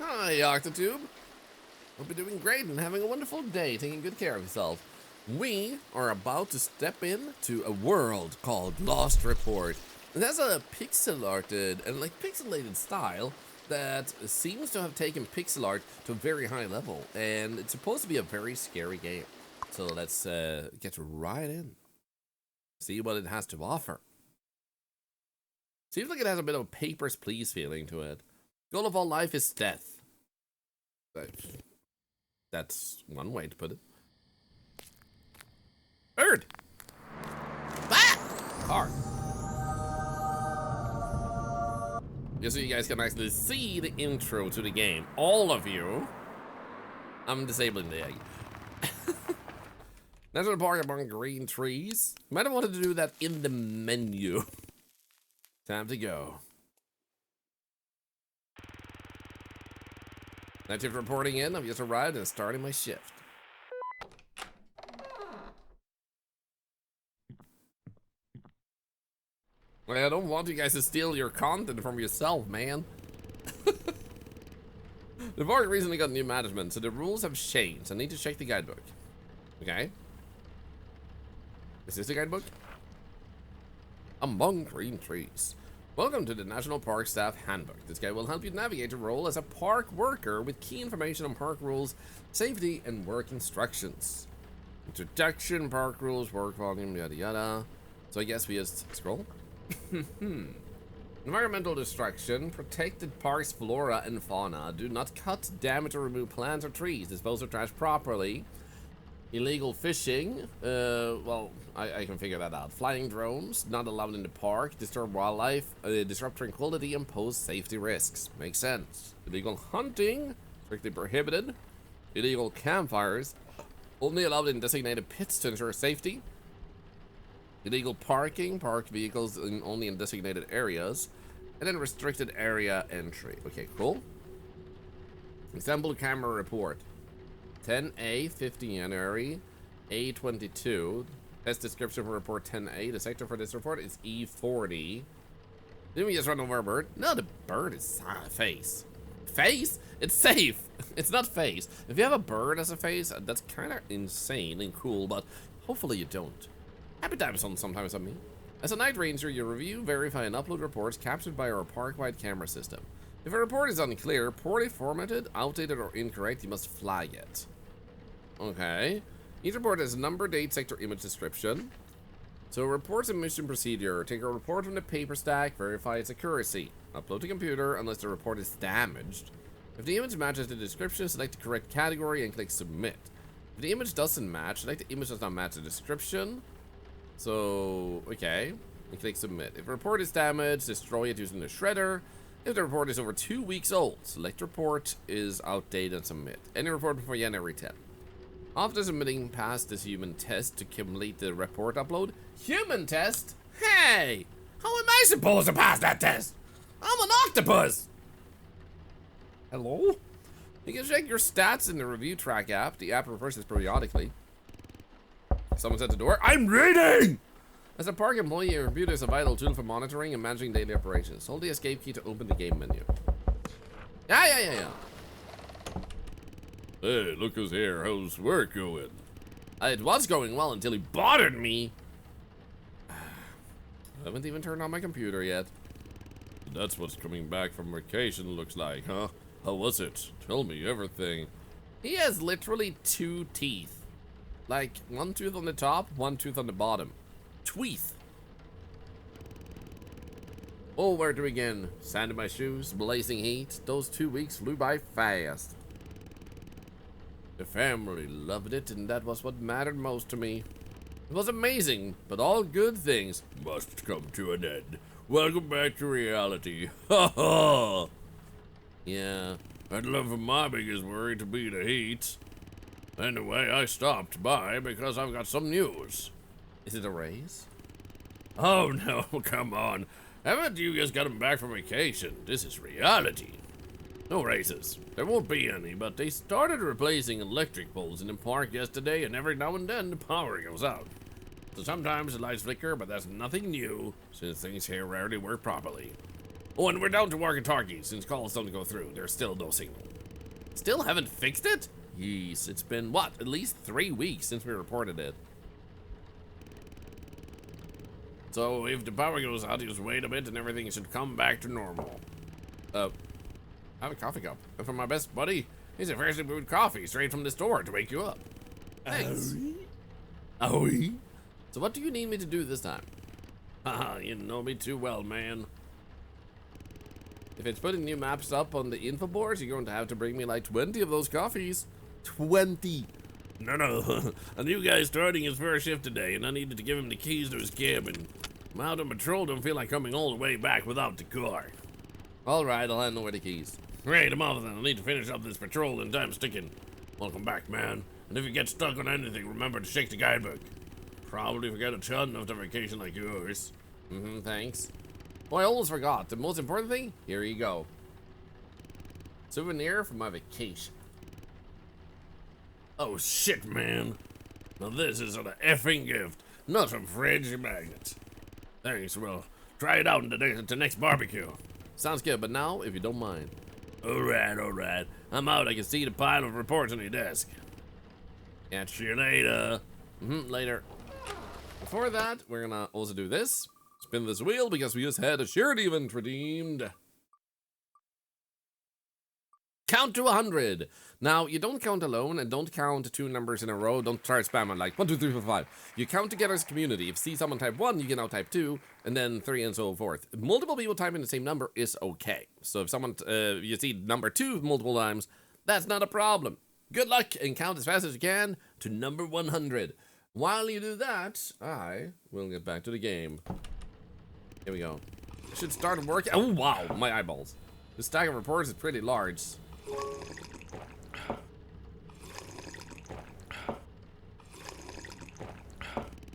Hi, Octotube. Hope you're doing great and having a wonderful day, taking good care of yourself. We are about to step into a world called Lost Report. It has a pixelarted and pixelated style that seems to have taken pixel art to a very high level, and it's supposed to be a very scary game. So let's get right in, see what it has to offer. Seems like it has a bit of a Papers, Please feeling to it. Goal of all life is death. That's one way to put it. Bird! Ah! Car. Just so you guys can actually see the intro to the game. All of you. I'm disabling the egg. National Park among green trees. Might have wanted to do that in the menu. Time to go. Night shift reporting in. I've just arrived and starting my shift. I don't want you guys to steal your content from yourself, man. The park recently got new management, so the rules have changed. I need to check the guidebook. Okay. Is this the guidebook? Among green trees. Welcome to the National Park Staff Handbook. This guide will help you navigate your role as a park worker with key information on park rules, safety, and work instructions. Introduction, park rules, work volume, yada yada. So I guess we just scroll. Environmental destruction. Protected parks flora and fauna. Do not cut, damage, or remove plants or trees. Dispose of trash properly. Illegal fishing. Well, I can figure that out. Flying drones. Not allowed in the park. Disturb wildlife. Disrupt tranquility and pose safety risks. Makes sense. Illegal hunting. Strictly prohibited. Illegal campfires. Only allowed in designated pits to ensure safety. Illegal parking, parked vehicles only in designated areas, and then restricted area entry. Okay, cool. Example camera report. 10A, 50 January, A22. Test description for report 10A. The sector for this report is E40. Didn't we just run over a bird? No, the bird is face. Face? It's safe. It's not face. If you have a bird as a face, that's kind of insane and cool, but hopefully you don't. Happy times on sometimes on me. As a night ranger, you review, verify, and upload reports captured by our park-wide camera system. If a report is unclear, poorly formatted, outdated, or incorrect, you must flag it. Okay. Each report has number, date, sector, image description. So reports and mission procedure. Take a report from the paper stack, verify its accuracy. Upload to computer unless the report is damaged. If the image matches the description, select the correct category and click submit. If the image doesn't match, select the image does not match the description. So, okay, and click submit. If a report is damaged, destroy it using the shredder. If the report is over 2 weeks old, select report is outdated and submit. Any report before January 10th. After submitting, pass this human test to complete the report upload. Human test? Hey! How am I supposed to pass that test? I'm an octopus! Hello? You can check your stats in the review track app. The app refreshes periodically. Someone's at the door. I'm reading! As a park employee, your computer is a vital tool for monitoring and managing daily operations. Hold the escape key to open the game menu. Yeah. Hey, look who's here. How's work going? It was going well until he bothered me. I haven't even turned on my computer yet. That's what's coming back from vacation looks like, huh? How was it? Tell me everything. He has literally 2 teeth. Like, 1 tooth on the top, 1 tooth on the bottom. Tweeth. Oh, where to begin? Sand in my shoes, blazing heat. Those 2 weeks flew by fast. The family loved it, and that was what mattered most to me. It was amazing, but all good things must come to an end. Welcome back to reality. Ha ha! Yeah, I'd love for my biggest worry to be the heat. Anyway, I stopped by because I've got some news. Is it a raise? Oh no, come on. Haven't you just gotten back from vacation? This is reality. No raises. There won't be any, but they started replacing electric poles in the park yesterday, and every now and then the power goes out. So sometimes the lights flicker, but that's nothing new, since things here rarely work properly. Oh, and we're down to walkie-talkie. Since calls don't go through, there's still no signal. Still haven't fixed it? Yes, it's been, what, at least 3 weeks since we reported it. So if the power goes out, just wait a bit and everything should come back to normal. I have a coffee cup. And from my best buddy, here's a freshly brewed coffee straight from the store to wake you up. Thanks. Owie. So what do you need me to do this time? Haha, you know me too well, man. If it's putting new maps up on the info boards, you're going to have to bring me like 20 of those coffees. 20. No. A new guy starting his first shift today, and I needed to give him the keys to his cabin. I'm out on patrol, don't feel like coming all the way back without the car. Alright, I'll hand over the keys. Great, I'm off then. I need to finish up this patrol and time's ticking. Welcome back, man. And if you get stuck on anything, remember to shake the guidebook. Probably forget a ton after vacation like yours. Thanks. Oh, I almost forgot. The most important thing? Here you go. Souvenir from my vacation. Oh shit, man. Now this is an effing gift, not a fridge magnet. Thanks, well, try it out at the next barbecue. Sounds good, but now, if you don't mind. Alright. I'm out, I can see the pile of reports on your desk. Catch you later. Later. Before that, we're gonna also do this. Spin this wheel because we just had a shared event redeemed. Count to 100. Now, you don't count alone and don't count 2 numbers in a row. Don't try to spam it like 1, 2, 3, 4, 5. You count together as a community. If you see someone type 1, you can now type 2, and then 3 and so forth. Multiple people typing the same number is okay. So if someone, you see number 2 multiple times, that's not a problem. Good luck and count as fast as you can to number 100. While you do that, I will get back to the game. Here we go. It should start working. Oh, wow, my eyeballs. The stack of reports is pretty large.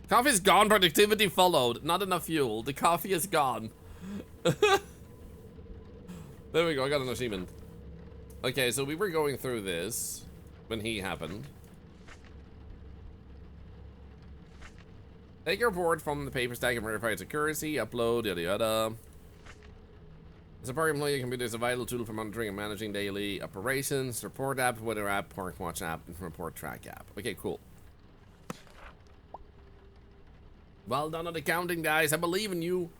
Coffee is gone, productivity followed. Not enough fuel. The coffee is gone. There we go, I got an achievement. Okay, so we were going through this when he happened. Take a report from the paper stack and verify its accuracy, upload, yada yada. As a park employee, your computer is a vital tool for monitoring and managing daily operations, report app, weather app, park watch app, and report track app. Okay, cool. Well done on the counting, guys. I believe in you.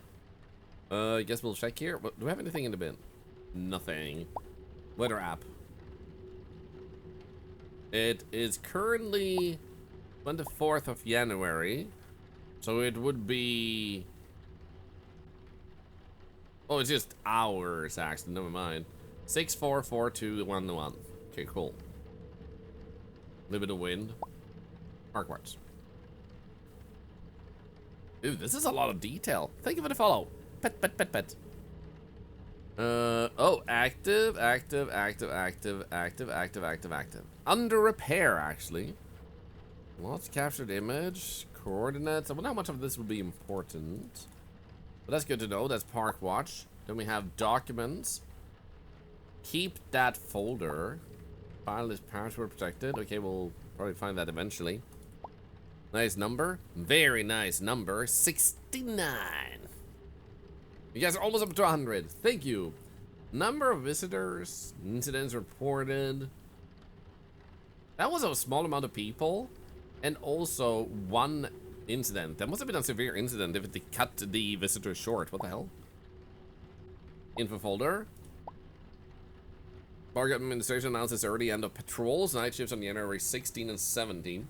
I guess we'll check here. But do we have anything in the bin? Nothing. Weather app. It is currently 24th of January. So it would be... Oh, it's just hours, actually. Never mind. 6442111. Okay, cool. A little bit of wind. Park watch. Ooh, this is a lot of detail. Thank you for the follow. Pet. Oh, active. Under repair, actually. Lost captured image. Coordinates. I wonder how much of this would be important. But that's good to know. That's park watch. Then we have documents. Keep that folder. File is password protected. Okay, we'll probably find that eventually. Nice number. Very nice number. 69. You guys are almost up to 100. Thank you. Number of visitors. Incidents reported. That was a small amount of people. And also 1 incident. That must have been a severe incident if it cut the visitors short. What the hell? Info folder. Park administration announces early end of patrols. Night shifts on January 16 and 17.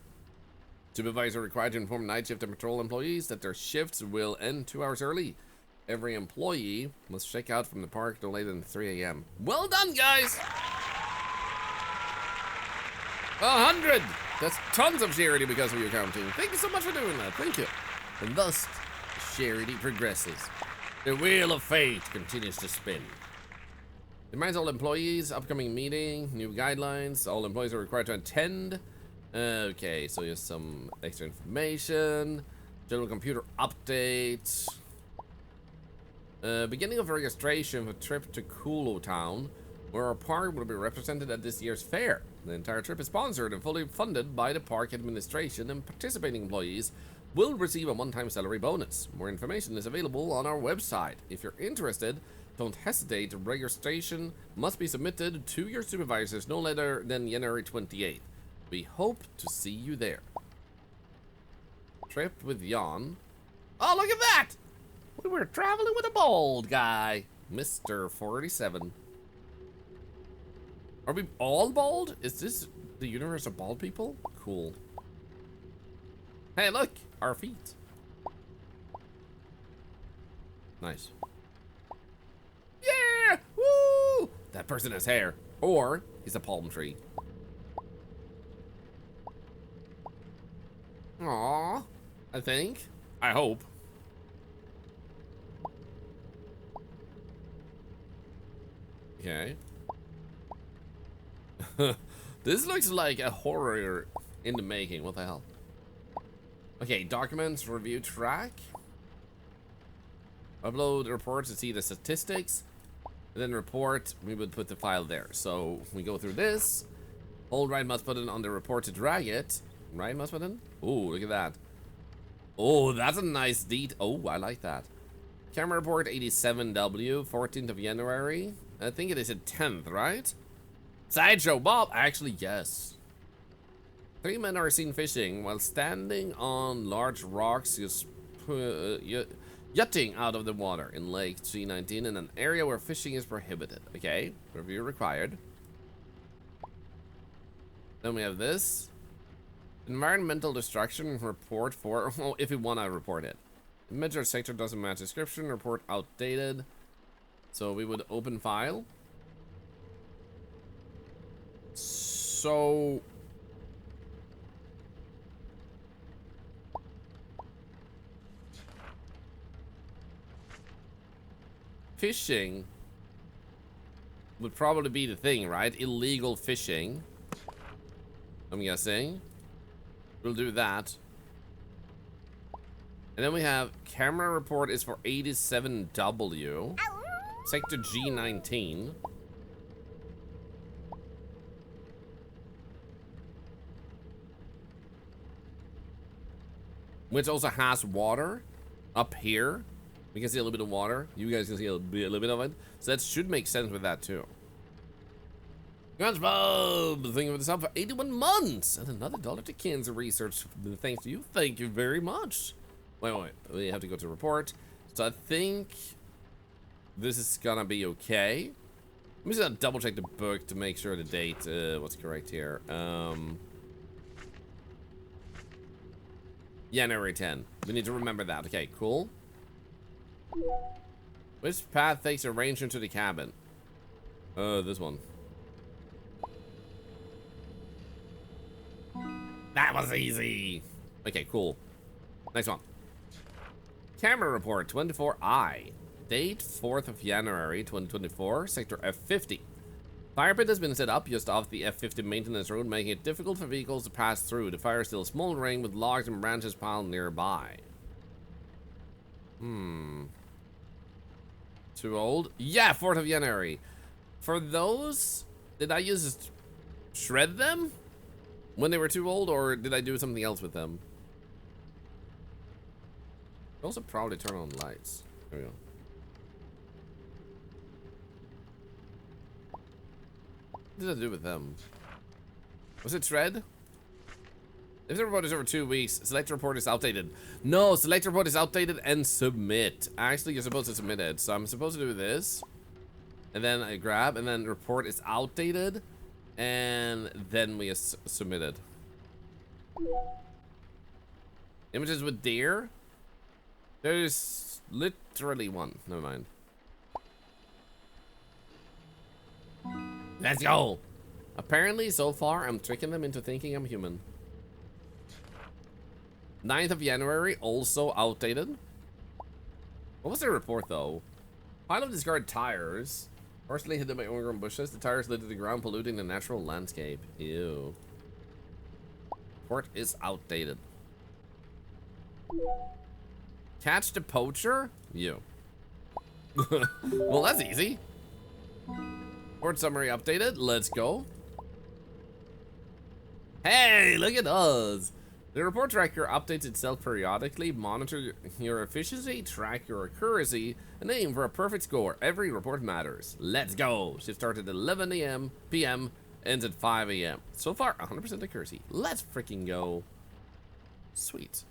Supervisor required to inform night shift and patrol employees that their shifts will end 2 hours early. Every employee must check out from the park no later than 3 a.m. Well done, guys! 100! That's tons of charity because of your counting. Thank you so much for doing that. Thank you. And thus, charity progresses. The wheel of fate continues to spin. Reminds all employees, upcoming meeting, new guidelines. All employees are required to attend. Okay, so here's some extra information. General computer update. Beginning of registration for trip to Kulo Town, where our park will be represented at this year's fair. The entire trip is sponsored and fully funded by the park administration, and participating employees will receive a one-time salary bonus. More information is available on our website. If you're interested, Don't hesitate. Registration must be submitted to your supervisors no later than January 28th. We hope to see you there. Trip with Jan. Oh, look at that! We were traveling with a bald guy. Mr. 47. Are we all bald? Is this the universe of bald people? Cool. Hey, look! Our feet. Nice. Yeah! Woo! That person has hair. Or he's a palm tree. Aww. I think. I hope. Okay. This looks like a horror in the making. What the hell? Okay, documents, review track. Upload reports to see the statistics. And then report, we would put the file there. So we go through this. Hold right mouse button on the report to drag it. Right mouse button? Oh, look at that. Oh, that's a nice Oh, I like that. Camera report 87W, 14th of January. I think it is the 10th, right? Sideshow Bob! Actually, yes. 3 men are seen fishing while standing on large rocks jutting out of the water in Lake G19 in an area where fishing is prohibited. Okay, review required. Then we have this. Environmental destruction report for, oh, if we want to report it. Image or sector doesn't match description, report outdated. So we would open file. So fishing would probably be the thing, right? Illegal fishing, I'm guessing. We'll do that. And then we have camera report is for 87W. Sector G19. Which also has water up here. We can see a little bit of water. You guys can see a little bit of it. So that should make sense with that too. SpongeBob, thank you for the sub for 81 months and another $1 to Cancer Research. Thanks to you. Thank you very much. Wait. We have to go to report. So I think this is gonna be okay. Let me just double check the book to make sure the date was correct here. January 10. We need to remember that. Okay, cool. Which path takes a ranger to the cabin? This one. That was easy. Okay, cool. Next one. Camera report 24I. Date 4th of January 2024. Sector F50. Fire pit has been set up just off the F50 maintenance road, making it difficult for vehicles to pass through. The fire is still smoldering with logs and branches piled nearby. Too old? Yeah, 4th of January. For those, did I shred them when they were too old, or did I do something else with them? Also probably turn on lights. There we go. What did I do with them? Was it shred? If the report is over 2 weeks, select report is outdated. No, select report is outdated and submit. Actually, you're supposed to submit it. So I'm supposed to do this. And then I grab, and then report is outdated. And then we submit it. Images with deer? There's literally one. Never mind. Let's go! Apparently, so far, I'm tricking them into thinking I'm human. 9th of January, also outdated. What was their report, though? Pile of discarded tires. Partially hidden by overgrown bushes. The tires led to the ground, polluting the natural landscape. Ew. Report is outdated. Catch the poacher? You. Well, that's easy. Report summary updated. Let's go. Hey, look at us. The report tracker updates itself periodically, monitor your efficiency, track your accuracy, and aim for a perfect score. Every report matters. Let's go! Shift started at 11 a.m. p.m. ends at 5 a.m. So far, 100% accuracy. Let's freaking go. Sweet.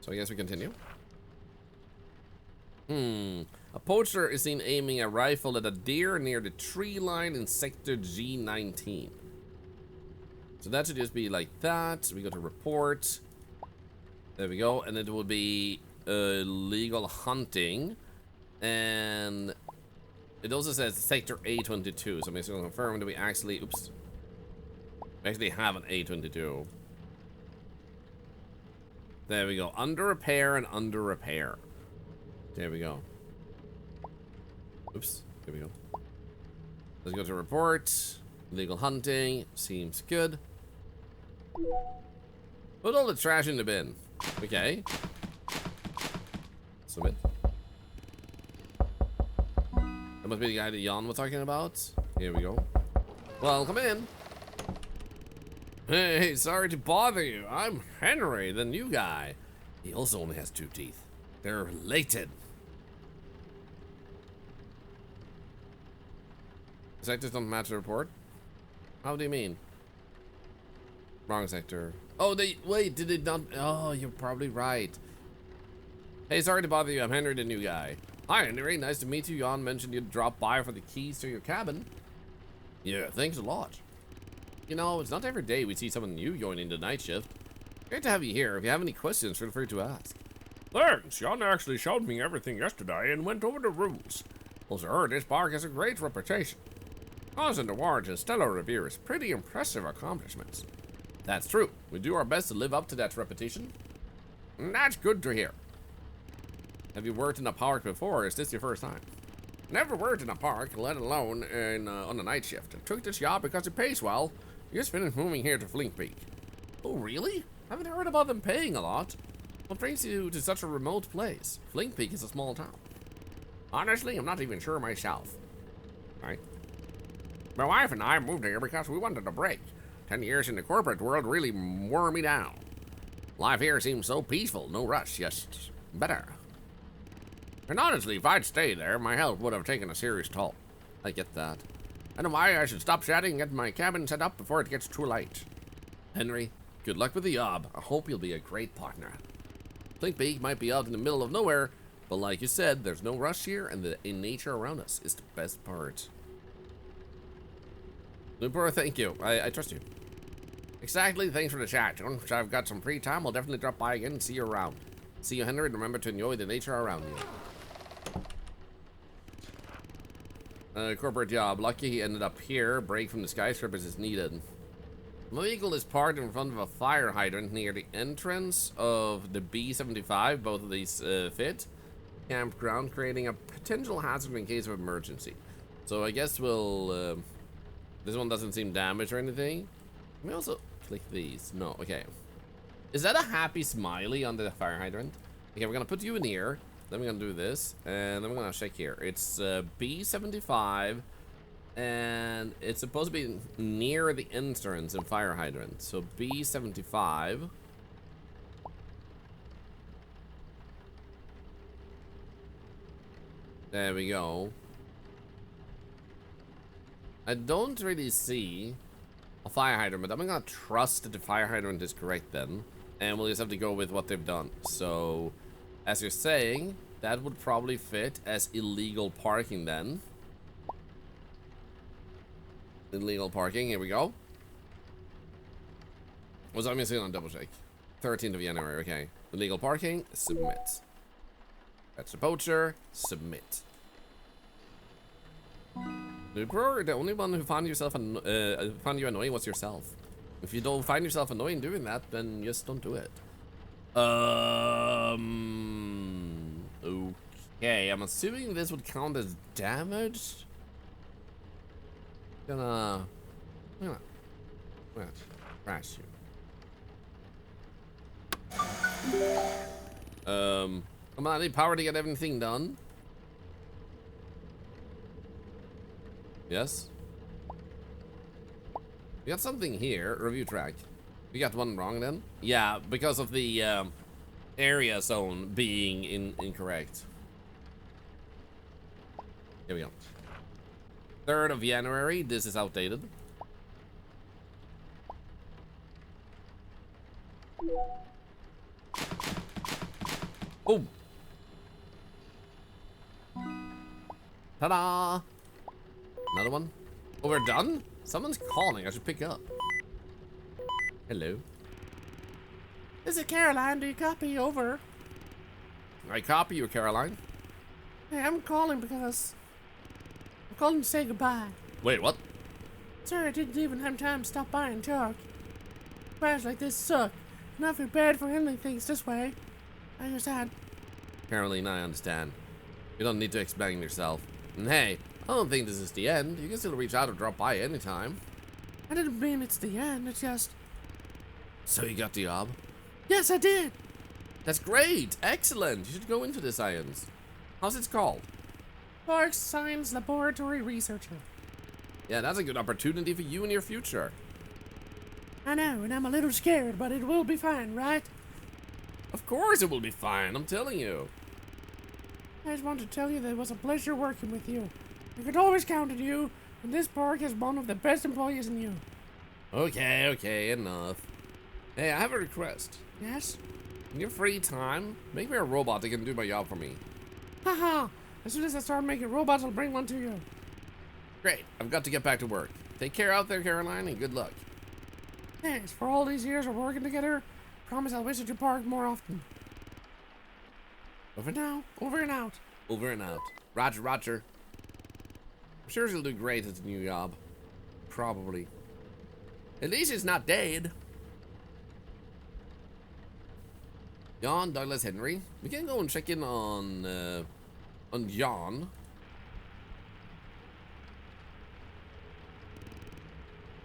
So I guess we continue. A poacher is seen aiming a rifle at a deer near the tree line in sector G19. So that should just be like that. We go to report. There we go. And it will be illegal hunting. And it also says sector A22. So I'm just going to confirm that we actually, oops. We actually have an A22. There we go. Under repair and under repair. There we go. Oops. There we go. Let's go to report. Illegal hunting. Seems good. Put all the trash in the bin. Okay. Submit. That must be the guy that Jan was talking about. Here we go. Well, come in. Hey, sorry to bother you. I'm Henry, the new guy. He also only has 2 teeth. They're related. Sectors don't match the report? How do you mean? Wrong sector. Oh, wait, did it not? Oh, you're probably right. Hey, sorry to bother you. I'm Henry, the new guy. Hi, Henry. Nice to meet you. Jan mentioned you'd drop by for the keys to your cabin. Yeah, thanks a lot. You know, it's not every day we see someone new joining the night shift. Great to have you here. If you have any questions, feel free to ask. Thanks. Jan actually showed me everything yesterday and went over the rules. Also heard this park has a great reputation. Causing awards and stellar reviews. Pretty impressive accomplishments. That's true. We do our best to live up to that reputation. And that's good to hear. Have you worked in a park before, or is this your first time? Never worked in a park, let alone on a night shift. I took this job because it pays well. Just finished moving here to Flink Peak. Oh, really? Haven't heard about them paying a lot. What brings you to such a remote place? Flink Peak is a small town. Honestly, I'm not even sure myself. Right? My wife and I moved here because we wanted a break. 10 years in the corporate world really wore me down. Life here seems so peaceful, no rush, just better. And honestly, if I'd stayed there, my health would have taken a serious toll. I get that. I know why I should stop chatting and get my cabin set up before it gets too late. Henry, good luck with the job. I hope you'll be a great partner. Flink Peak might be out in the middle of nowhere, but like you said, there's no rush here, and the nature around us is the best part. Looper, thank you. I trust you. Exactly, thanks for the chat. Once I've got some free time, I'll definitely drop by again and see you around. See you, Henry, and remember to enjoy the nature around you. Corporate job. Lucky he ended up here. Break from the skyscrapers is needed. My vehicle is parked in front of a fire hydrant near the entrance of the B75. Both of these fit. Campground, creating a potential hazard in case of emergency. So I guess we'll... this one doesn't seem damaged or anything. Let me also click these. No, okay. Is that a happy smiley on the fire hydrant? Okay, we're gonna put you in here. Then we're gonna do this, and then we're gonna check here. It's B75, and it's supposed to be near the entrance and fire hydrant. So B75. There we go. I don't really see a fire hydrant, but I'm gonna trust that the fire hydrant is correct then. And we'll just have to go with what they've done. So, as you're saying, that would probably fit as illegal parking then. Illegal parking, here we go. Was I missing on double check? 13th of January, okay. Illegal parking, submit. That's the poacher, submit. The only one who found found you annoying was yourself. If you don't find yourself annoying doing that, then just don't do it. Okay, I'm assuming this would count as damage. I'm gonna crash you. Come on, I need power to get everything done. Yes. We got something here. Review track. We got one wrong then? Yeah, because of the area zone being incorrect. Here we go. 3rd of January. This is outdated. Oh! Ta-da! Another one. Oh, we're done? Someone's calling. I should pick up. Hello. This is Caroline. Do you copy? Over. I copy you, Caroline. Hey, I'm calling because I'm calling to say goodbye. Wait, what? Sorry, I didn't even have time to stop by and talk. Goodbyes like this suck, and I feel bad for handling things this way. I understand. Caroline, I understand. You don't need to explain yourself. And hey, I don't think this is the end. You can still reach out or drop by anytime. I didn't mean it's the end. It's just. So you got the job? Yes, I did. That's great! Excellent! You should go into the science. How's it called? Park Science Laboratory Researcher. Yeah, that's a good opportunity for you in your future. I know, and I'm a little scared, but it will be fine, right? Of course it will be fine, I'm telling you. I just wanted to tell you that it was a pleasure working with you. I could always count on you, and this park has one of the best employees in you. Okay, enough. Hey, I have a request. Yes? In your free time, make me a robot that can do my job for me. Haha! As soon as I start making robots, I'll bring one to you. Great, I've got to get back to work. Take care out there, Caroline, and good luck. Thanks. For all these years of working together, promise I'll visit your park more often. Over now, over and out. Over and out. Roger, Roger. I'm sure she'll do great at the new job. Probably. At least it's not dead. John Douglas Henry. We can go and check in on John.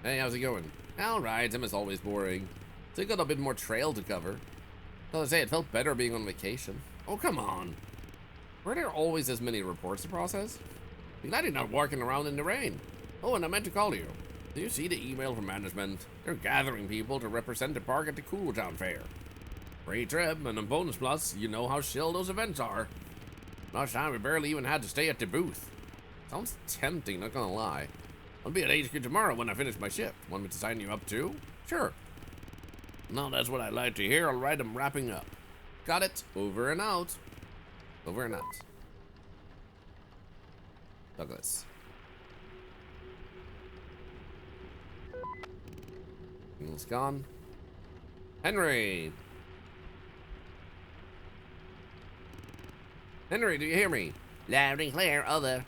Hey, how's it going? Alright, him is always boring. So you got a bit more trail to cover. Well, I say, it felt better being on vacation. Oh, come on. Were there always as many reports to process? I'm glad you're not walking around in the rain. Oh, and I meant to call you. Do you see the email from management? They're gathering people to represent the park at the Cool Town Fair. Free trip and a bonus plus, you know how chill those events are. Last time we barely even had to stay at the booth. Sounds tempting, not gonna lie. I'll be at HQ tomorrow when I finish my shift. Want me to sign you up too? Sure. No, that's what I like to hear. All right, I'm wrapping up. Got it. Over and out. Over and out. Douglas. Signal's gone. Henry! Henry, do you hear me? Loud and clear, other.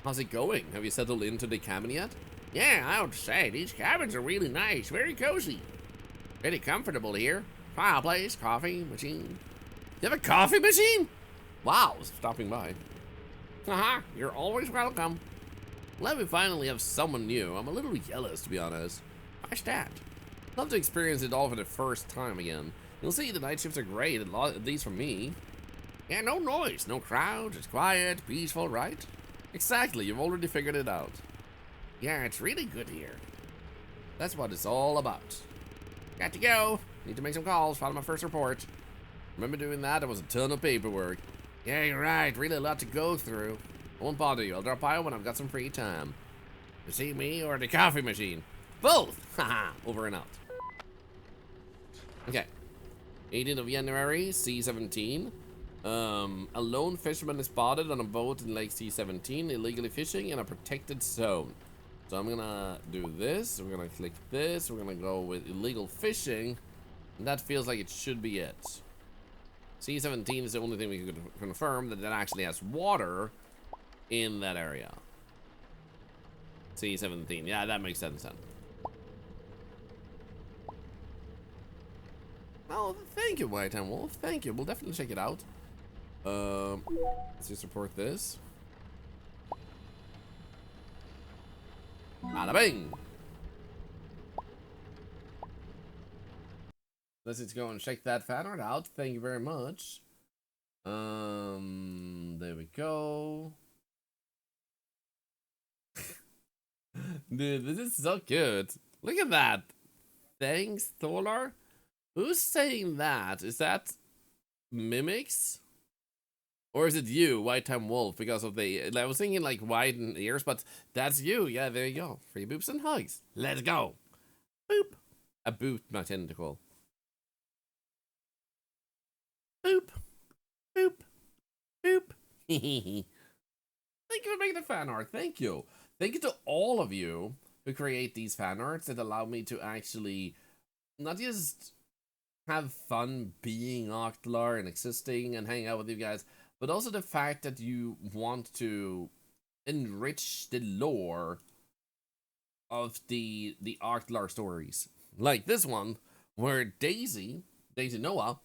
How's it going? Have you settled into the cabin yet? Yeah, I would say. These cabins are really nice. Very cozy. Pretty comfortable here. Fireplace, coffee machine. You have a coffee machine? Wow, stopping by. Haha, you're always welcome. Glad we finally have someone new. I'm a little jealous, to be honest. Why's that? Love to experience it all for the first time again. You'll see the night shifts are great, at least for me. Yeah, no noise, no crowds, it's quiet, peaceful, right? Exactly, you've already figured it out. Yeah, it's really good here. That's what it's all about. Got to go. Need to make some calls, file my first report. Remember doing that? There was a ton of paperwork. Yeah, you're right, really a lot to go through. I won't bother you, I'll drop by when I've got some free time. You see me or the coffee machine? Both! Haha, over and out. Okay. 18th of January, C17. A lone fisherman is spotted on a boat in Lake C17, illegally fishing in a protected zone. So I'm gonna do this, we're gonna click this, we're gonna go with illegal fishing, and that feels like it should be it. C17 is the only thing we could confirm that actually has water in that area. C17, yeah, that makes sense then. Oh, thank you, White and Wolf. Thank you. We'll definitely check it out. Let's just report this. Bada bing! Let's go and check that fan art out. Thank you very much. There we go. Dude, this is so cute. Look at that. Thanks, Thorlar. Who's saying that? Is that Mimics? Or is it you, White Time Wolf, because of the... I was thinking like widen ears, but that's you. Yeah, there you go. Free boops and hugs. Let's go. Boop. A boot, my tentacle. Boop. Boop. Boop. Thank you for making the fan art. Thank you. Thank you to all of you who create these fan arts that allow me to actually not just have fun being Octolar and existing and hanging out with you guys, but also the fact that you want to enrich the lore of the Octolar stories. Like this one, where Daisy Noah,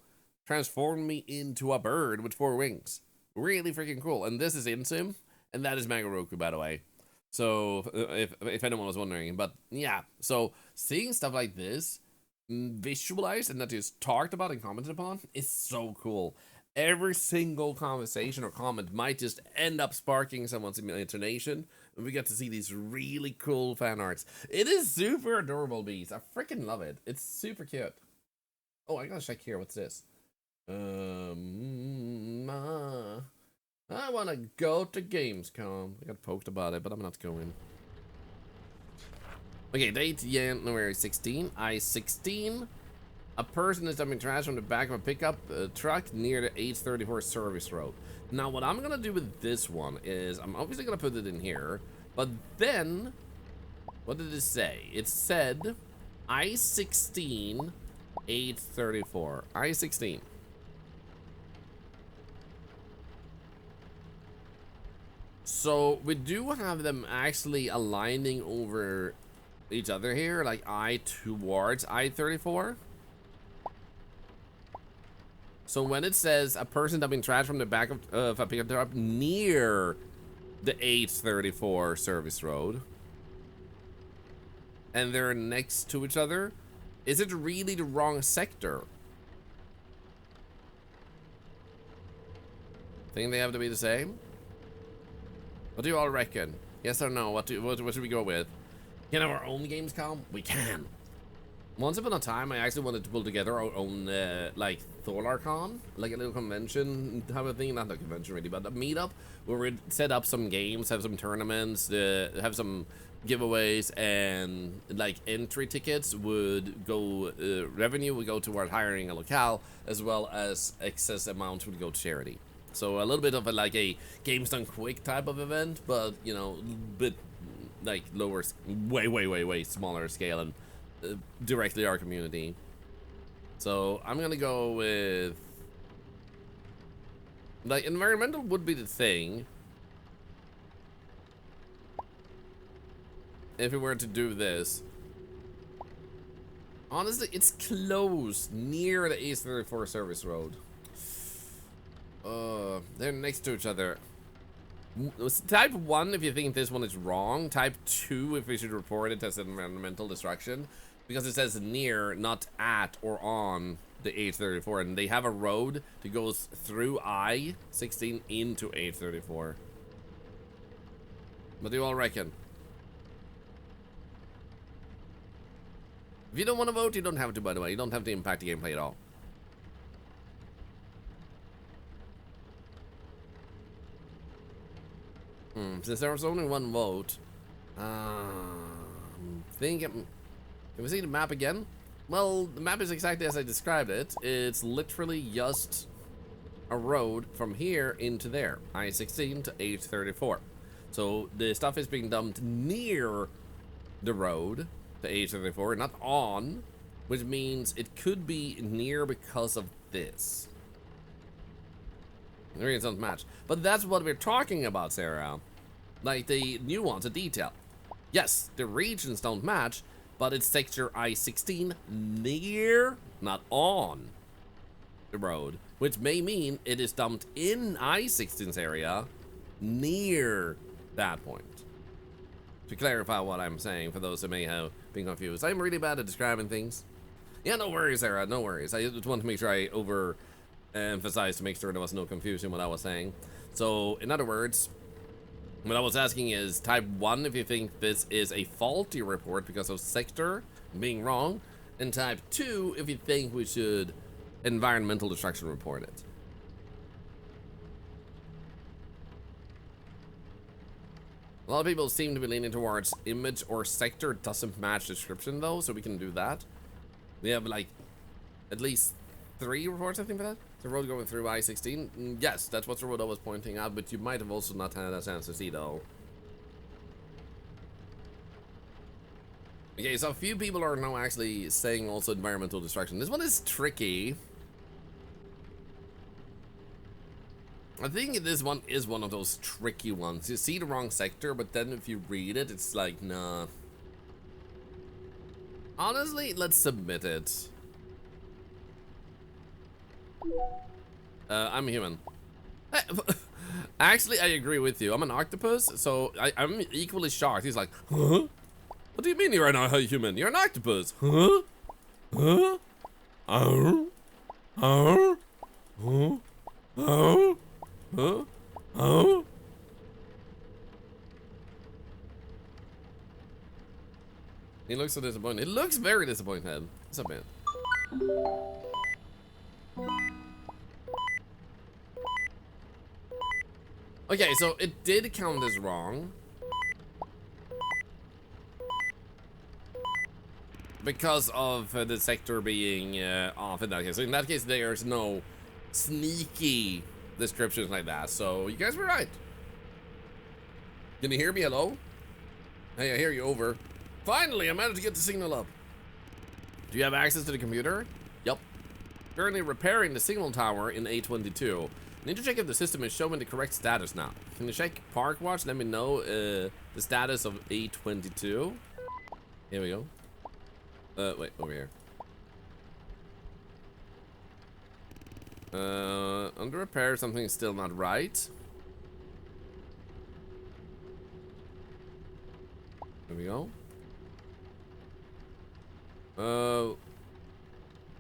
transformed me into a bird with 4 wings. Really freaking cool. And this is Insim, and that is Magaroku, by the way. So, if anyone was wondering. But, yeah. So, seeing stuff like this visualized and that is talked about and commented upon is so cool. Every single conversation or comment might just end up sparking someone's imagination, and we get to see these really cool fan arts. It is super adorable, bees. I freaking love it. It's super cute. Oh, I gotta check here. What's this? I wanna go to Gamescom. I got poked about it, but I'm not going. Okay, date January 16. I-16. A person is dumping trash from the back of a pickup truck near the 834 service road. Now, what I'm gonna do with this one is I'm obviously gonna put it in here, but then what did it say? It said I-16 834. I-16. So we do have them actually aligning over each other here, like I towards I-34. So when it says a person dumping trash from the back of a pickup truck near the 834 service road, and they're next to each other, is it really the wrong sector? Think they have to be the same? What do you all reckon? Yes or no? What should we go with? Can have our own Gamescom? We can. Once upon a time, I actually wanted to pull together our own, like, Thorlar Con, like a little convention type of thing. Not a convention really, but a meetup where we'd set up some games, have some tournaments, have some giveaways, and like entry tickets would go, revenue would go toward hiring a locale, as well as excess amounts would go to charity. So a little bit of a, like a games done quick type of event, but you know, bit like lower, way smaller scale and directly our community. So I'm gonna go with like environmental would be the thing if we were to do this. Honestly, it's close near the 834 service road. They're next to each other. Type 1 if you think this one is wrong. Type 2 if we should report it as environmental destruction. Because it says near, not at or on the 834. And they have a road that goes through I-16 into 834. What do you all reckon? If you don't want to vote, you don't have to, by the way. You don't have to impact the gameplay at all. Since there was only one vote, can we see the map again? Well, the map is exactly as I described it. It's literally just a road from here into there, I-16 to 834. So the stuff is being dumped near the road to 834, not on, which means it could be near because of this. The regions don't match. But that's what we're talking about, Sarah. Like the nuance, the detail. Yes, the regions don't match, but it's sector I-16 near, not on, the road. Which may mean it is dumped in I-16's area near that point. To clarify what I'm saying for those that may have been confused. I'm really bad at describing things. Yeah, no worries, Sarah, no worries. I just want to make sure I emphasize to make sure there was no confusion what I was saying. So, in other words, what I was asking is type 1 if you think this is a faulty report because of sector being wrong, And type 2 if you think we should environmental destruction report it. A lot of people seem to be leaning towards image or sector doesn't match description though, so we can do that. We have like at least 3 reports I think for that. The road going through I-16. Yes, that's what the road I was pointing out, but you might have also not had a chance to see though. Okay, so a few people are now actually saying also environmental destruction. This one is tricky. I think this one is one of those tricky ones. You see the wrong sector, but then if you read it, it's like, nah. Honestly, let's submit it. I'm human. Actually, I agree with you. I'm an octopus, so I'm equally shocked. He's like, huh? What do you mean you're not a human? You're an octopus. Huh? Huh? Oh? Oh? Oh? Oh? Huh? Oh? He looks so disappointed. He looks very disappointed. What's up, man? Okay, so it did count as wrong. Because of the sector being off in that case. So in that case, there's no sneaky descriptions like that. So you guys were right. Can you hear me? Hello? Hey, I hear you. Over. Finally, I managed to get the signal up. Do you have access to the computer? Yep. Currently repairing the signal tower in A22. Need to check if the system is showing the correct status now. Can you check Park Watch? Let me know the status of A22. Here we go. Wait, over here. Under repair, something's still not right. There we go.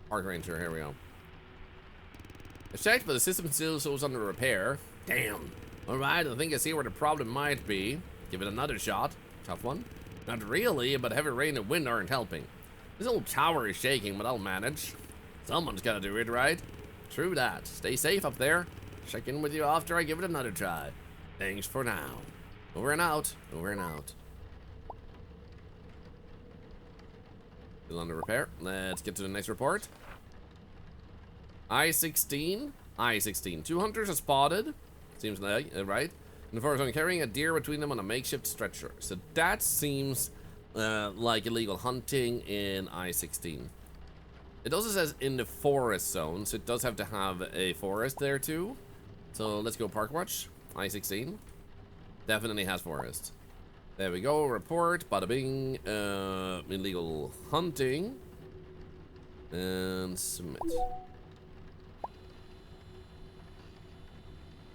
Park Ranger, here we go. I checked, but the system still shows under repair. Damn. Alright, I think I see where the problem might be. Give it another shot. Tough one. Not really, but heavy rain and wind aren't helping. This old tower is shaking, but I'll manage. Someone's gotta do it, right? True that. Stay safe up there. Check in with you after I give it another try. Thanks for now. Over and out. Over and out. Still under repair. Let's get to the next report. I-16. I-16. 2 hunters are spotted. Seems like, right? And the forest one carrying a deer between them on a makeshift stretcher. So that seems like illegal hunting in I-16. It also says in the forest zone, so it does have to have a forest there too. So let's go Park Watch. I-16. Definitely has forest. There we go. Report. Bada bing. Illegal hunting. And submit.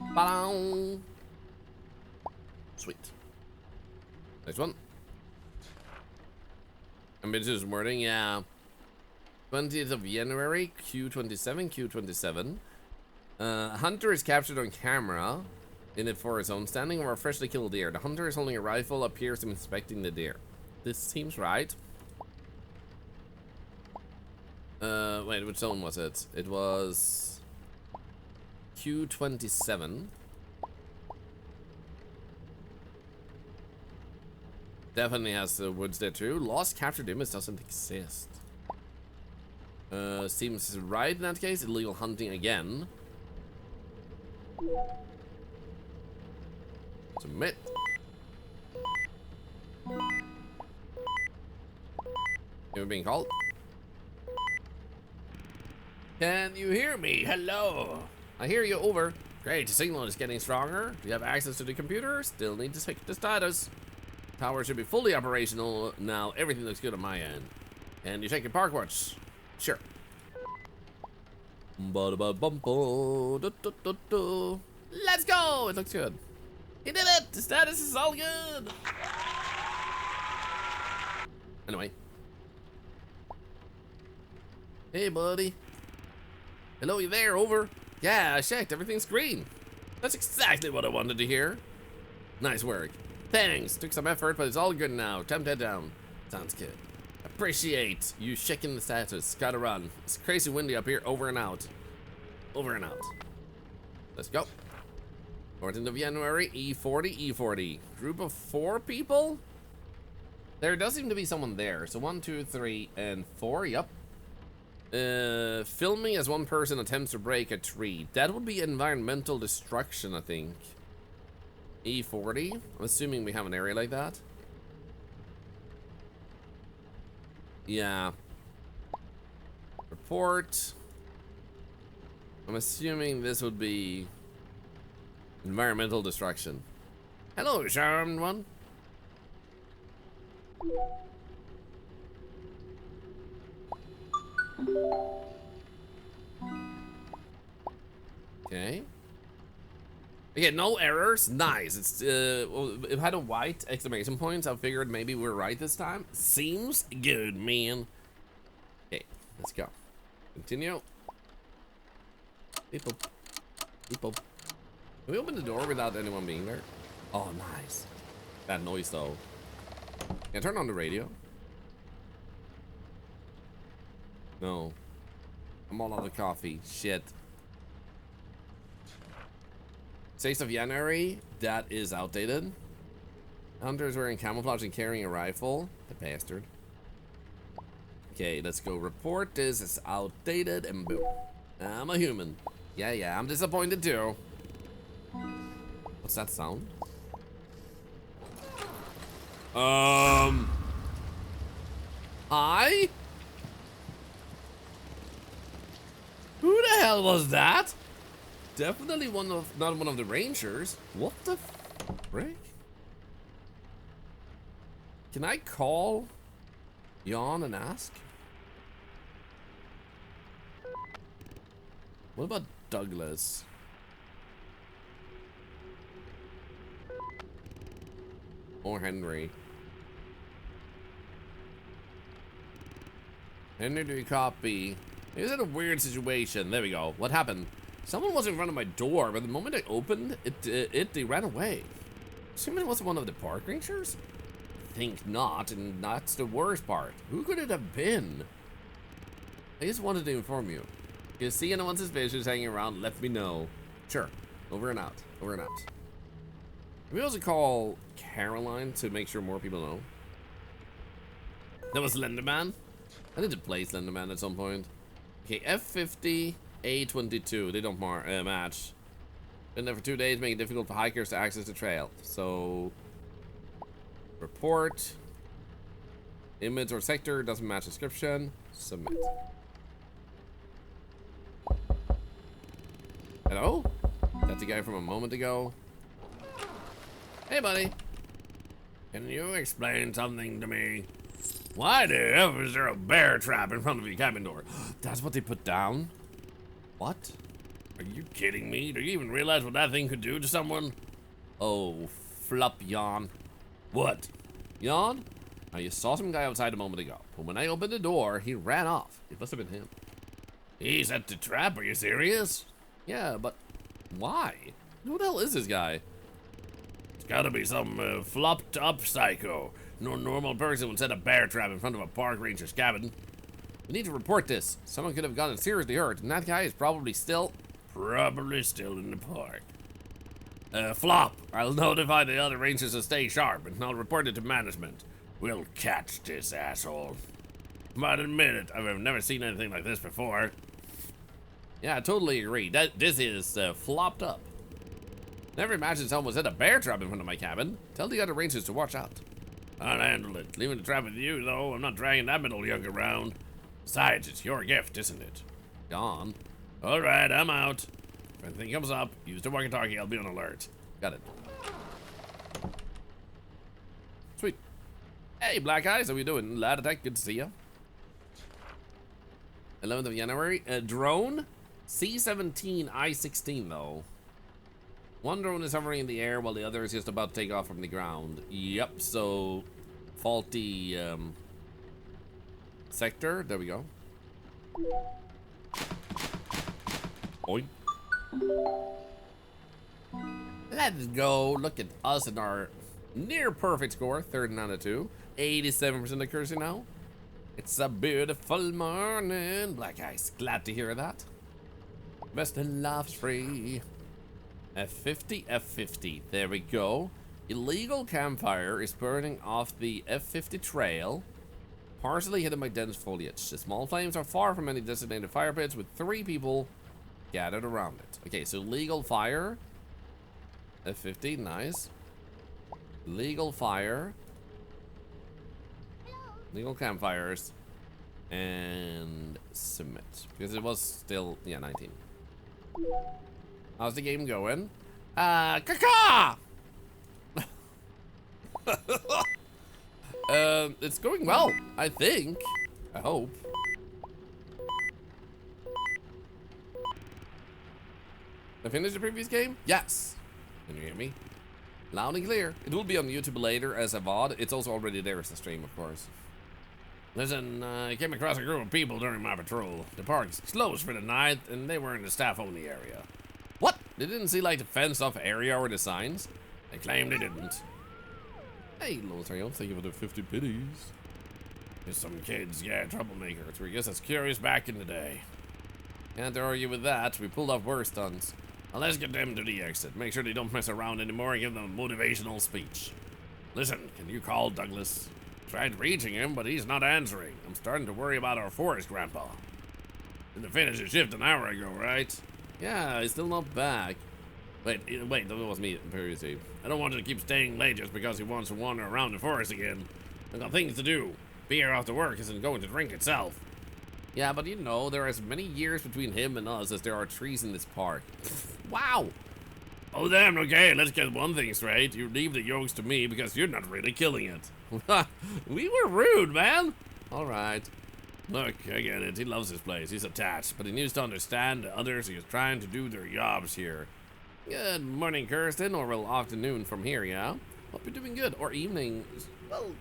Ba-dong. Sweet. Next one. Ambitious wording, yeah. 20th of January, Q27, Q27. Hunter is captured on camera in the forest zone, standing over a freshly killed deer. The hunter is holding a rifle, appears to be inspecting the deer. This seems right. Wait, which zone was it? It was Q27. Definitely has the woods there too. Lost captured image doesn't exist. Seems right in that case. Illegal hunting again. Submit. You're being called. Can you hear me? Hello. I hear you. Over. Great. The signal is getting stronger. Do you have access to the computer? Still need to check the status. Power should be fully operational now. Everything looks good on my end. And you check your Park Watch? Sure. Let's go! It looks good. He did it! The status is all good! Anyway. Hey, buddy. Hello, you there? Over. Yeah, I checked. Everything's green. That's exactly what I wanted to hear. Nice work. Thanks. Took some effort, but it's all good now. Time to head down. Sounds good. appreciate you checking the status. Gotta run. It's crazy windy up here. Over and out. Over and out. Let's go. 14th of January, E40, E40. Group of 4 people? There does seem to be someone there. So 1, 2, 3, and 4. Yep. Filming as one person attempts to break a tree. That would be environmental destruction, I think. E40. I'm assuming we have an area like that. Yeah. Report. I'm assuming this would be environmental destruction. Hello, charmed one. Okay. Again, no errors. Nice. It's it had a white exclamation point. I figured maybe we're right this time. Seems good, man. Okay, let's go. Continue. People. People. Can we open the door without anyone being there? Oh, nice. That noise though. Can I turn on the radio? No. I'm all out of coffee. Shit. 6th of January, that is outdated. Hunters wearing camouflage and carrying a rifle. The bastard. Okay, let's go report this. It's outdated and boom. I'm a human. Yeah, I'm disappointed too. What's that sound? Hi? Who the hell was that? Definitely not one of the rangers. What the frick? Can I call Jan and ask? What about Douglas? Or Henry? Henry, do you copy? Is it a weird situation? There we go. What happened? Someone was in front of my door, but the moment I opened it, they ran away. Assuming it was one of the park rangers? I think not, and that's the worst part. Who could it have been? I just wanted to inform you. If you see anyone suspicious hanging around, let me know. Sure. Over and out. Over and out. Can we also call Caroline to make sure more people know? That was Slenderman. I need to play Slenderman at some point. Okay, F50, A22. They don't match. Been there for 2 days, making it difficult for hikers to access the trail. So, report. Image or sector doesn't match description. Submit. Hello? That's the guy from a moment ago. Hey, buddy. Can you explain something to me? Why the hell is there a bear trap in front of your cabin door? That's what they put down? What? Are you kidding me? Do you even realize what that thing could do to someone? Oh, flop, Jan. What? Jan? Now, you saw some guy outside a moment ago, but when I opened the door, he ran off. It must have been him. He set the trap, are you serious? Yeah, but why? Who the hell is this guy? It's gotta be some flopped up psycho. No normal person would set a bear trap in front of a park ranger's cabin. We need to report this. Someone could have gotten seriously hurt, and that guy is probably still in the park. Flop. I'll notify the other rangers to stay sharp, and I'll report it to management. We'll catch this asshole. But admit it, I've never seen anything like this before. Yeah, I totally agree. This is flopped up. Never imagined someone set a bear trap in front of my cabin. Tell the other rangers to watch out. I'll handle it. Leaving the trap with you, though. I'm not dragging that middle young around. Besides, it's your gift, isn't it? Gone. All right, I'm out. If anything comes up, use the walkie-talkie. I'll be on alert. Got it. Sweet. Hey, Black Eyes, how we doing? Lad Attack, good to see you. 11th of January. A drone? C-17, I-16, though. One drone is hovering in the air while the other is just about to take off from the ground. Yep, so faulty sector. There we go. Oink. Let's go. Look at us and our near perfect score. 39 out of 2. 87% accuracy now. It's a beautiful morning. Black Ice, glad to hear that. Best in laughs free. F50, F50. There we go. Illegal campfire is burning off the F50 trail, partially hidden by dense foliage. The small flames are far from any designated fire pits, with 3 people gathered around it. Okay, so legal fire. F50, nice. Legal fire. Legal campfires. And submit. Because it was still, yeah, 19. How's the game going? Caca! It's going well, I think. I hope. I finished the previous game? Yes. Can you hear me? Loud and clear. It will be on YouTube later as a VOD. It's also already there as a stream, of course. Listen, I came across a group of people during my patrol. The park's closed for the night, and they were in the staff-only area. What? They didn't see, like, the fenced-off area or the signs? They claimed they didn't. Hey, little Tail, thank you for the 50 biddies. There's some kids, yeah, troublemakers. Were just as curious back in the day. Can't argue with that. We pulled off worse stunts. Now let's get them to the exit. Make sure they don't mess around anymore and give them a motivational speech. Listen, can you call Douglas? Tried reaching him, but he's not answering. I'm starting to worry about our forest, Grandpa. Didn't finish his shift an hour ago, right? Yeah, he's still not back. Wait, that was me previously. I don't want him to keep staying late just because he wants to wander around the forest again. I've got things to do. Being here after work isn't going to drink itself. Yeah, but you know, there are as many years between him and us as there are trees in this park. Wow! Oh damn, okay, let's get one thing straight. You leave the yokes to me because you're not really killing it. We were rude, man! Alright. Look, I get it, he loves this place, he's attached, but he needs to understand the others he is trying to do their jobs here. Good morning, Kirsten, or well, afternoon from here, yeah? Hope you're doing good, or evening. Well,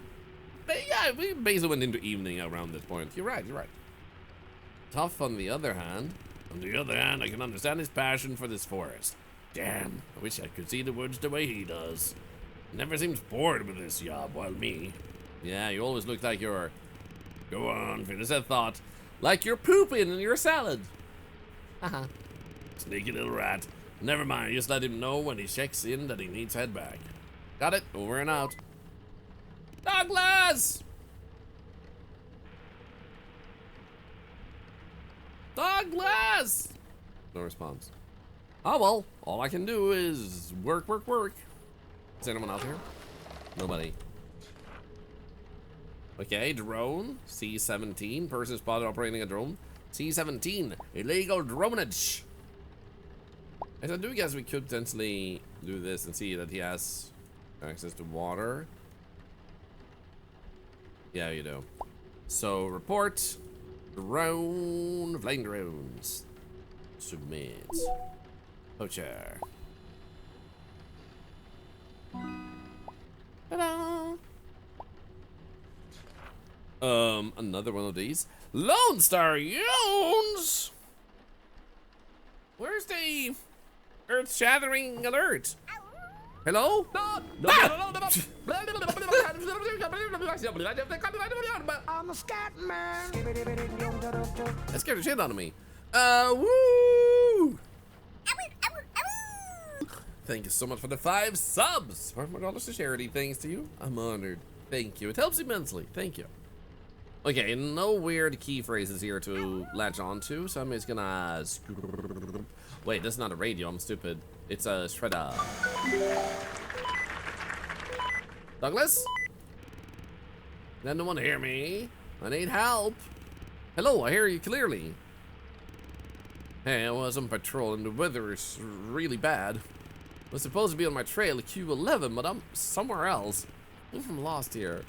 yeah, we basically went into evening around this point. You're right, you're right. Tough, on the other hand. On the other hand, I can understand his passion for this forest. Damn, I wish I could see the woods the way he does. Never seems bored with this job, while me. Yeah, you always look like you're... Go on, finish that thought. Like you're pooping in your salad. Haha. Sneaky little rat. Never mind, just let him know when he checks in that he needs head back. Got it, over and out. Douglas! Douglas! No response. Oh well, all I can do is work. Is anyone out here? Nobody. Okay, drone. C-17. Person spotted operating a drone. C-17. Illegal droneage. As I do guess we could potentially do this and see that he has access to water. Yeah, you do. So, report. Drone. Flying drones. Submit. Poacher. Ta-da! Another one of these. Lone Star Jones! Where's the earth-shattering alert? Hello? I'm a scat man. That scared the shit out of me. Woo! Thank you so much for the 5 subs. $5 to charity. Thanks to you. I'm honored. Thank you. It helps immensely. Thank you. Okay, no weird key phrases here to latch onto, so I'm just gonna... Wait, that's not a radio. I'm stupid. It's a shredder. Douglas? Does anyone hear me? I need help. Hello, I hear you clearly. Hey, I was on patrol and the weather is really bad. I was supposed to be on my trail at Q11, but I'm somewhere else. I'm lost here.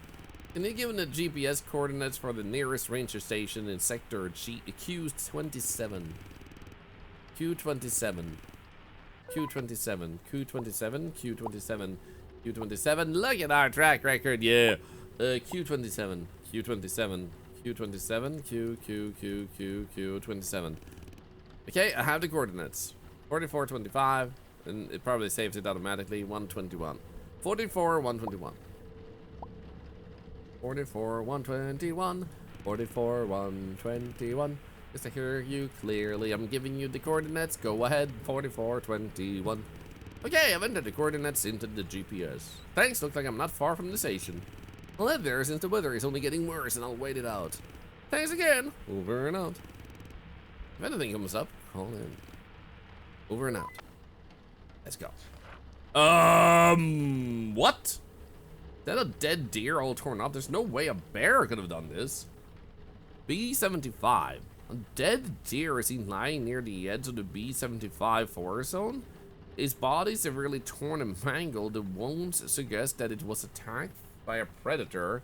Can you give me the GPS coordinates for the nearest ranger station in sector Q27? Q27. Q27. Q27. Q27. Q27. Look at our track record, yeah. Q27. Q27. Q27. Q27. Okay, I have the coordinates. 4425, and it probably saves it automatically. 121. 44, 121. 44, 121. 44, 121. Just to hear you clearly. I'm giving you the coordinates. Go ahead. 44, 21. Okay, I've entered the coordinates into the GPS. Thanks, looks like I'm not far from the station. I'll head there since the weather is only getting worse and I'll wait it out. Thanks again. Over and out. If anything comes up, call in. Over and out. Let's go. What? Is that a dead deer all torn up? There's no way a bear could have done this. B75. A dead deer is seen lying near the edge of the B75 forest zone. His body severely torn and mangled. The wounds suggest that it was attacked by a predator.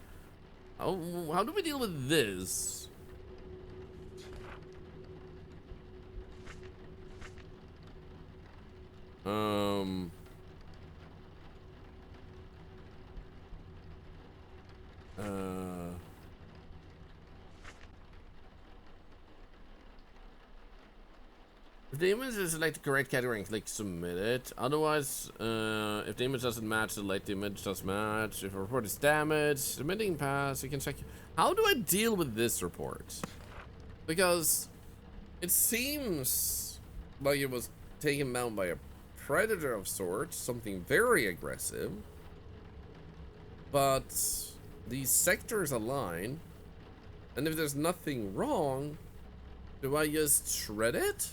Oh, how do we deal with this? If the image is select the correct category and click submit it. Otherwise, if the image doesn't match, select the image does match. If a report is damaged, submitting pass, you can check. How do I deal with this report? Because it seems like it was taken down by a predator of sorts, something very aggressive. But these sectors align, and if there's nothing wrong, do I just shred it?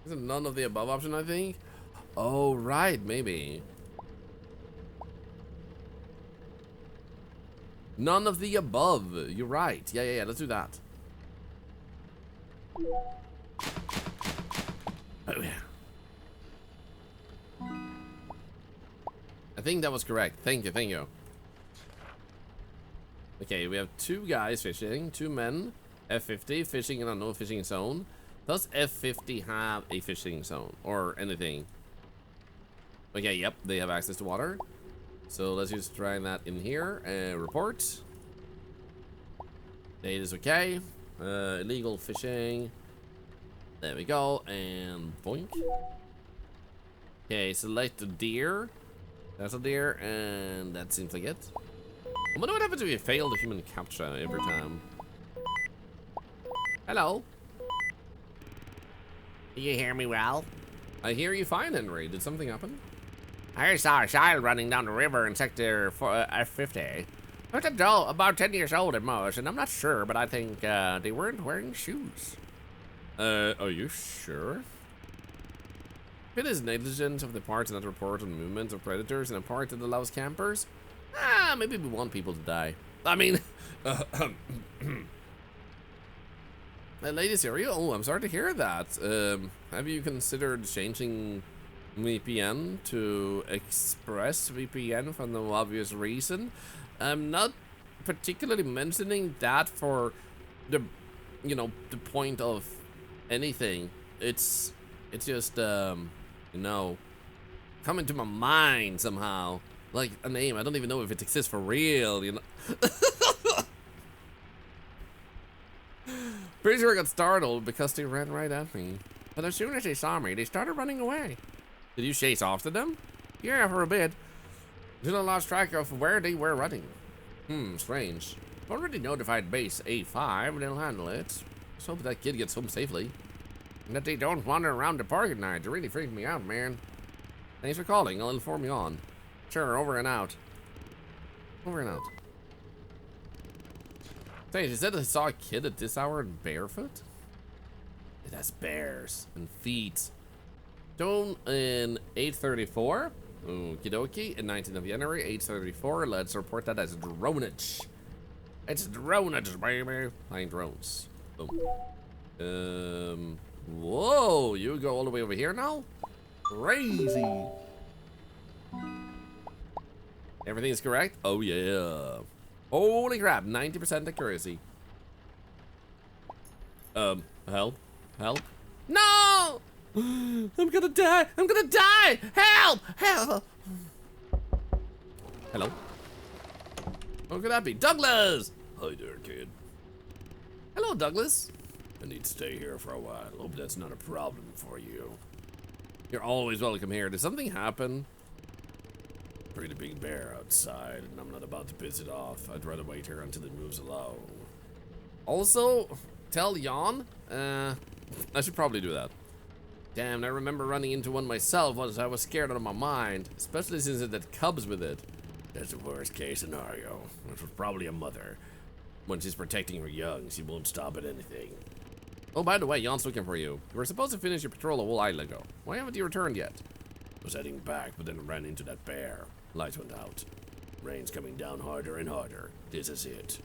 Is it none of the above option, I think? Oh, right, maybe. None of the above. You're right. Yeah, let's do that. Oh, yeah. I think that was correct. Thank you. Okay, we have 2 guys fishing, 2 men, F50, fishing in a no fishing zone. Does F50 have a fishing zone or anything? Okay, yep, they have access to water. So let's just try that in here. Report. Date is okay. Illegal fishing. There we go. And boink. Okay, select the deer. That's a deer, and that seems like it. I wonder what happens if you fail the human capture every time. Hello. Do you hear me well? I hear you fine, Henry. Did something happen? I saw a child running down the river in sector F50. It's a doll, about 10 years old at most, and I'm not sure, but I think they weren't wearing shoes. Are you sure? If it is negligence of the parts not report on movements of predators and a part that allows campers, maybe we want people to die. I mean, Lady Cereal, oh, I'm sorry to hear that. Have you considered changing VPN to Express VPN for no obvious reason? I'm not particularly mentioning that for the, the point of anything. It's just, coming to my mind somehow. Like a name, I don't even know if it exists for real, Pretty sure I got startled because they ran right at me. But as soon as they saw me, they started running away. Did you chase after them? Yeah, for a bit. Then I lost track of where they were running. Strange. Already notified base A5, they'll handle it. Let's hope that kid gets home safely. And that they don't wander around the park at night. It really freaked me out, man. Thanks for calling, I'll inform you on. Sure, over and out. Over and out. Say, you said I saw a kid at this hour barefoot? It has bears and feet. Stone in 834. Okie dokie. In 19th of January, 834. Let's report that as dronage. It's dronage, baby. Flying drones. Boom. Whoa, you go all the way over here now? Crazy. Everything is correct? Oh, yeah. Holy crap, 90% accuracy. Help? Help? No! I'm gonna die! I'm gonna die! Help! Help! Hello? What could that be? Douglas! Hi there, kid. Hello, Douglas. I need to stay here for a while. Hope that's not a problem for you. You're always welcome here. Did something happen? Pretty big bear outside, and I'm not about to piss it off. I'd rather wait here until it moves along. Also, tell Jan. I should probably do that. Damn, I remember running into one myself once. I was scared out of my mind, especially since it had cubs with it. That's the worst case scenario. It was probably a mother. When she's protecting her young, she won't stop at anything. Oh, by the way, Jan's looking for you. You were supposed to finish your patrol a whole while ago. Why haven't you returned yet? I was heading back, but then ran into that bear. Lights went out. Rain's coming down harder and harder. This is it.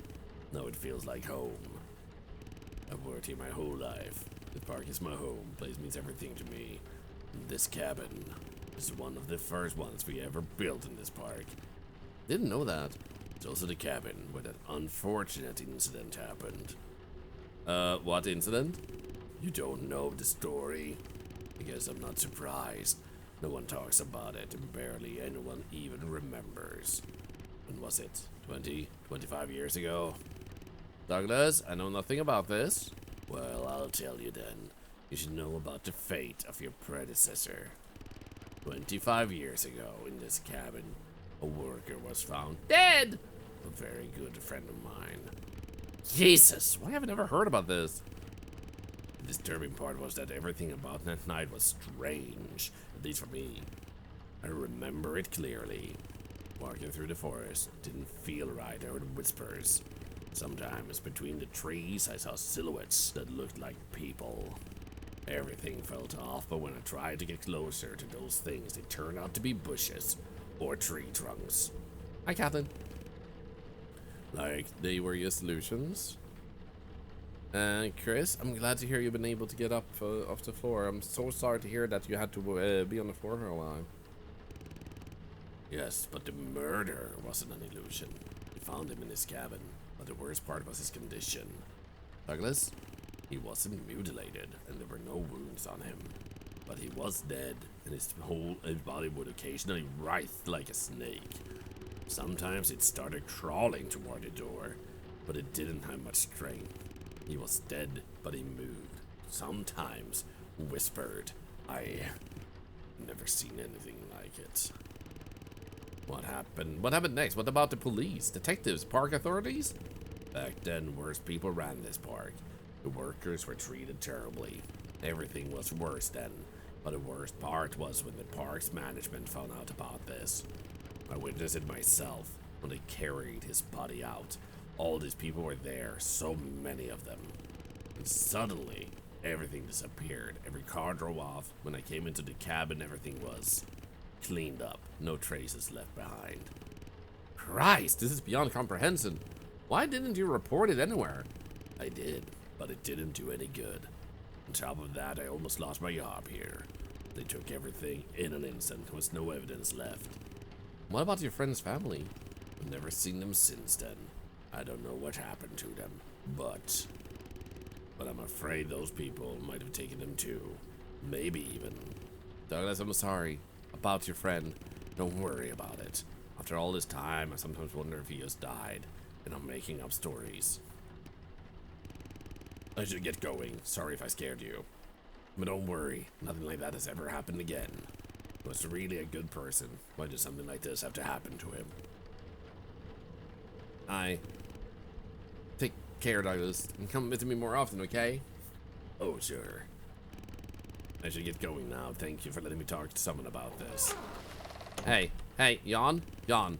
Now it feels like home. I've worked here my whole life. The park is my home. Place means everything to me. And this cabin is one of the first ones we ever built in this park. Didn't know that. It's also the cabin where that unfortunate incident happened. What incident? You don't know the story? I guess I'm not surprised. No one talks about it, and barely anyone even remembers. When was it? 25 years ago? Douglas, I know nothing about this. Well, I'll tell you then. You should know about the fate of your predecessor. 25 years ago, in this cabin, a worker was found dead! A very good friend of mine. Jesus, why have I never heard about this? The disturbing part was that everything about that night was strange, at least for me. I remember it clearly. Walking through the forest didn't feel right. I heard whispers. Sometimes between the trees I saw silhouettes that looked like people. Everything felt off, but when I tried to get closer to those things, they turned out to be bushes or tree trunks. Hi, Kathleen. Like they were your solutions. Chris, I'm glad to hear you've been able to get up off the floor. I'm so sorry to hear that you had to be on the floor for a while. Yes, but the murder wasn't an illusion. We found him in his cabin, but the worst part was his condition. Douglas, he wasn't mutilated, and there were no wounds on him. But he was dead, and his body would occasionally writhe like a snake. Sometimes it started crawling toward the door, but it didn't have much strength. He was dead, but he moved. Sometimes whispered. I never seen anything like it. What happened? What happened next? What about the police, detectives, park authorities? Back then, worse people ran this park. The workers were treated terribly. Everything was worse then, but the worst part was when the park's management found out about this. I witnessed it myself when they carried his body out. All these people were there, so many of them. And suddenly, everything disappeared. Every car drove off. When I came into the cabin, everything was cleaned up. No traces left behind. Christ, this is beyond comprehension. Why didn't you report it anywhere? I did, but it didn't do any good. On top of that, I almost lost my job here. They took everything in an instant. There was no evidence left. What about your friend's family? I've never seen them since then. I don't know what happened to them, but I'm afraid those people might have taken them too. Maybe even. Douglas, I'm sorry about your friend. Don't worry about it. After all this time, I sometimes wonder if he has died, and I'm making up stories. I should get going. Sorry if I scared you. But don't worry, nothing like that has ever happened again. He was really a good person. Why does something like this have to happen to him? Take care, Douglas, and come visit me more often, okay? Oh, sure. I should get going now. Thank you for letting me talk to someone about this. Hey, Jan? Jan?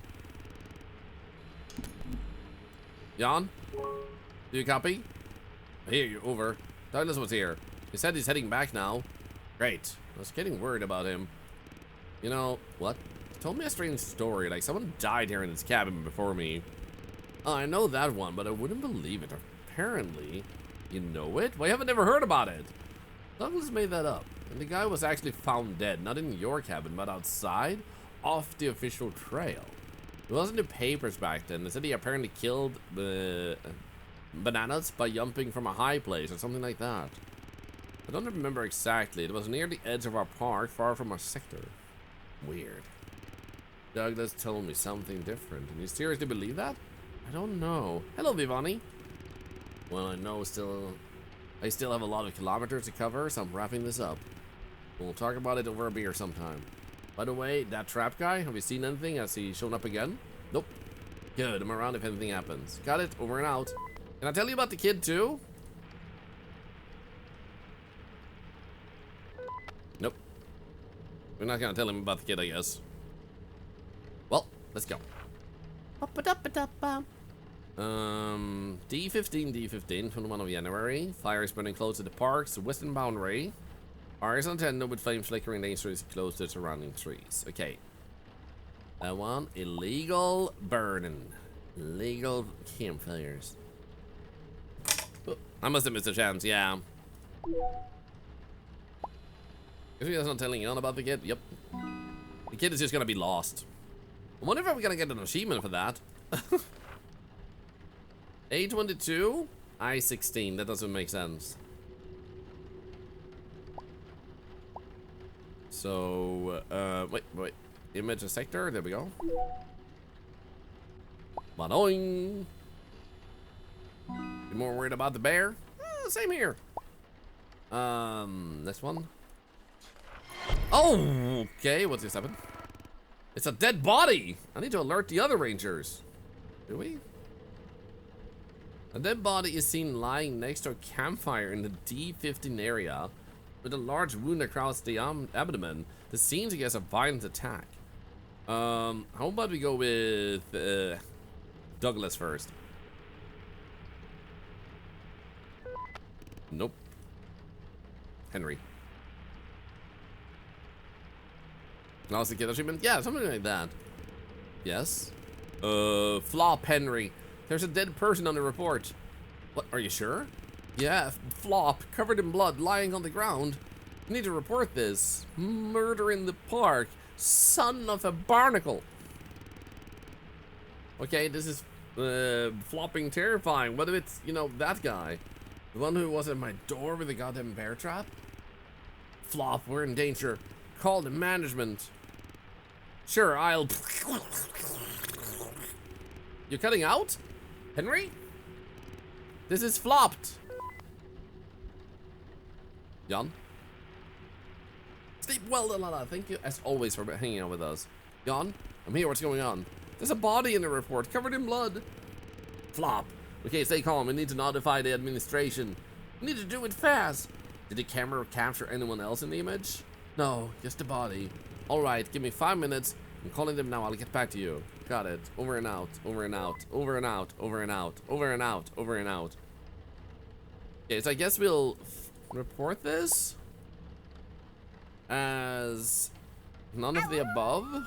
Do you copy? I hear you, over. Douglas was here. He said he's heading back now. Great. I was getting worried about him. You know, what? He told me a strange story, like someone died here in his cabin before me. I know that one, but I wouldn't believe it. Apparently, you know it? Well, you haven't never heard about it. Douglas made that up. And the guy was actually found dead, not in your cabin, but outside, off the official trail. It wasn't in the papers back then. They said he apparently killed bananas by jumping from a high place or something like that. I don't remember exactly. It was near the edge of our park, far from our sector. Weird. Douglas told me something different. And you seriously believe that? I don't know. Hello, Vivani. Well, I still have a lot of kilometers to cover, so I'm wrapping this up. We'll talk about it over a beer sometime. By the way, that trap guy, have you seen anything? Has he shown up again? Nope. Good, I'm around if anything happens. Got it, over and out. Can I tell you about the kid too? Nope. We're not gonna tell him about the kid, I guess. Well, let's go. D15, 21 of January. Fire is burning close to the park's western boundary. Fires untended with flames flickering dangerously close to the surrounding trees. Okay. That one, illegal burning. Illegal campfires. Oh, I must have missed a chance, yeah. Guess he not telling on about the kid? Yep. The kid is just gonna be lost. I wonder if I'm gonna get an achievement for that. A22, I16. That doesn't make sense. So, wait. Image a sector. There we go. Ba-doing. You more worried about the bear? Same here. Next one. Oh, okay. What's this happen? It's a dead body. I need to alert the other rangers. Do we? A dead body is seen lying next to a campfire in the D15 area with a large wound across the abdomen. This seems to guess a violent attack. How about we go with Douglas first? Nope. Henry. Lost the kid achievement? Yeah, something like that. Yes. Flop Henry. There's a dead person on the report. What, are you sure? Yeah, Flop, covered in blood, lying on the ground. You need to report this. Murder in the park. Son of a barnacle. Okay, this is flopping terrifying. What if it's, you know, that guy? The one who was at my door with the goddamn bear trap? Flop, we're in danger. Call the management. Sure, I'll... You're cutting out? Henry? This is flopped. Jan? Sleep well, Lala. Thank you, as always, for hanging out with us. Jan? I'm here. What's going on? There's a body in the report, covered in blood. Flop. Okay, stay calm. We need to notify the administration. We need to do it fast. Did the camera capture anyone else in the image? No, just the body. Alright, give me 5 minutes. I'm calling them now. I'll get back to you. Got it. Over and out. Over and out. Over and out. Over and out. Over and out. Over and out. Okay, so I guess we'll report this as none of the above.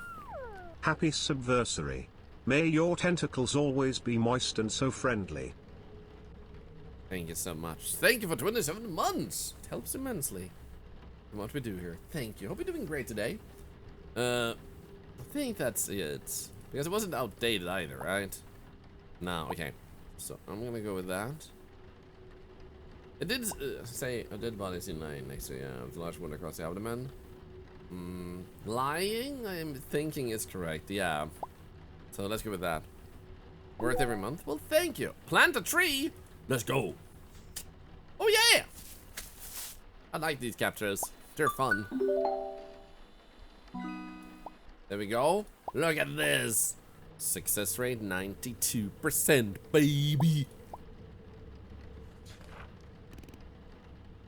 Happy Subversary. May your tentacles always be moist and so friendly. Thank you so much. Thank you for 27 months. It helps immensely. And what we do here. Thank you. Hope you're doing great today. I think that's it. Because it wasn't outdated either, right? No, okay. So I'm gonna go with that. It did say a dead body seen lying next to a large wound across the abdomen. Lying, I'm thinking is correct, yeah. So let's go with that. Worth every month? Well, thank you. Plant a tree? Let's go. Oh, yeah! I like these captures. They're fun. There we go. Look at this. Success rate 92%, baby.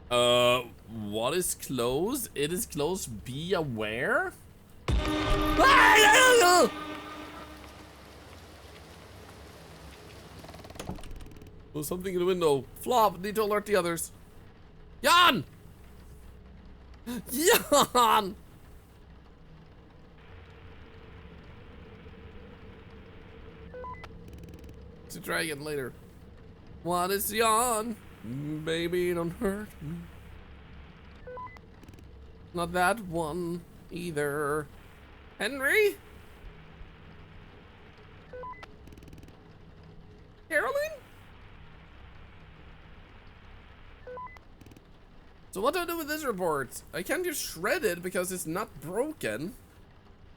What is closed? It is closed. Be aware. There's something in the window. Flop, need to alert the others. Jan! Jan! To try again later. What is Jan? Baby, don't hurt me. Not that one either. Henry? Carolyn? So what do I do with this report? I can't just shred it because it's not broken.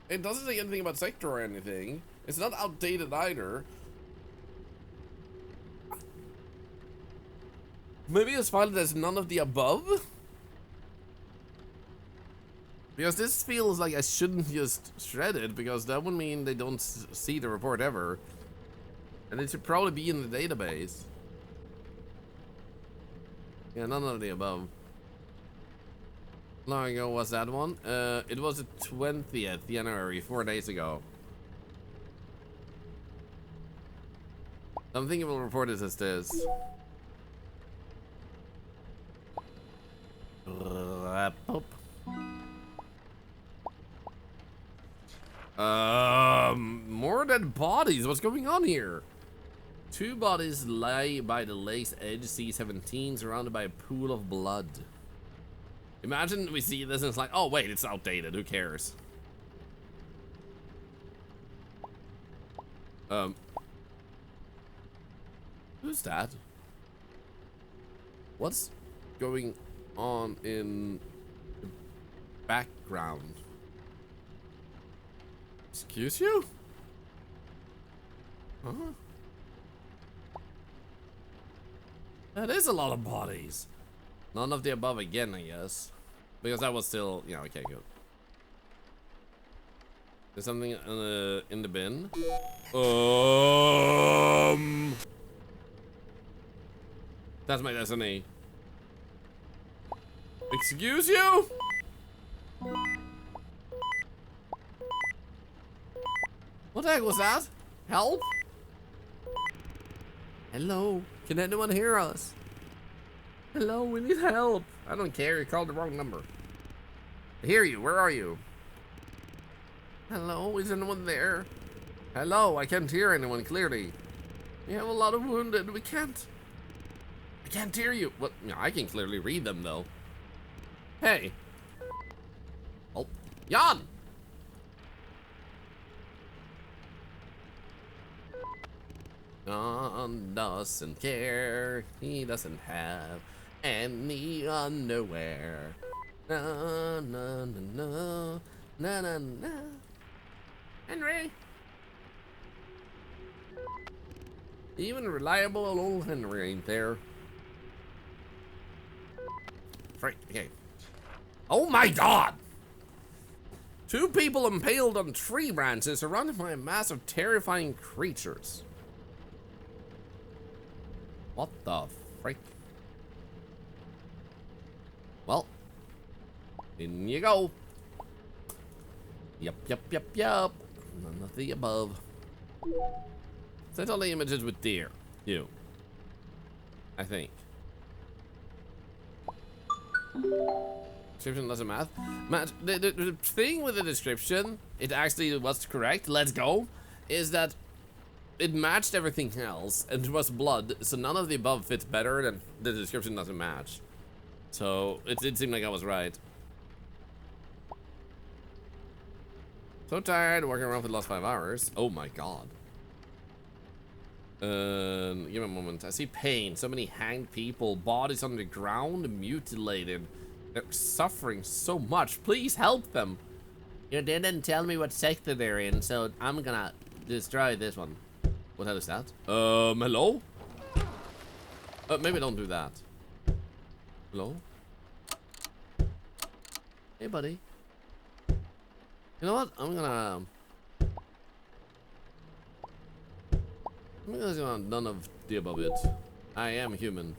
It doesn't say anything about sector or anything. It's not outdated either. Maybe it's filed as none of the above? Because this feels like I shouldn't just shred it, because that would mean they don't see the report ever. And it should probably be in the database. Yeah, none of the above. How long ago was that one? It was the 20th January, 4 days ago. Something will report it as this. More dead bodies. What's going on here? 2 bodies lie by the lake's edge, C-17, surrounded by a pool of blood. Imagine we see this and it's like, oh wait, it's outdated. Who cares? Who's that? What's going on in the background? Excuse you? Huh? That is a lot of bodies. None of the above again, I guess. Because that was still, yeah, okay, good. There's something in the bin. That's my destiny. Excuse you? What the heck was that? Help? Hello? Can anyone hear us? Hello, we need help. I don't care, you called the wrong number. I hear you, where are you? Hello, is anyone there? Hello, I can't hear anyone clearly. We have a lot of wounded, I can't hear you. What? Yeah, I can clearly read them though. Hey. Oh, Jan! Jan doesn't care. He doesn't have any underwear. Na na na na na na na. Henry. Even reliable old Henry ain't there. Right, okay. Oh my god! 2 people impaled on tree branches surrounded by a mass of terrifying creatures. What the frick? Well, in you go. Yup. None of the above. Sent all the images with deer. You. I think. Description doesn't matter. Matt, the thing with the description, it actually was correct, let's go, is that it matched everything else, and it was blood, so none of the above fits better than the description doesn't match. So, it did seem like I was right. So tired, working around for the last 5 hours. Oh my god. Give me a moment. I see pain. So many hanged people, bodies on the ground, mutilated. They're suffering so much. Please help them. You didn't tell me what sector they're in, so I'm gonna destroy this one. What the hell is that? Hello? Maybe don't do that. Hello? Hey, buddy. You know what? I'm gonna do none of the above it. I am human.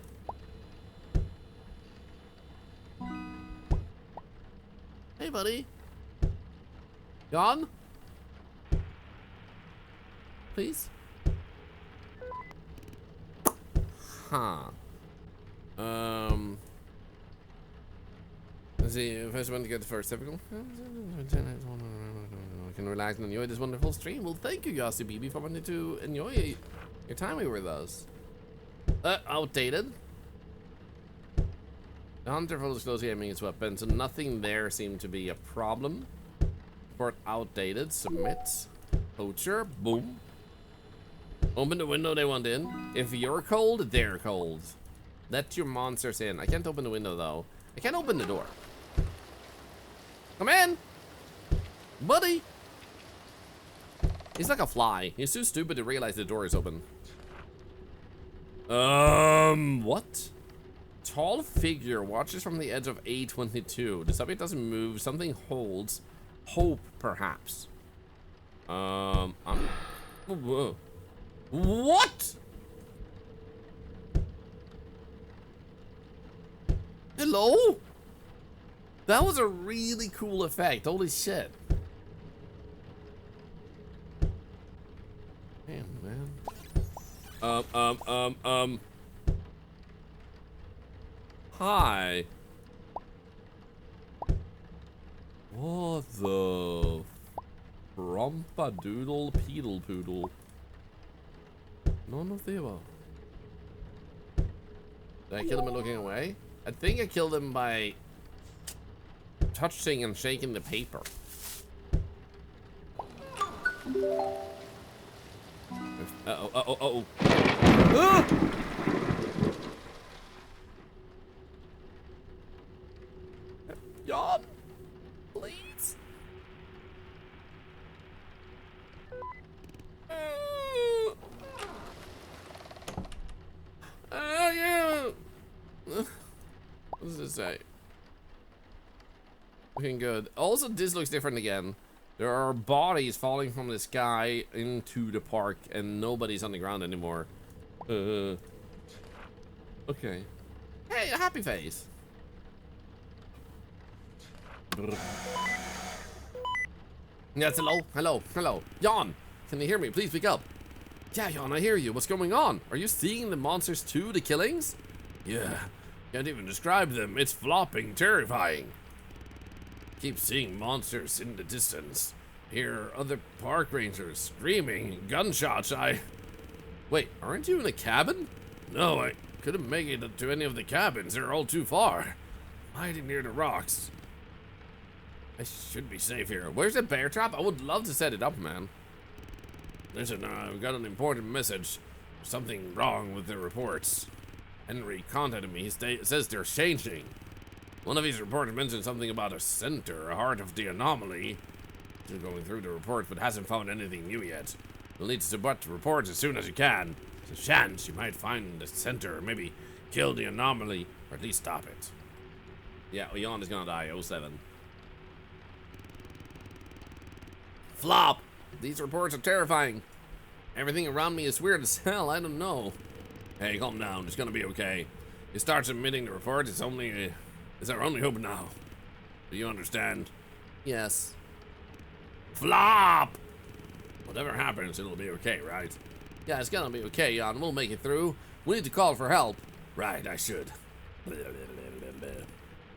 Hey, buddy. Gone? Please? Huh. Let's see. First one to get the first typical. Can relax and enjoy this wonderful stream. Well, thank you, Yossi BB, for wanting to enjoy your time here with us. Outdated. The hunter follows closely aiming his weapon, so nothing there seemed to be a problem. Report outdated. Submit. Poacher. Boom. Open the window they want in. If you're cold, they're cold. Let your monsters in. I can't open the window though. I can't open the door. Come in, buddy. He's like a fly. He's too stupid to realize the door is open. What? Tall figure watches from the edge of A22. The subject doesn't move. Something holds. Hope, perhaps. Whoa. What? Hello? That was a really cool effect. Holy shit. Damn, man. Hi. What the Rompadoodle Peedle Poodle? None of the above. Did I kill him by looking away? I think I killed him by touching and shaking the paper. Uh-oh, uh-oh, uh-oh. Ah! Yawn, please. Yeah. What does this say? Looking good. Also, this looks different again. There are bodies falling from the sky into the park, and nobody's on the ground anymore. Okay. Hey, a happy face. Yes, hello, hello, hello. Jan, can you hear me? Please speak up. Yeah, Jan, I hear you. What's going on? Are you seeing the monsters too, the killings? Yeah, can't even describe them. It's flopping, terrifying. Keep seeing monsters in the distance. Hear other park rangers screaming, gunshots. Wait, aren't you in a cabin? No, I couldn't make it to any of the cabins. They're all too far. Hiding near the rocks. I should be safe here. Where's the bear trap? I would love to set it up, man. Listen, I've got an important message. There's something wrong with the reports. Henry contacted me. He says they're changing. One of his reports mentioned something about a center, a heart of the anomaly. Still going through the reports, but hasn't found anything new yet. You'll need to submit the reports as soon as you can. There's a chance you might find the center, or maybe kill the anomaly, or at least stop it. Yeah, Leon is gonna die, 07. Flop! These reports are terrifying. Everything around me is weird as hell, I don't know. Hey, calm down, it's gonna be okay. You start submitting the reports, it's our only hope now. Do you understand? Yes. Flop! Whatever happens, it'll be okay, right? Yeah, it's gonna be okay, Jan. We'll make it through. We need to call for help. Right, I should.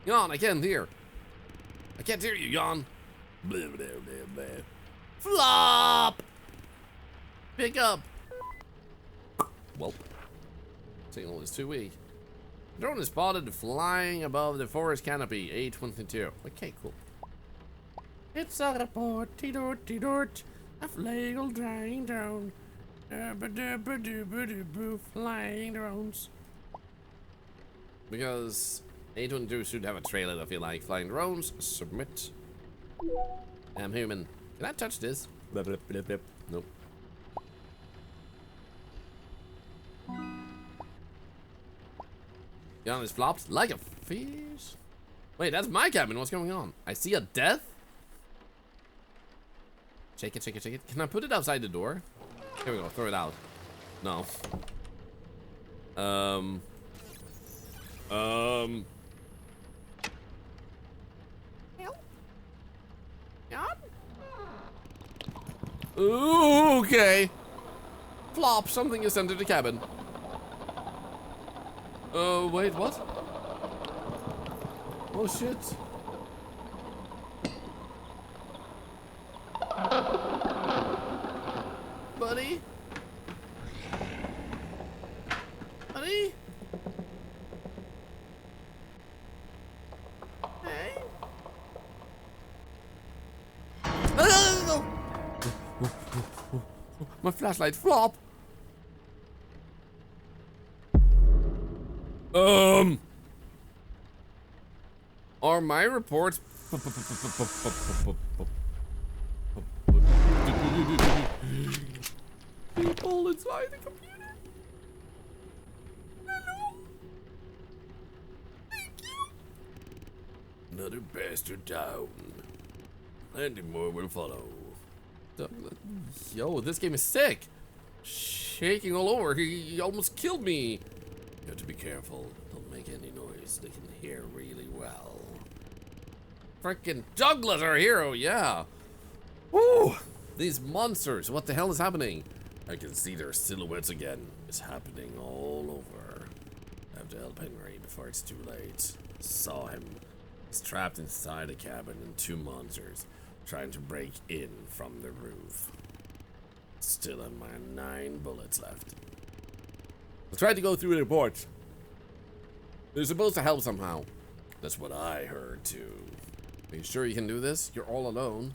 Jan, I can't hear. I can't hear you, Jan. Flop! Pick up. Well, signal is too weak. Drone is spotted flying above the forest canopy. A22. Okay, cool. It's a report, T-dort, a flagel dying down. Flying drones. Because A22 should have a trailer, I feel like. Flying drones, submit. I'm human. Can I touch this? Blip, blip, blip, blip. Nope. Jan is flopped like a fish. Wait, that's my cabin. What's going on? I see a death? Shake it, shake it, shake it. Can I put it outside the door? Here we go. Throw it out. No. Ooh, okay. Flop. Something is entered the cabin. Wait, what? Oh, shit. Buddy? Buddy? Hey? Oh! My flashlight flop. Are my reports people inside the computer? Hello? Thank you. Another bastard down. Plenty more will follow. Yo, this game is sick. Shaking all over. He almost killed me. You have to be careful. They'll make any noise they can hear really well. Frickin' Douglas, our hero, yeah. Woo! These monsters, what the hell is happening? I can see their silhouettes again. It's happening all over. I have to help Henry before it's too late. Saw him. He's trapped inside a cabin and 2 monsters trying to break in from the roof. Still have my 9 bullets left. I tried to go through the report. They're supposed to help somehow. That's what I heard too. Are you sure you can do this? You're all alone.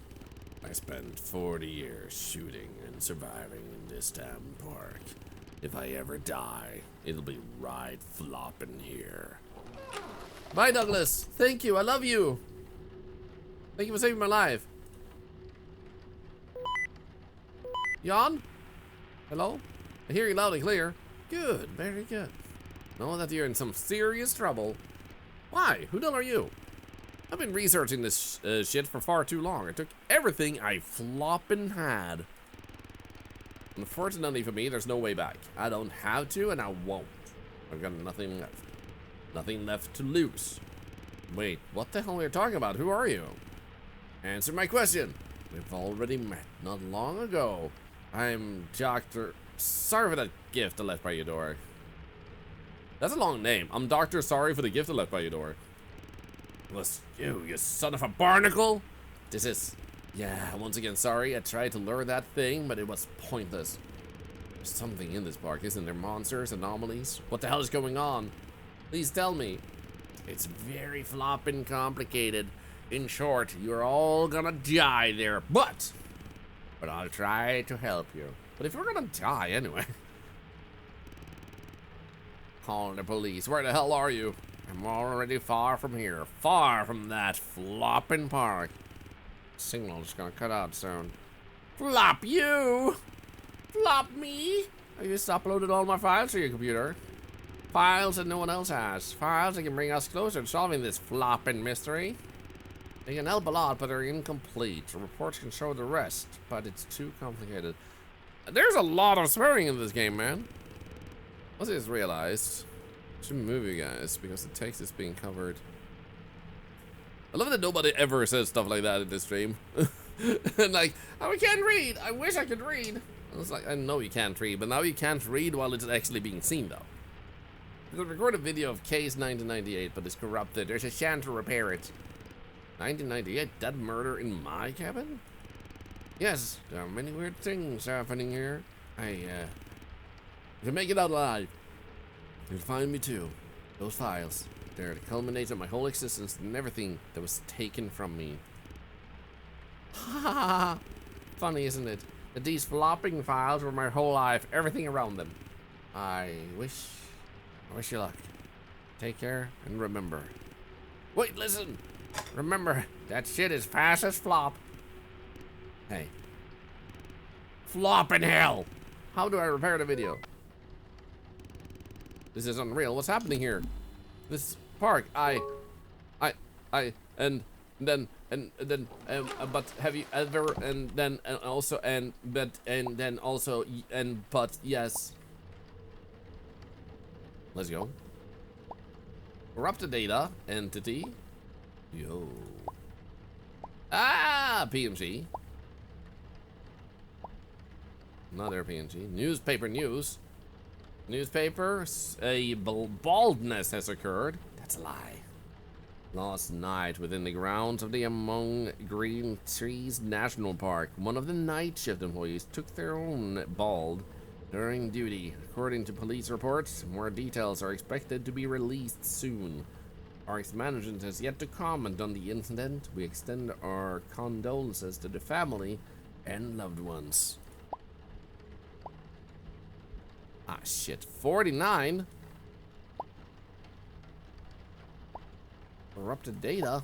I spent 40 years shooting and surviving in this damn park. If I ever die, it'll be right flopping here. Bye, Douglas. Thank you. I love you. Thank you for saving my life. Jan? Hello? I hear you loud and clear. Good. Very good. Know that you're in some serious trouble. Why? Who the hell are you? I've been researching this shit for far too long. I took everything I floppin' had. Unfortunately for me, there's no way back. I don't have to, and I won't. I've got nothing left. Nothing left to lose. Wait, what the hell are you talking about? Who are you? Answer my question. We've already met not long ago. I'm Dr. Sorry for that gift I left by your door. That's a long name. I'm Dr. Sorry for the gift I left by your door. Was you son of a barnacle? This is... Yeah, once again, sorry. I tried to lure that thing, but it was pointless. There's something in this park, isn't there? Monsters, anomalies? What the hell is going on? Please tell me. It's very flopping complicated. In short, you're all gonna die there, but I'll try to help you. But if we're gonna die anyway. Call the police. Where the hell are you? I'm already far from here. Far from that flopping park. Signal's gonna cut out soon. Flop you! Flop me! I just uploaded all my files to your computer. Files that no one else has. Files that can bring us closer to solving this flopping mystery. They can help a lot, but they're incomplete. Reports can show the rest, but it's too complicated. There's a lot of swearing in this game, man. Once I just realized, I should move you guys because the text is being covered. I love that nobody ever says stuff like that in this stream. And like, oh, I can't read. I wish I could read. I was like, I know you can't read, but now you can't read while it's actually being seen, though. You could record a video of case 1998, but it's corrupted. There's a chance to repair it. 1998, that murder in my cabin? Yes, there are many weird things happening here. If you make it out alive, you'll find me too. Those files, they're the culmination of my whole existence and everything that was taken from me. Ha ha ha! Funny, isn't it? That these flopping files were my whole life, everything around them. I wish you luck. Take care and remember. Wait, listen! Remember, that shit is fast as flop. Hey. Flop in hell! How do I repair the video? This is unreal. What's happening here? This park, but have you ever, but yes. Let's go. Corrupted data, entity. Yo. Ah, PNG. Another PNG. Newspaper news. Newspaper, a baldness has occurred. That's a lie. Last night, within the grounds of the Among Green Trees National Park, one of the night shift employees took their own bald during duty. According to police reports, more details are expected to be released soon. Park's management has yet to comment on the incident. We extend our condolences to the family and loved ones. Ah, shit. 49? Corrupted data?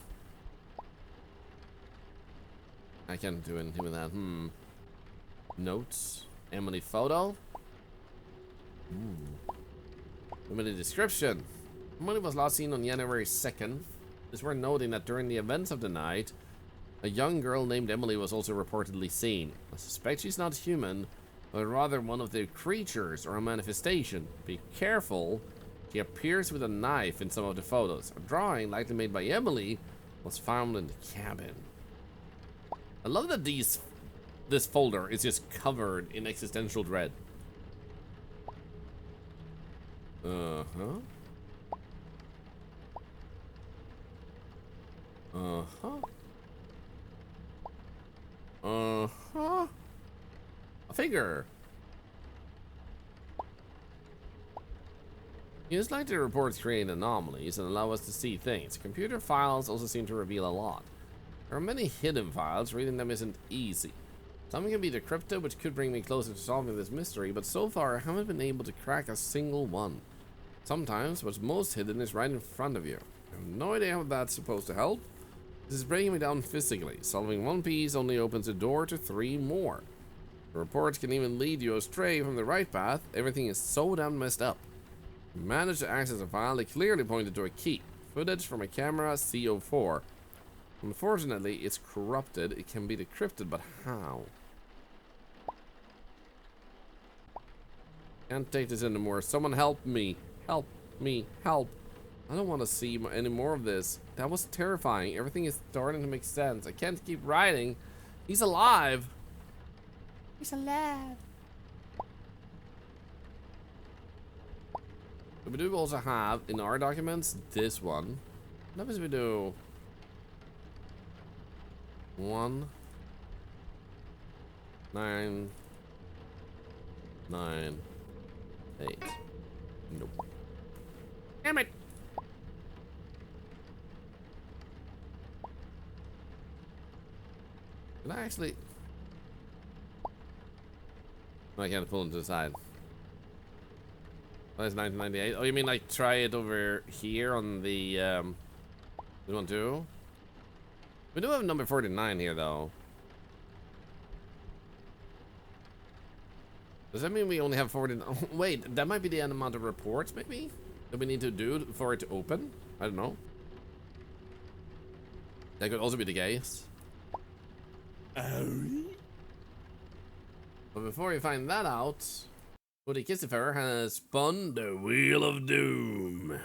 I can't do anything with that. Notes. Emily photo? Emily description. Emily was last seen on January 2nd. It's worth noting that during the events of the night, a young girl named Emily was also reportedly seen. I suspect she's not human, but rather one of the creatures or a manifestation. Be careful He appears with a knife in some of the photos. A drawing, likely made by Emily, was found in the cabin. I love that this folder is just covered in existential dread. Uh-huh. Uh-huh. Uh-huh. A figure. Use like the reports create anomalies and allow us to see things. Computer files also seem to reveal a lot. There are many hidden files, reading them isn't easy. Some can be decrypted, which could bring me closer to solving this mystery, but so far I haven't been able to crack a single one. Sometimes what's most hidden is right in front of you. I have no idea how that's supposed to help. This is breaking me down physically. Solving one piece only opens a door to 3 more. The reports can even lead you astray from the right path. Everything is so damn messed up. You managed to access a file that clearly pointed to a key. Footage from a camera CO4. Unfortunately, it's corrupted. It can be decrypted, but how? Can't take this anymore. Someone help me. Help me. Help. I don't want to see any more of this. That was terrifying. Everything is starting to make sense. I can't keep writing. He's alive. He's alive. But we do also have in our documents this one. What happens if we do 1 9 9 8? Nope. Damn it. Can I actually? No, I can't pull him to the side. That's 1998. Oh, you mean like try it over here on the this one too? We do have number 49 here though. Does that mean we only have 49? Oh, wait, that might be the amount of reports maybe that we need to do for it to open. I don't know. That could also be the case. But before we find that out, Woody Kissifer has spun the Wheel of Doom.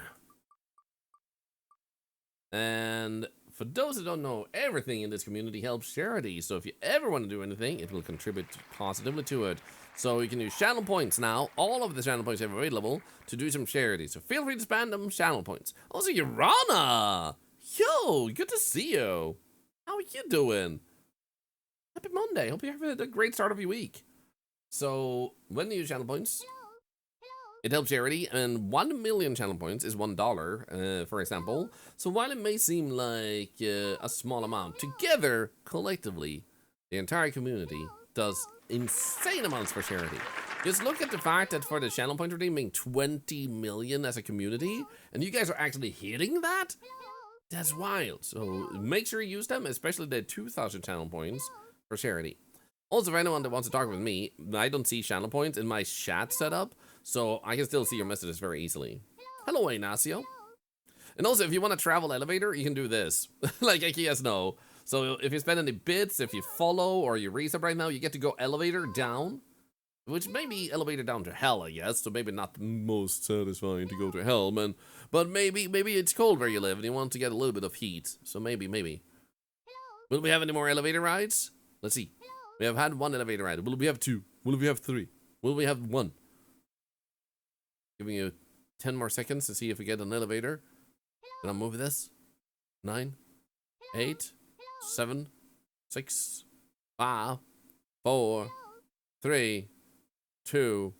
And for those who don't know, everything in this community helps charity. So if you ever want to do anything, it will contribute positively to it. So you can use channel points now. All of the channel points you have available to do some charity. So feel free to spend them channel points. Also, Urana! Yo, good to see you. How are you doing? Happy Monday. Hope you're having a great start of your week. So when you use channel points, it helps charity, and 1 million channel points is $1, for example. So while it may seem like a small amount, together, collectively, the entire community does insane amounts for charity. Just look at the fact that for the channel point redeeming 20 million as a community, and you guys are actually hitting that? That's wild. So make sure you use them, especially the 2,000 channel points for charity. Also, for anyone that wants to talk with me, I don't see channel points in my chat setup, so I can still see your messages very easily. Hello, Ignacio. And also, if you want a travel elevator, you can do this. Like IKEA's know. So if you spend any bits, if you follow or you resub right now, you get to go elevator down. Which may be elevator down to hell, I guess. So maybe not the most satisfying to go to hell, man. But maybe it's cold where you live and you want to get a little bit of heat. So maybe. Will we have any more elevator rides? Let's see. We have had 1 elevator ride. Will we have 2? Will we have 3? Will we have 1? Giving you 10 more seconds to see if we get an elevator. Can I move this? 9, 8, 7, 6, 5, 4, 3, 2.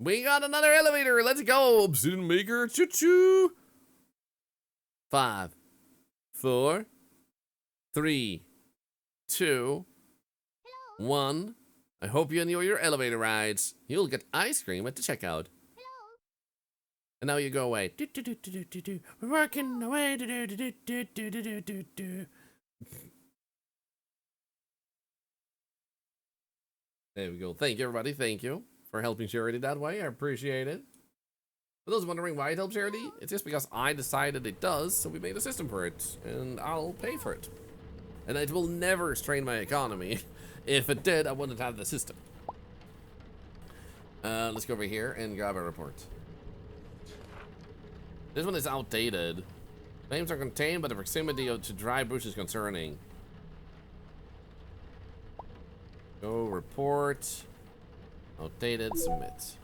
We got another elevator. Let's go. Obsidian Maker. Choo-choo. 5, 4, 3, 2, 1. I hope you enjoy your elevator rides. You'll get ice cream at the checkout. And now you go away. We're working away. There we go. Thank you, everybody. Thank you for helping charity that way. I appreciate it. For those wondering why it helps charity, it's just because I decided it does, so we made a system for it, and I'll pay for it. And it will never strain my economy. If it did, I wouldn't have the system. Let's go over here and grab a report. This one is outdated. Flames are contained, but the proximity to dry bush is concerning. Go report. Outdated, submit.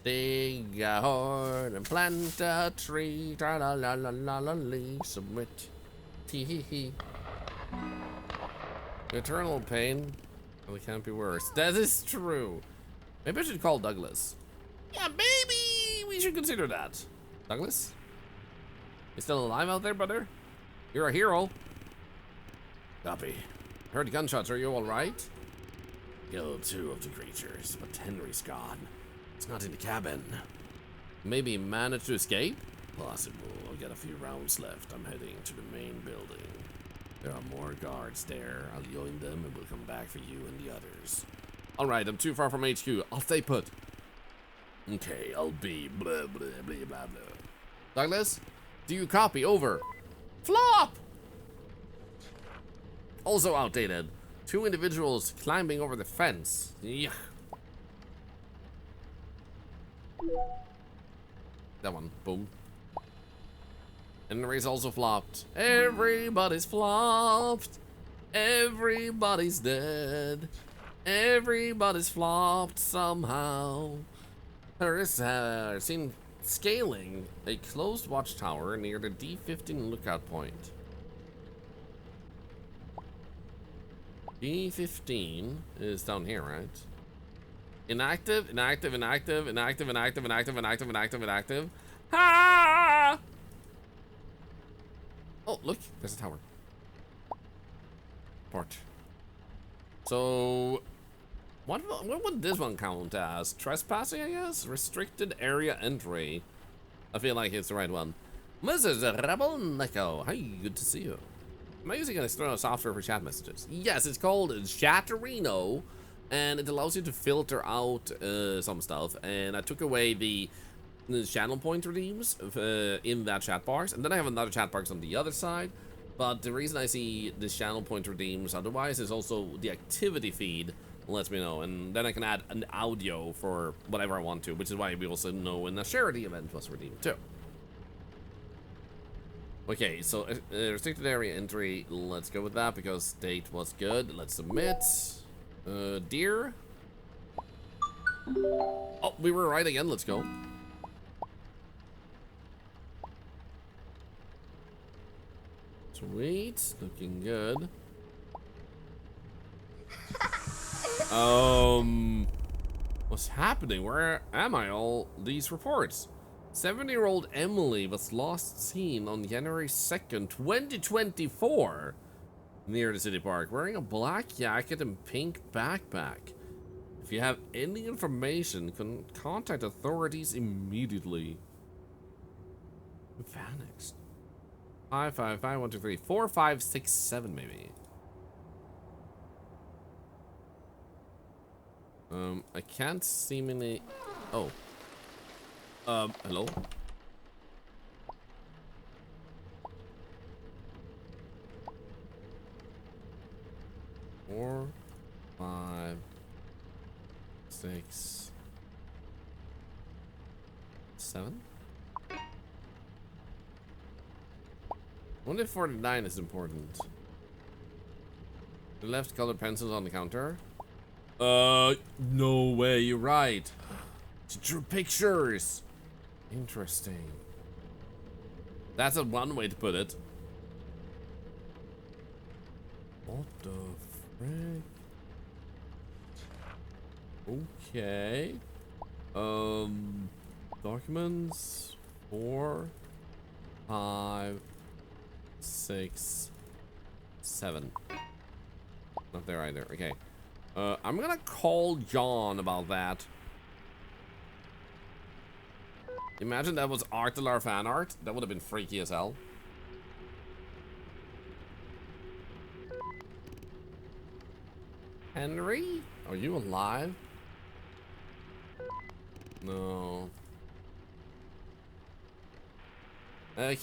Dig a horn and plant a tree. Tra la la la la la lee. Submit. Tee hee hee. Eternal pain. Well, it can't be worse. That is true. Maybe I should call Douglas. Yeah, maybe we should consider that. Douglas? You still alive out there, brother? You're a hero. Copy. Heard gunshots. Are you alright? Killed 2 of the creatures, but Henry's gone. It's not in the cabin. Maybe managed to escape? Possible. I've got a few rounds left. I'm heading to the main building. There are more guards there. I'll join them and we'll come back for you and the others. Alright, I'm too far from HQ. I'll stay put. Okay, I'll be blah blah blah blah blah. Douglas? Do you copy? Over. Flop! Also outdated. 2 individuals climbing over the fence. Yeah. That one. Boom. And the race also flopped. Everybody's flopped. Everybody's dead. Everybody's flopped somehow. There is seen scaling a closed watchtower near the D15 lookout point. D15 is down here, right? Inactive, inactive, inactive, inactive, inactive, inactive, inactive, inactive, inactive. Ha! Oh, look, there's a tower. Port. So, what would this one count as? Trespassing, I guess? Restricted area entry. I feel like it's the right one. Mrs. Rebel Neko. Hi, good to see you. Am I using an external software for chat messages? Yes, it's called Chatterino, and it allows you to filter out some stuff. And I took away the channel point redeems in that chat box, and then I have another chat box on the other side. But the reason I see this channel point redeems otherwise is also the activity feed lets me know, and then I can add an audio for whatever I want to, which is why we also know when a charity event was redeemed too. Okay, so restricted area entry, let's go with that because date was good. Let's submit. Deer. Oh, we were right again. Let's go. Sweet, looking good. What's happening? Where am I? All these reports. 70-year-old Emily was last seen on January 2nd, 2024, near the city park, wearing a black jacket and pink backpack. If you have any information, contact authorities immediately. Vanished. 555 123 4567 maybe. I can't see many. Oh. Hello? Four, 5, 6, 7. Only 49 is important. The left colored pencils on the counter. No way, you're right. She drew pictures. Interesting. That's a one way to put it. What the frick? Okay. Documents. 4, 5, 6, 7. Not there either. Okay. I'm gonna call John about that. Imagine that was Thorlar fan art. That would have been freaky as hell. Henry? Are you alive? No.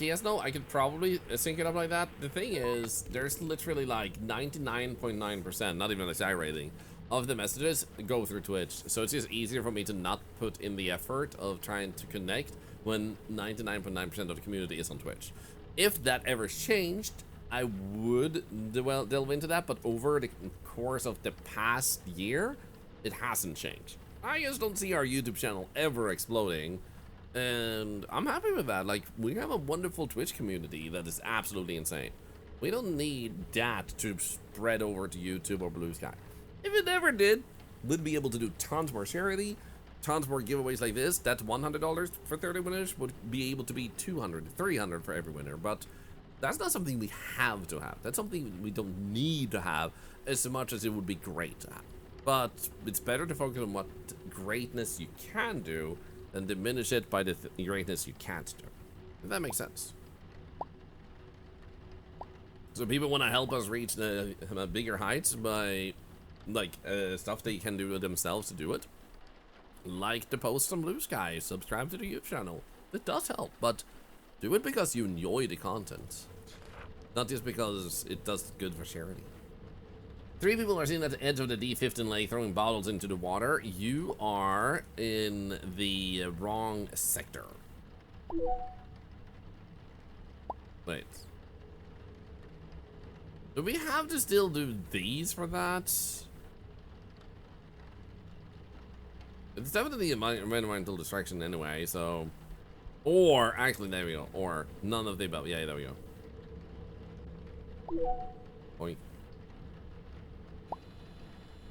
Yes, no, I could probably sync it up like that. The thing is, there's literally like 99.9%, not even exaggerating, of the messages go through Twitch. So it's just easier for me to not put in the effort of trying to connect when 99.9% of the community is on Twitch. If that ever changed, I would delve into that, but over the course of the past year, it hasn't changed. I just don't see our YouTube channel ever exploding, and I'm happy with that. Like, we have a wonderful Twitch community that is absolutely insane. We don't need that to spread over to YouTube or Blue Sky. If it ever did, we'd be able to do tons more charity, tons more giveaways like this. That's $100 for 30 winners would be able to be 200, 300 for every winner, but that's not something we have to have. That's something we don't need to have as much as it would be great to have. But it's better to focus on what greatness you can do than diminish it by the greatness you can't do. If that makes sense. So people want to help us reach the bigger heights by like stuff they can do themselves to do it. Like the post on Blue Sky, subscribe to the YouTube channel. It does help, but do it because you enjoy the content, not just because it does good for charity. 3 people are seen at the edge of the D15 lake throwing bottles into the water. You are in the wrong sector. Wait. Do we have to still do these for that? It's definitely environmental distraction anyway, so... Or, actually, there we go. Or, none of the above. Yeah, there we go. Oink.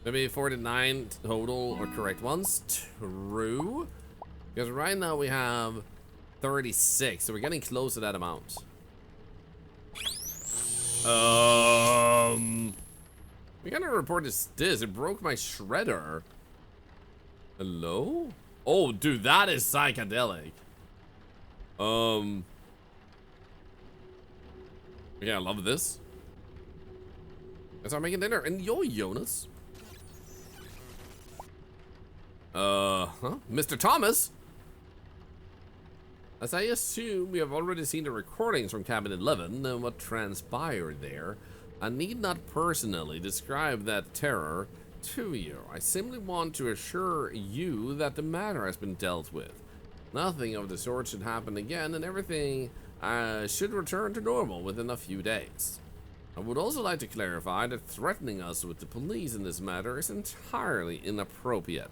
Maybe 49 total or correct ones. True. Because right now we have 36, so we're getting close to that amount. We gotta report this. It broke my shredder. Hello? Oh, dude, that is psychedelic. Yeah, I love this. Let's start making dinner. And yo, Jonas. Mr. Thomas? As I assume we have already seen the recordings from Cabin 11 and what transpired there, I need not personally describe that terror to you. I simply want to assure you that the matter has been dealt with. Nothing of the sort should happen again, and everything should return to normal within a few days. I would also like to clarify that threatening us with the police in this matter is entirely inappropriate.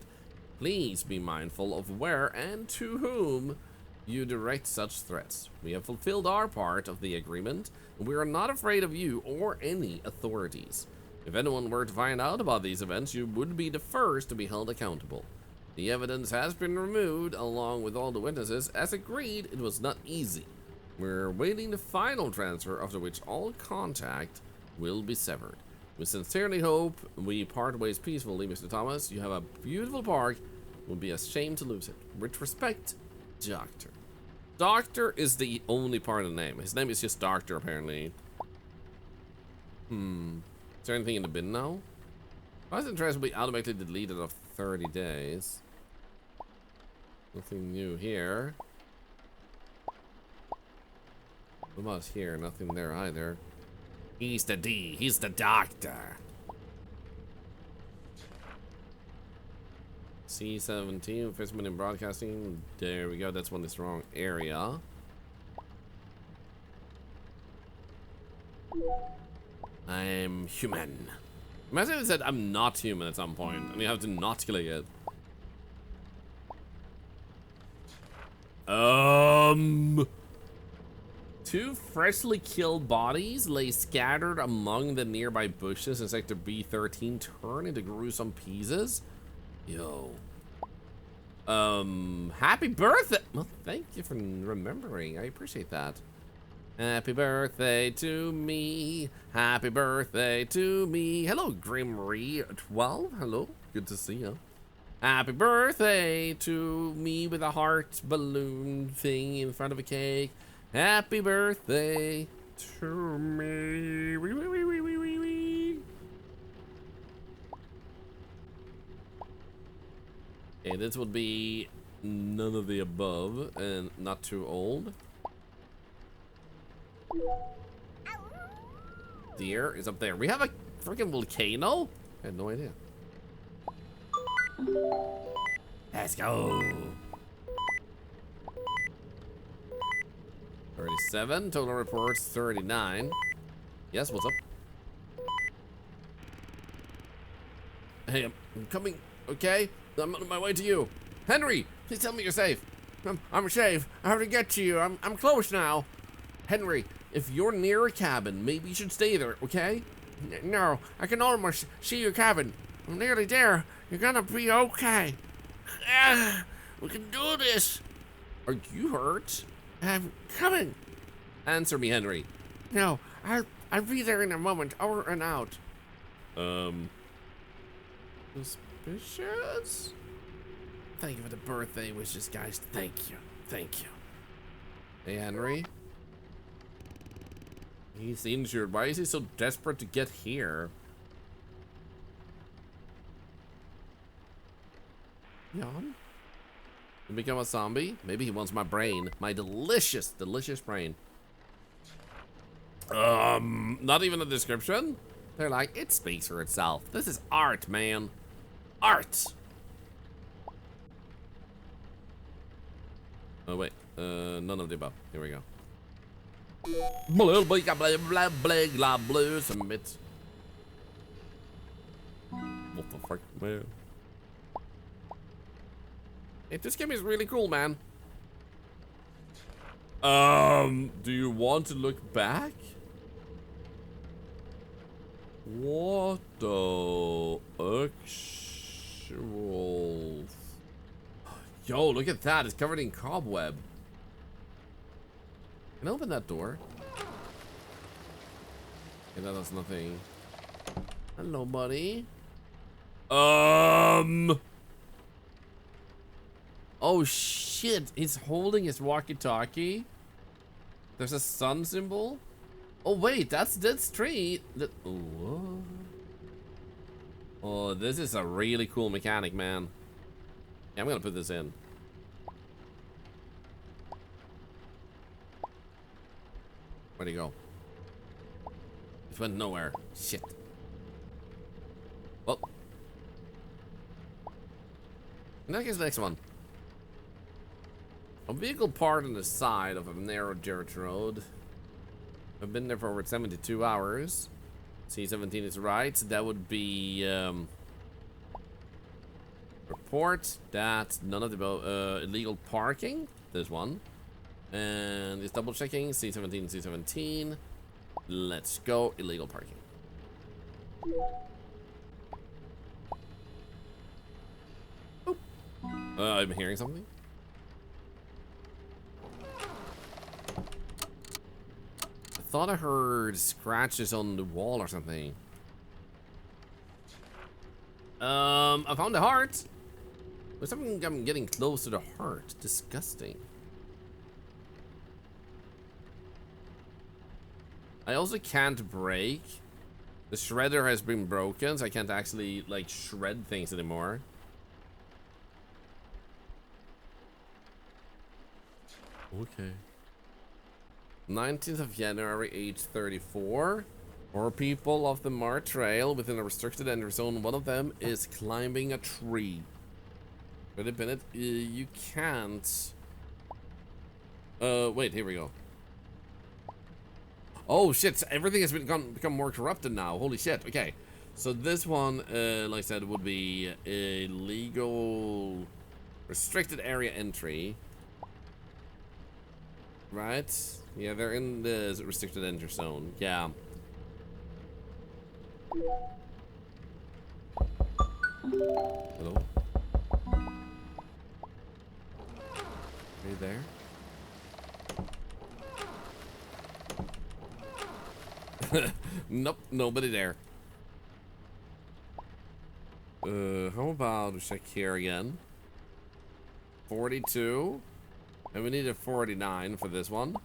Please be mindful of where and to whom you direct such threats. We have fulfilled our part of the agreement, and we are not afraid of you or any authorities. If anyone were to find out about these events, you would be the first to be held accountable. The evidence has been removed, along with all the witnesses. As agreed, it was not easy. We're awaiting the final transfer, after which all contact will be severed. We sincerely hope we part ways peacefully, Mr. Thomas. You have a beautiful park. It would be a shame to lose it. With respect, Doctor. Doctor is the only part of the name. His name is just Doctor, apparently. Is there anything in the bin now? Constant trash will be automatically deleted after 30 days. Nothing new here. What about here? Nothing there either. He's the D. He's the Doctor. C17, Fisherman in Broadcasting. There we go. That's one that's wrong area. I'm human. Imagine if it said I'm not human at some point, and you have to not click it. Two freshly killed bodies lay scattered among the nearby bushes in Sector B13, turn into gruesome pieces. Yo. Happy birthday! Well, thank you for remembering. I appreciate that. Happy birthday to me. Happy birthday to me. Hello, Grimry12. Hello. Good to see you. Happy birthday to me with a heart balloon thing in front of a cake. Happy birthday to me. Wee, wee, wee, wee, wee, wee, wee. Okay, this would be none of the above and not too old. Deer is up there. We have a freaking volcano? I had no idea. Let's go. 37. Total reports 39. Yes, what's up? Hey, I'm coming. Okay, I'm on my way to you. Henry, please tell me you're safe. I'm safe. I have to get to you. I'm close now. Henry, if you're near a cabin, maybe you should stay there, okay? No, I can almost see your cabin. I'm nearly there. You're gonna be okay. We can do this. Are you hurt? I'm coming. Answer me, Henry. No, I'll be there in a moment. Over and out. Suspicious? Thank you for the birthday wishes, guys. Thank you. Thank you. Hey, Henry. He's injured. Why is he so desperate to get here? Yawn? To become a zombie? Maybe he wants my brain. My delicious, delicious brain. Not even a description? They're like, it speaks for itself. This is art, man. Art! Oh, wait. None of the above. Here we go. Blah, blah, blah, blah, blah, blah, blah, submit. What the fuck, man? Hey, this game is really cool, man. Do you want to look back? What the actual... Yo, look at that. It's covered in cobweb. Can I open that door? Okay, that does nothing. Hello, buddy. Oh, shit. He's holding his walkie-talkie. There's a sun symbol. Oh, wait. That's this tree. Whoa. Oh, this is a really cool mechanic, man. Yeah, I'm gonna put this in. Where'd he go? It went nowhere. Shit. Well. And I guess the next one. A vehicle parked on the side of a narrow dirt road. I've been there for over 72 hours. C17 is right. That would be report that none of the illegal parking. There's one. And it's double checking. C17, C17. Let's go. Illegal parking. Oh. I'm hearing something. I thought I heard scratches on the wall or something. I found the heart. There's something. I'm getting close to the heart. Disgusting. I also can't break. The shredder has been broken, so I can't actually like shred things anymore. Okay. 19th of January, age 34. 4 people off the Mart Trail within a restricted enter zone. One of them is climbing a tree. Wait a minute. You can't. Wait. Here we go. Oh shit! Everything has become more corrupted now. Holy shit! Okay, so this one, like I said, would be a legal restricted area entry. Right? Yeah, they're in the restricted enter zone. Yeah. Hello? Are you there? Nope, nobody there. How about check here again? 42. And we need a 49 for this one.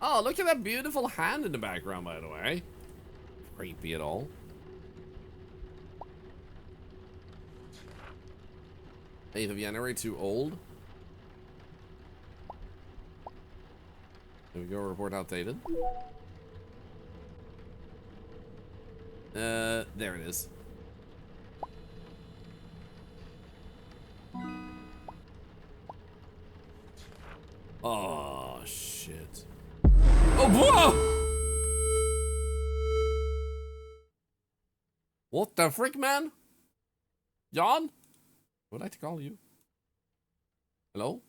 Oh, look at that beautiful hand in the background, by the way. Creepy at all. 8th of January, too old. There we go, report outdated. There it is. Oh, shit. Oh, whoa! What the frick, man? John? Would like to call you. Hello?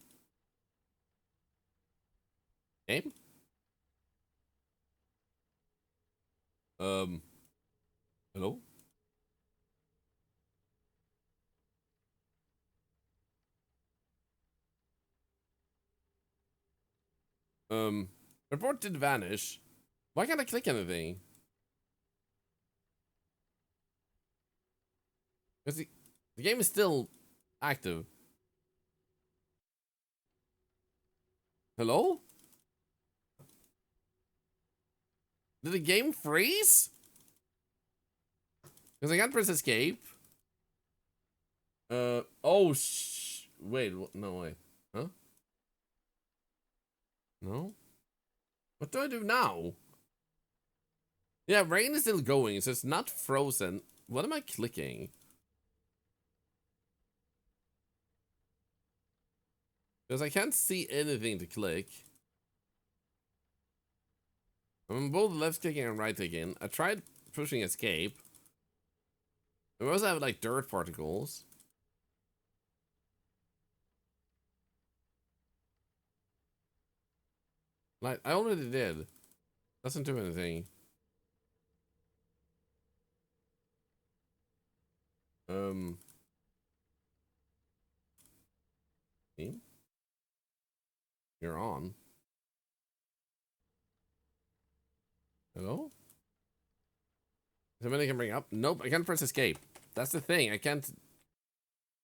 Game? Hello? Report did vanish. Why can't I click anything? Because the game is still active. Hello? Did the game freeze? Because I can't press escape. Oh, wait, no, wait. Huh? No? What do I do now? Yeah, rain is still going, so it's not frozen. What am I clicking? Because I can't see anything to click. I'm both left clicking and right clicking. I tried pushing escape. I also have like dirt particles. Like, I already did. Doesn't do anything. Team? You're on. Hello? Somebody can bring up? Nope, I can't press escape. That's the thing, I can't...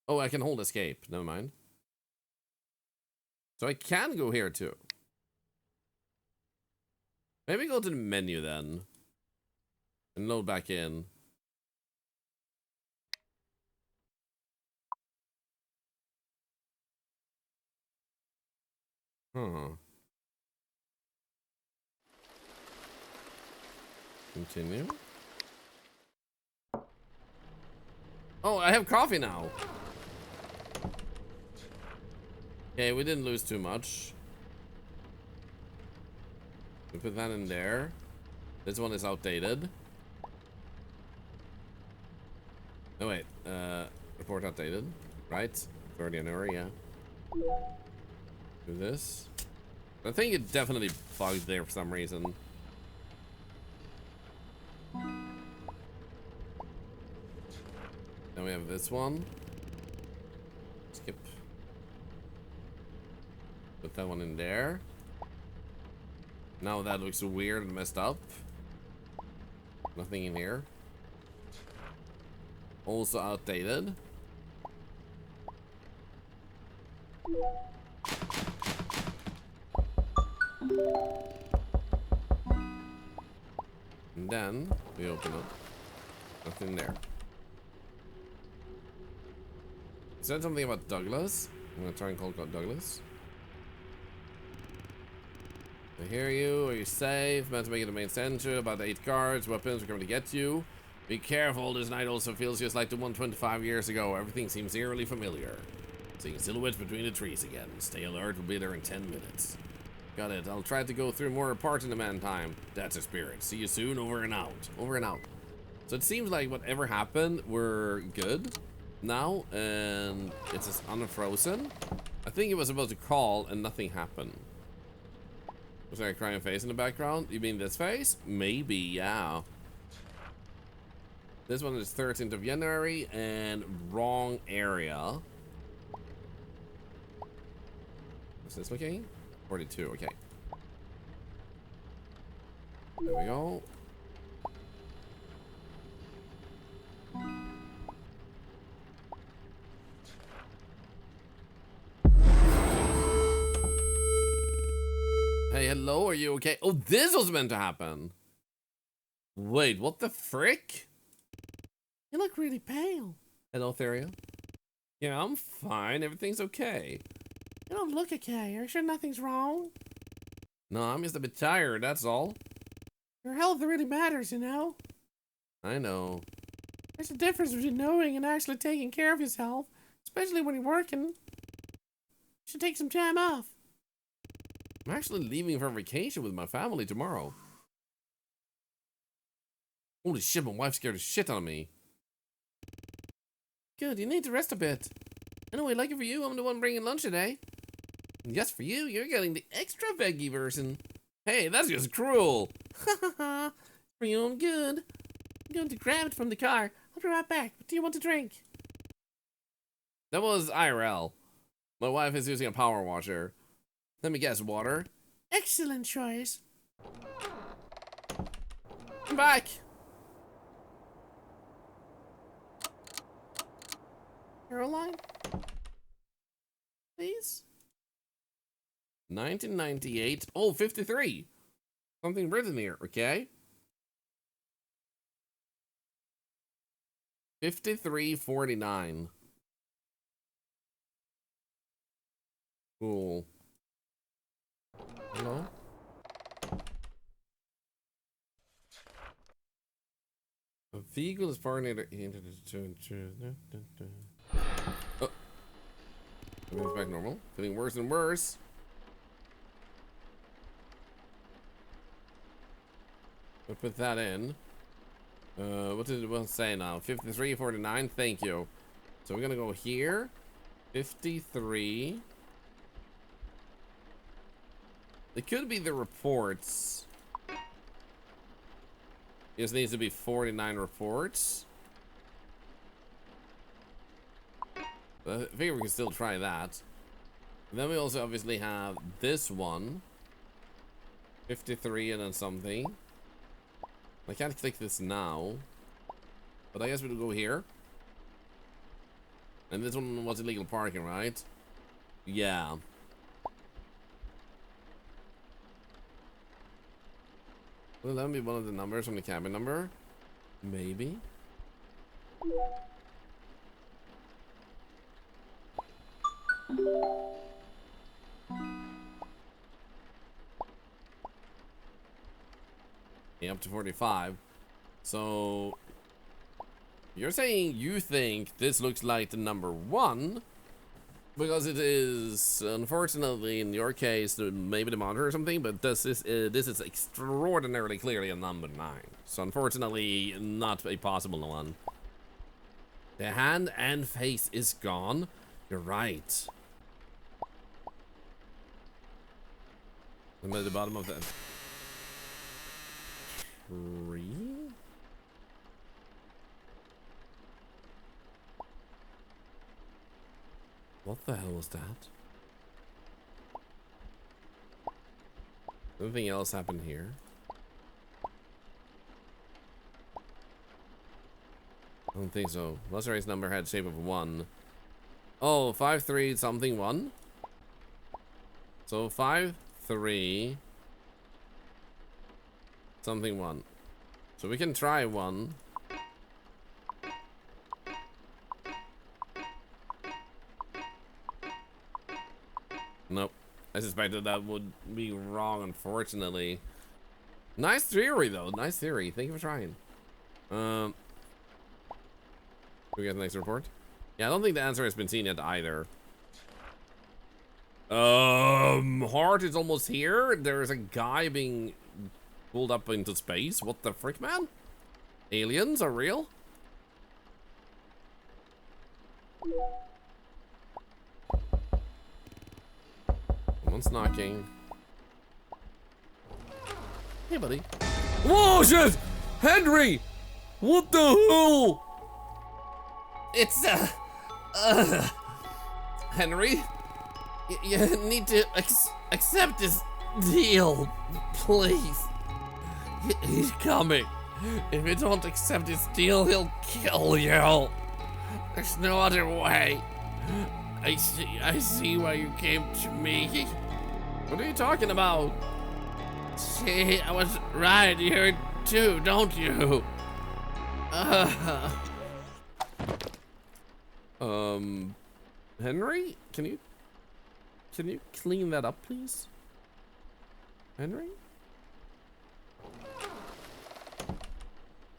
Oh, I can hold escape. Never mind. So I can go here too. Maybe go to the menu then. And load back in. Huh. Continue. Oh, I have coffee now. Okay, we didn't lose too much. We put that in there. This one is outdated. Oh wait, report outdated. Right? 3rd January, yeah. Do this. I think it definitely bugged there for some reason. Then we have this one. Skip. Put that one in there. Now that looks weird and messed up. Nothing in here. Also outdated. And then we open up. Nothing there. Is that something about Douglas? I'm gonna try and call Douglas. I hear you. Are you safe? Meant to make it the main center. About 8 guards. Weapons are coming to get you. Be careful. This night also feels just like the one 25 years ago. Everything seems eerily familiar. Seeing silhouettes between the trees again. Stay alert. We'll be there in 10 minutes. Got it. I'll try to go through more parts in the meantime. That's a spirit. See you soon. Over and out. Over and out. So it seems like whatever happened, we're good now. And it's just unfrozen. I think it was supposed to call and nothing happened. Was there a crying face in the background? You mean this face? Maybe, yeah. This one is 13th of January and wrong area. What's this looking? 42, okay. There we go. Hey, hello, are you okay? Oh, this was meant to happen. Wait, what the frick? You look really pale. Hello, Theria. Yeah, I'm fine. Everything's okay. You don't look okay. Are you sure nothing's wrong? No, I'm just a bit tired, that's all. Your health really matters, you know? I know. There's a difference between knowing and actually taking care of yourself, especially when you're working. You should take some time off. I'm actually leaving for vacation with my family tomorrow. Holy shit, my wife scared the shit out of me. Good, you need to rest a bit. Anyway, lucky for you, I'm the one bringing lunch today. And yes, for you, you're getting the extra veggie version. Hey, that's just cruel. Hahaha. For you, I'm good. I'm going to grab it from the car. I'll be right back. What do you want to drink? That was IRL. My wife is using a power washer. Let me guess, water? Excellent choice. I'm back. Caroline? Please? 1998. Oh, 53. Something written here, okay? 5349. Cool. Hello? A vehicle is partnered into the oh. Everything's back normal. Feeling worse and worse. We'll put that in. What did it say now? 5349. Thank you. So we're gonna go here. 53. It could be the reports. This needs to be 49 reports. But I figure we can still try that. And then we also obviously have this one. 53 and then something. I can't click this now. But I guess we'll go here. And this one was illegal parking, right? Yeah. Will that be one of the numbers from the cabin number? Maybe. Yeah, up to 45. So you're saying you think this looks like the number 1 because it is, unfortunately, in your case, maybe the monitor or something, but this is extraordinarily clearly a number 9. So unfortunately, not a possible one. The hand and face is gone. You're right. I'm at the bottom of that tree. What the hell was that? Nothing else happened here. I don't think so. Last race number had shape of 1. Oh, 53 something 1. So 53 something 1. So we can try 1. Nope. I suspected that would be wrong, unfortunately. Nice theory, though. Nice theory. Thank you for trying. We get the next report? Yeah, I don't think the answer has been seen yet either. Heart is almost here. There's a guy being pulled up into space. What the frick, man? Aliens are real? Someone's knocking. Hey, buddy. Whoa, shit! Henry! What the hell? It's, Henry? You need to accept this deal, please. He's coming. If you don't accept this deal, he'll kill you. There's no other way. I see why you came to me. What are you talking about? See, I was right here too, don't you? Henry? Can you clean that up, please? Henry?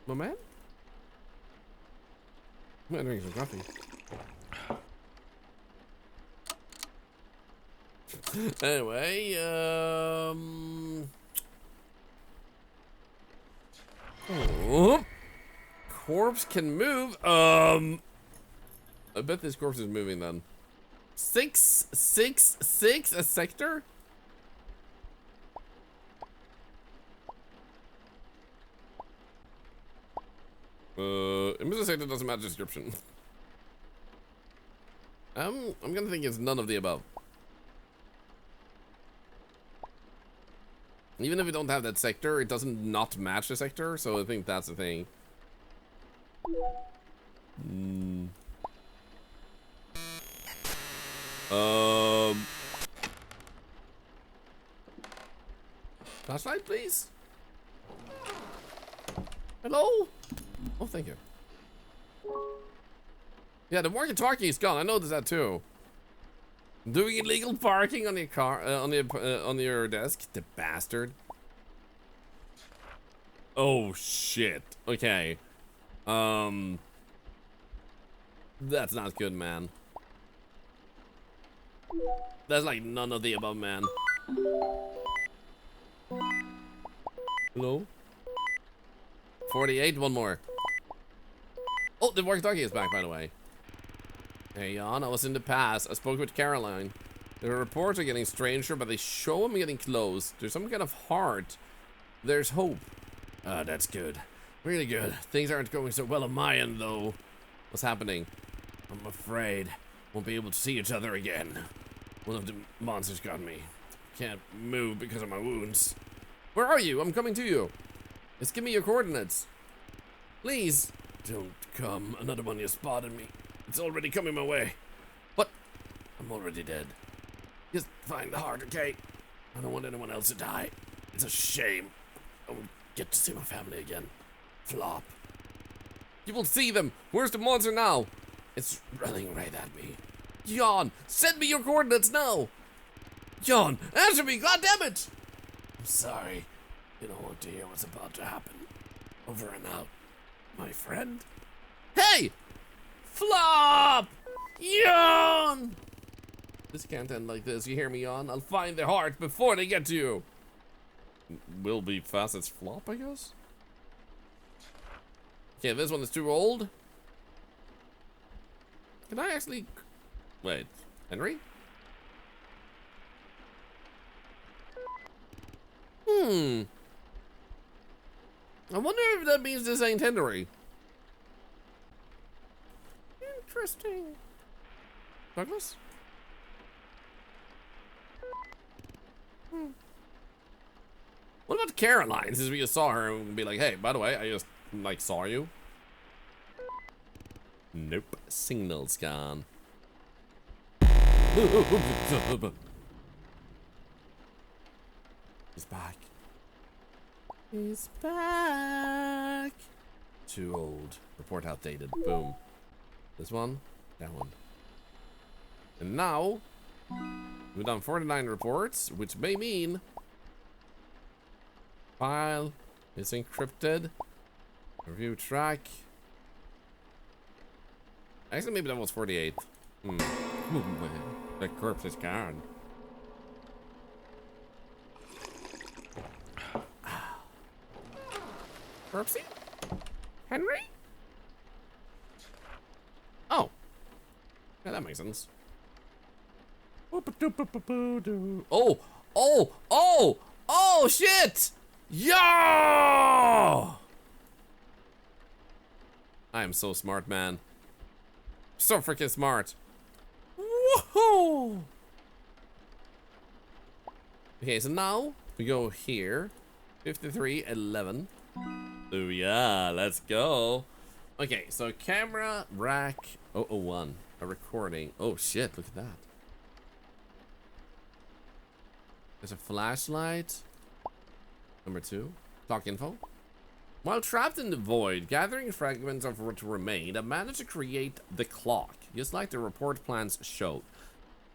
My man? I'm drinking some coffee. Anyway, oh. Corpse can move. I bet this corpse is moving then. 666 a sector? Image sector doesn't match description. I'm gonna think it's none of the above. Even if we don't have that sector, it doesn't not match the sector, so I think that's the thing. Flashlight, please. Hello? Oh, thank you. Yeah, the walkie-talkie is gone. I noticed that too. Doing illegal parking on your car, on your desk. The bastard. Oh shit. Okay. That's not good, man. That's like none of the above, man. Hello? 48, one more. Oh, the walkie-talkie is back, by the way. Hey, Jan, I was in the past. I spoke with Caroline. The reports are getting stranger, but they show I'm getting close. There's some kind of heart. There's hope. Ah, that's good. Really good. Things aren't going so well on my end, though. What's happening? I'm afraid won't be able to see each other again. One of the monsters got me. Can't move because of my wounds. Where are you? I'm coming to you. Just give me your coordinates. Please. Don't come. Another one you spotted me. It's already coming my way. What? I'm already dead. Just find the heart, okay? I don't want anyone else to die. It's a shame. I won't get to see my family again. Flop. You will see them. Where's the monster now? It's running right at me. Jan, send me your coordinates now. Jan, answer me, goddammit! I'm sorry. You don't want to hear what's about to happen. Over and out. My friend? Hey! Flop! Yawn! This can't end like this. You hear me, Yawn? I'll find the heart before they get to you. Will be fast as Flop, I guess? Okay, this one is too old. Can I actually... Wait, Henry? I wonder if that means this ain't Henry. Interesting. Douglas? What about Caroline? Since we just saw her and be like, hey, by the way, I just, like, saw you. Nope. Signal's gone. He's back. He's back. Too old. Report outdated. Boom. This one. That one. And now, we've done 49 reports, which may mean file is encrypted. Review track. Actually, maybe that was 48. Oh, man. The corpse is gone. Corpsey? Henry? Oh. Yeah, that makes sense. Oh, oh, shit! Yo! I am so smart, man. So freaking smart. Woohoo! Okay, so now we go here. 5311. Oh yeah, let's go. Okay, so camera rack 001. A recording. Oh shit, look at that. There's a flashlight. Number 2. Clock info. While trapped in the void, gathering fragments of what remained, I managed to create the clock, just like the report plans showed.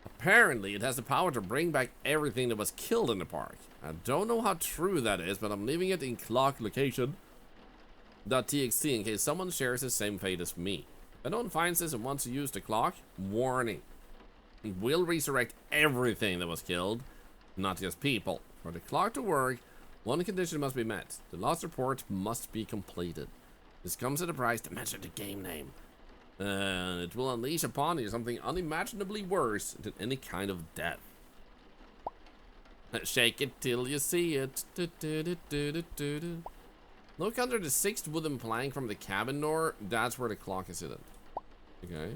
Apparently, it has the power to bring back everything that was killed in the park. I don't know how true that is, but I'm leaving it in clock location.txt in case someone shares the same fate as me. If anyone finds this and wants to use the clock, warning. will resurrect everything that was killed, not just people. For the clock to work, one condition must be met. The lost report must be completed. This comes at a price to mention the game name. It will unleash upon you something unimaginably worse than any kind of death. Shake it till you see it. Look under the 6th wooden plank from the cabin door. That's where the clock is hidden. Okay.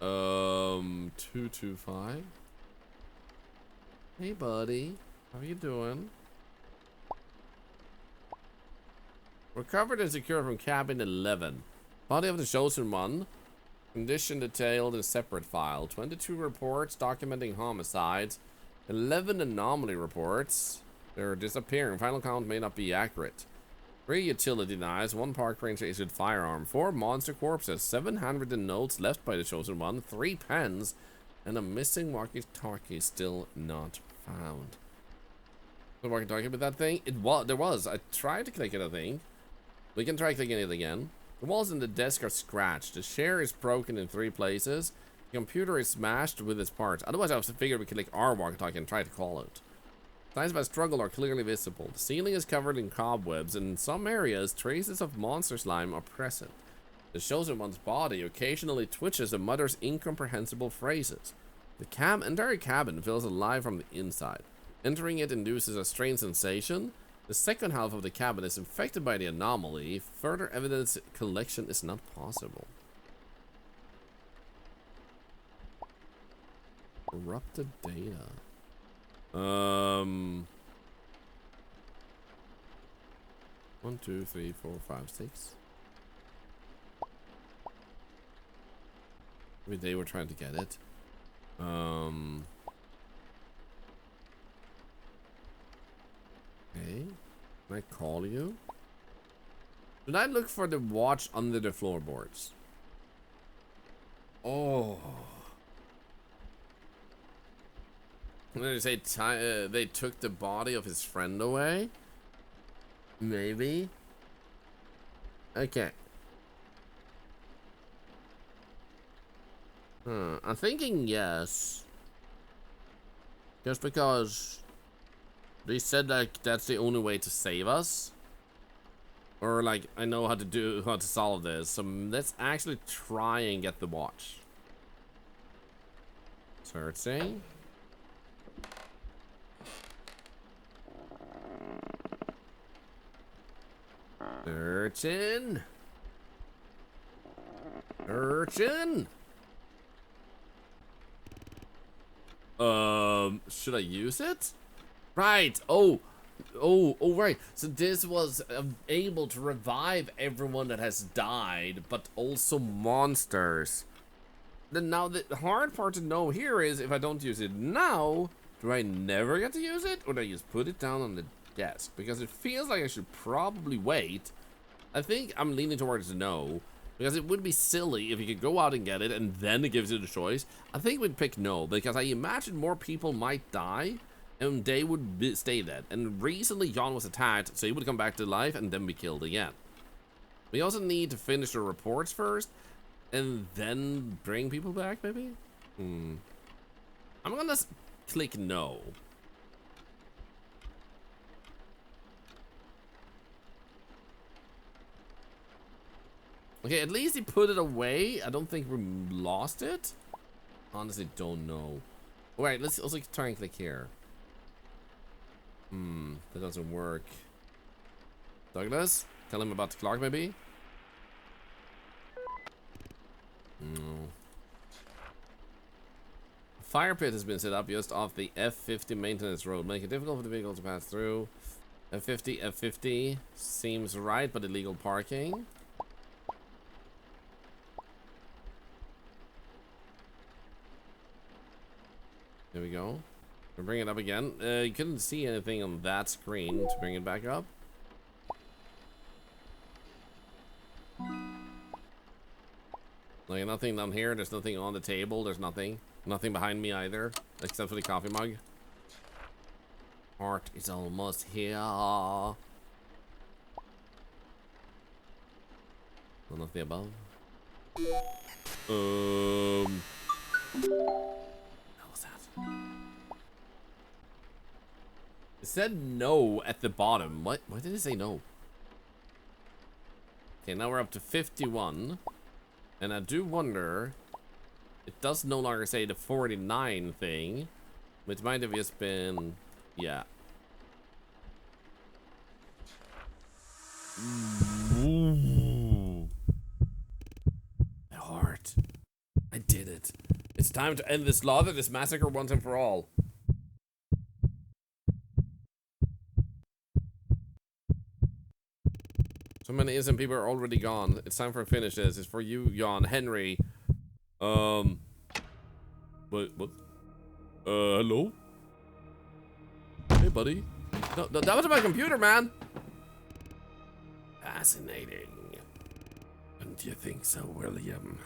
225. Hey, buddy. How you doing? Recovered and secured from cabin 11. Body of the chosen one. Condition detailed in a separate file. 22 reports documenting homicides. 11 anomaly reports. They're disappearing. Final count may not be accurate. 3 utility knives. 1 park ranger issued firearm. 4 monster corpses. 700 notes left by the chosen one. 3 pens. And a missing walkie-talkie still not found. The walkie-talkie with that thing? There was. I tried to click it, I think. We can try clicking it again. The walls in the desk are scratched. The chair is broken in 3 places. The computer is smashed with its parts. Otherwise, I figured we could click our walkie-talkie and try to call it. Signs of a struggle are clearly visible. The ceiling is covered in cobwebs, and in some areas, traces of monster slime are present. The chosen one's body occasionally twitches and mutters incomprehensible phrases. The entire cabin feels alive from the inside. Entering it induces a strange sensation. The second half of the cabin is infected by the anomaly. Further evidence collection is not possible. Corrupted data. 1, 2, 3, 4, 5, 6. Maybe they were trying to get it. Okay. Can I call you? Should I look for the watch under the floorboards? Oh. They say they took the body of his friend away? Maybe. Okay. I'm thinking yes. Just because they said like that's the only way to save us. Or like I know how to solve this. So let's actually try and get the watch. Searching. Searching. Should I use it? Right. Oh, right. So this was able to revive everyone that has died, but also monsters. Then now the hard part to know here is if I don't use it now, do I never get to use it, or do I just put it down on the desk? Because it feels like I should probably wait. I think I'm leaning towards no. Because it would be silly if you could go out and get it and then it gives you the choice. I think we'd pick no, because I imagine more people might die and they would stay dead. And recently Jan was attacked, so he would come back to life and then be killed again. We also need to finish the reports first and then bring people back, maybe? I'm gonna click no. Okay, at least he put it away. I don't think we lost it. Honestly, don't know. Alright, let's also try and click here. That doesn't work. Douglas, tell him about the clock, maybe? No. A fire pit has been set up just off the F50 maintenance road, making it difficult for the vehicle to pass through. F50 seems right, but illegal parking. There we go. We'll bring it up again. You couldn't see anything on that screen to bring it back up. Like nothing down here. There's nothing on the table. There's nothing. Nothing behind me either, except for the coffee mug. Heart is almost here. None of the above. What was that? It said no at the bottom. What? Why did it say no? Okay, now we're up to 51. And I do wonder... It does no longer say the 49 thing. Which might have just been... Yeah. Ooh. My heart. I did it. It's time to end this slaughter, this massacre once and for all. So many innocent people are already gone. It's time for a finish this. It's for you, Jan, Henry. What? Hello? Hey, buddy. No, that was my computer, man. Fascinating. Don't you think so, William?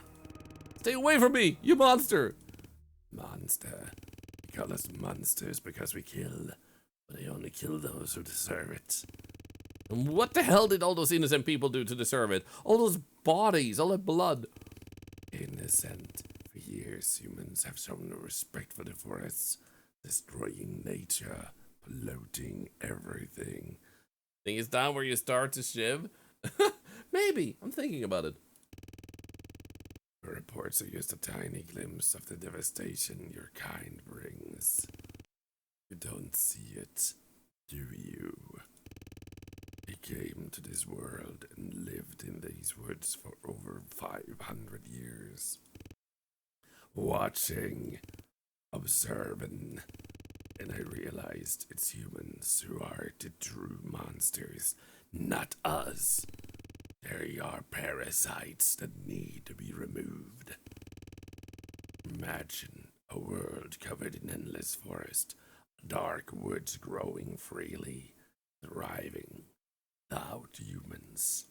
Stay away from me, you monster! Monster. We call us monsters because we kill. But they only kill those who deserve it. And what the hell did all those innocent people do to deserve it? All those bodies, all that blood. Innocent. For years, humans have shown no respect for the forests, destroying nature, polluting everything. Think it's down where you start to shiv? Maybe. I'm thinking about it. The reports are just a tiny glimpse of the devastation your kind brings. You don't see it, do you? He came to this world and lived in these woods for over 500 years. Watching, observing, and I realized it's humans who are the true monsters, not us. They are parasites that need to be removed. Imagine a world covered in endless forest, dark woods growing freely, thriving without humans.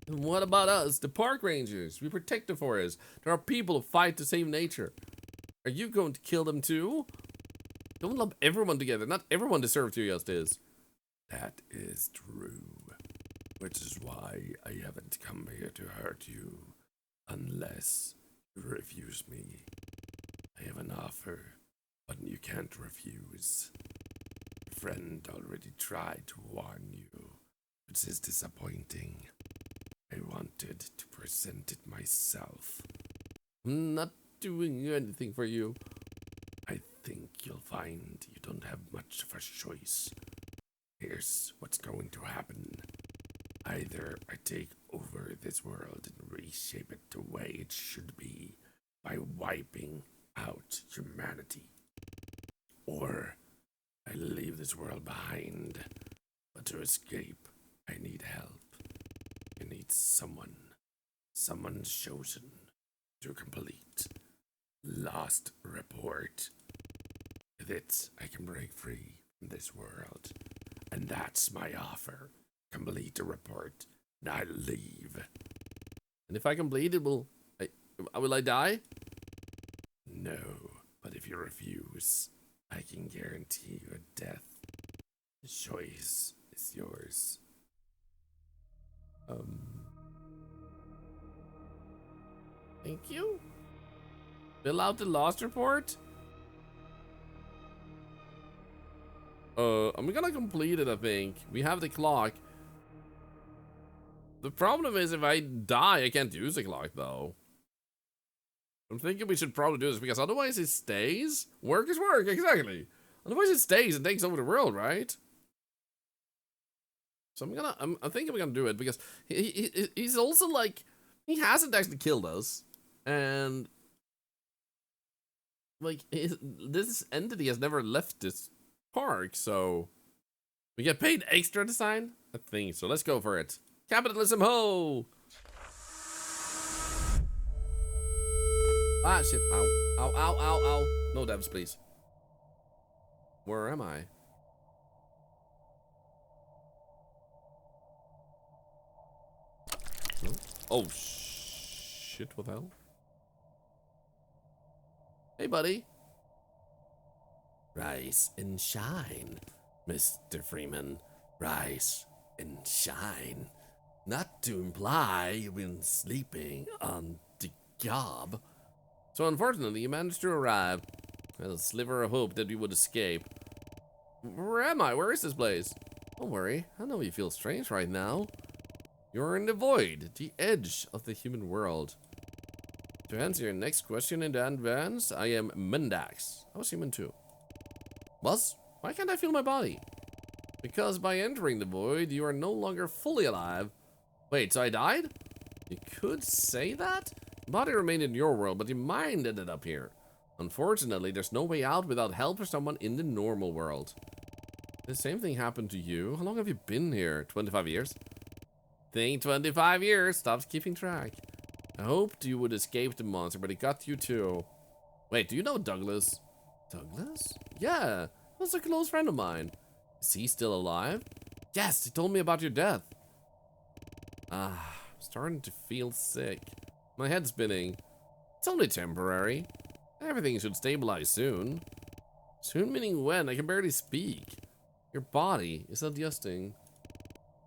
And what about us, the park rangers? We protect the forest. There are people who fight to save nature. Are you going to kill them too? Don't lump everyone together. Not everyone deserves your justice. That is true. Which is why I haven't come here to hurt you. Unless you refuse me. I have an offer, one you can't refuse. A friend already tried to warn you, which is disappointing. I wanted to present it myself. I'm not doing anything for you. I think you'll find you don't have much of a choice. Here's what's going to happen. Either I take over this world and reshape it the way it should be by wiping out humanity. Or I leave this world behind. But to escape, I need help. I need someone chosen to complete last report. With it, I can break free from this world. And that's my offer. Complete the report, and I leave. And if I complete it, will I die? No, but if you refuse, I can guarantee you a death. The choice is yours. Thank you. Fill out the lost report. I'm gonna complete it, I think. We have the clock. The problem is if I die, I can't use the clock, though. I'm thinking we should probably do this, because otherwise it stays. Work is work, exactly. Otherwise it stays and takes over the world, right? So I'm thinking we're gonna do it, because he's also like, he hasn't actually killed us. And, like, this entity has never left this park, so we get paid extra to sign? I think so. Let's go for it. Capitalism, ho! Ah, shit. Ow. Ow, ow, ow, ow. No devs, please. Where am I? No? Oh, shit. What the hell? Hey, buddy. Rise and shine, Mr. Freeman. Rise and shine. Not to imply you've been sleeping on the job. So unfortunately, you managed to arrive. With a sliver of hope that you would escape. Where am I? Where is this place? Don't worry, I know you feel strange right now. You're in the void, the edge of the human world. To answer your next question in advance, I am Mendax. I was human too. Was? Why can't I feel my body? Because by entering the void, you are no longer fully alive. Wait, so I died? You could say that? The body remained in your world, but your mind ended up here. Unfortunately, there's no way out without help for someone in the normal world. The same thing happened to you. How long have you been here? 25 years? Think 25 years. Stops keeping track. I hoped you would escape the monster, but it got you too. Wait, do you know Douglas? Douglas? Yeah, he was a close friend of mine. Is he still alive? Yes, he told me about your death. I'm starting to feel sick. My head's spinning. It's only temporary. Everything should stabilize soon. Soon meaning when? I can barely speak. Your body is adjusting.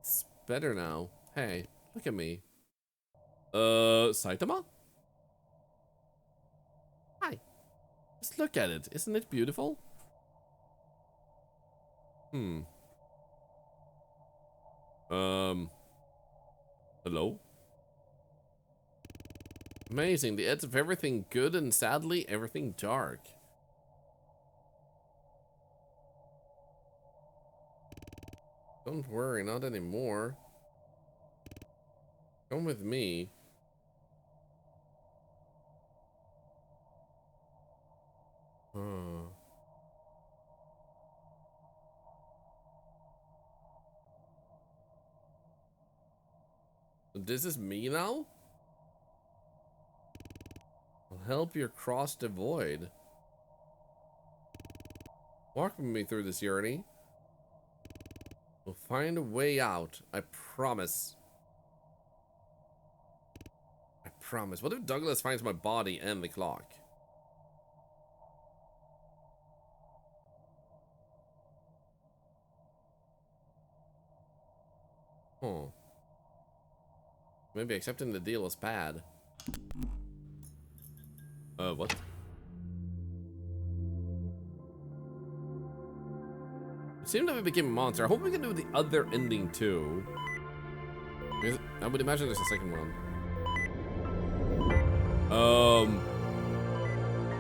It's better now. Hey, look at me. Saitama? Hi. Just look at it. Isn't it beautiful? Hello? Amazing, the edge of everything good and sadly everything dark. Don't worry, not anymore. Come with me. This is me now? I'll help you cross the void. Walk with me through this journey. We'll find a way out. I promise. I promise. What if Douglas finds my body and the clock? Huh. Maybe accepting the deal was bad. What? It seemed that we became a monster. I hope we can do the other ending too. Because I would imagine there's a second one.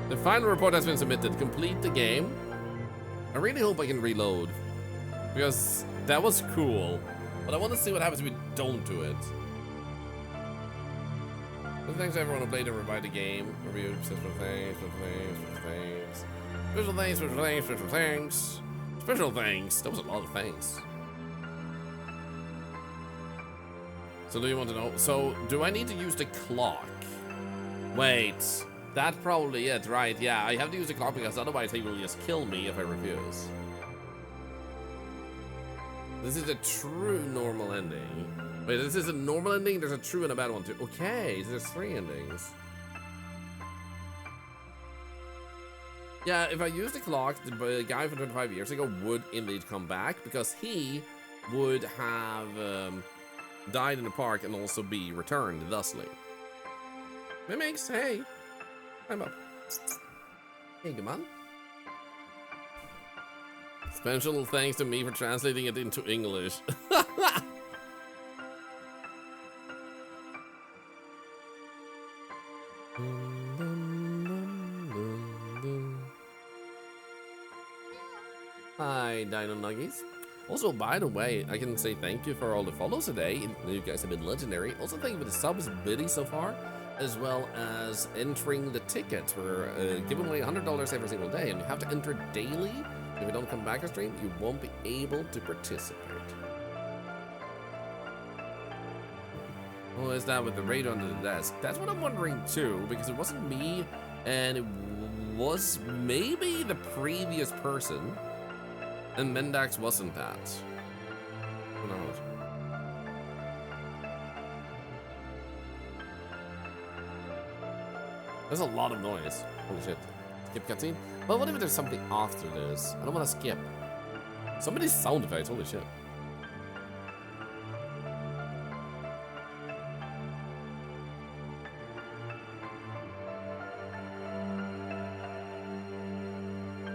The final report has been submitted. Complete the game. I really hope I can reload. Because that was cool. But I want to see what happens if we don't do it. So thanks to everyone who played and reviewed the game. Reviewed special thanks, special thanks, special thanks, special thanks, special thanks, special thanks. Special thanks. That was a lot of thanks. So do you want to know? So do I need to use the clock? Wait, that's probably it, right? Yeah, I have to use the clock because otherwise he will just kill me if I refuse. This is a true normal ending. Wait, this is a normal ending? There's a true and a bad one too. Okay, so there's 3 endings. Yeah, if I use the clock, the guy from 25 years ago would indeed come back because he would have died in the park and also be returned thusly. Mimics, hey. I'm up. Hey, come on. Special thanks to me for translating it into English. Hi, Dino Nuggies. Also, by the way, I can say thank you for all the follows today. You guys have been legendary. Also, thank you for the subs biddy so far, as well as entering the tickets. We're giving away $100 every single day, and you have to enter daily. If you don't come back to stream, you won't be able to participate. What is that with the radio under the desk? That's what I'm wondering too, because it wasn't me, and it was maybe the previous person. And Mendax wasn't that. Who knows? There's a lot of noise. Holy shit. Skip cutscene? Well, what if there's something after this? I don't want to skip. Somebody's sound effects. Holy shit.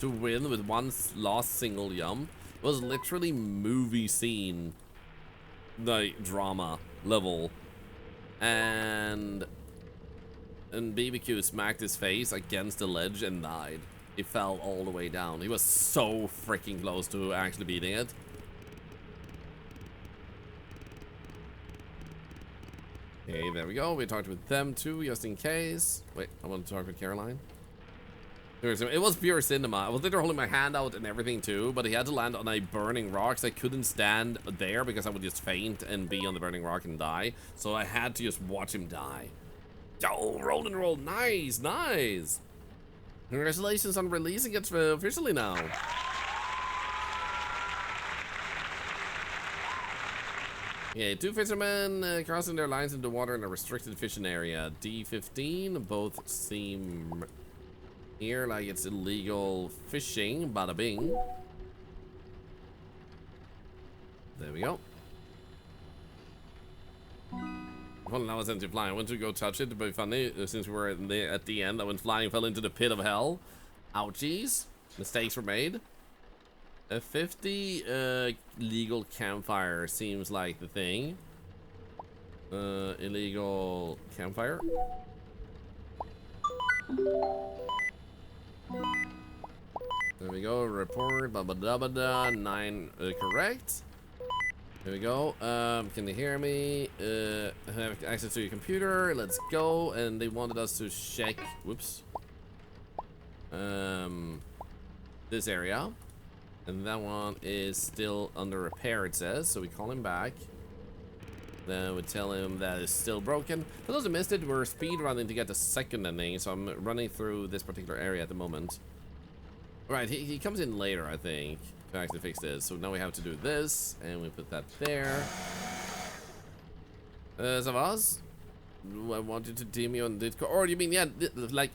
to win with one last single jump was literally movie scene, like drama level, and BBQ smacked his face against the ledge and died. He fell all the way down. He was so freaking close to actually beating it. Okay, there we go. We talked with them too, just in case. Wait, I want to talk with Caroline. It was pure cinema. I was literally holding my hand out and everything too, but he had to land on a burning rock, so I couldn't stand there because I would just faint and be on the burning rock and die. So I had to just watch him die. Oh, roll and roll. Nice, nice. Congratulations on releasing it officially now. Yeah, 2 fishermen crossing their lines into water in a restricted fishing area. D15, both seem here like it's illegal fishing. Bada bing. There we go. Well, now I was empty flying. I went to go touch it, but funny, since we were at the end, I went flying, fell into the pit of hell. Ouchies. Mistakes were made. A 50 legal campfire seems like the thing. Illegal campfire. There we go. Report. Blah blah blah blah. Blah. 9 correct. There we go. Can you hear me? Have access to your computer. Let's go. And they wanted us to check. Whoops. This area. And that one is still under repair, it says. So we call him back. Then we tell him that it's still broken. For those who missed it, we're speed running to get the second ending. So I'm running through this particular area at the moment. Right, he comes in later, I think, to actually fix this. So now we have to do this, and we put that there. Savaz, I want you to DM me on Discord. Or you mean, yeah, like,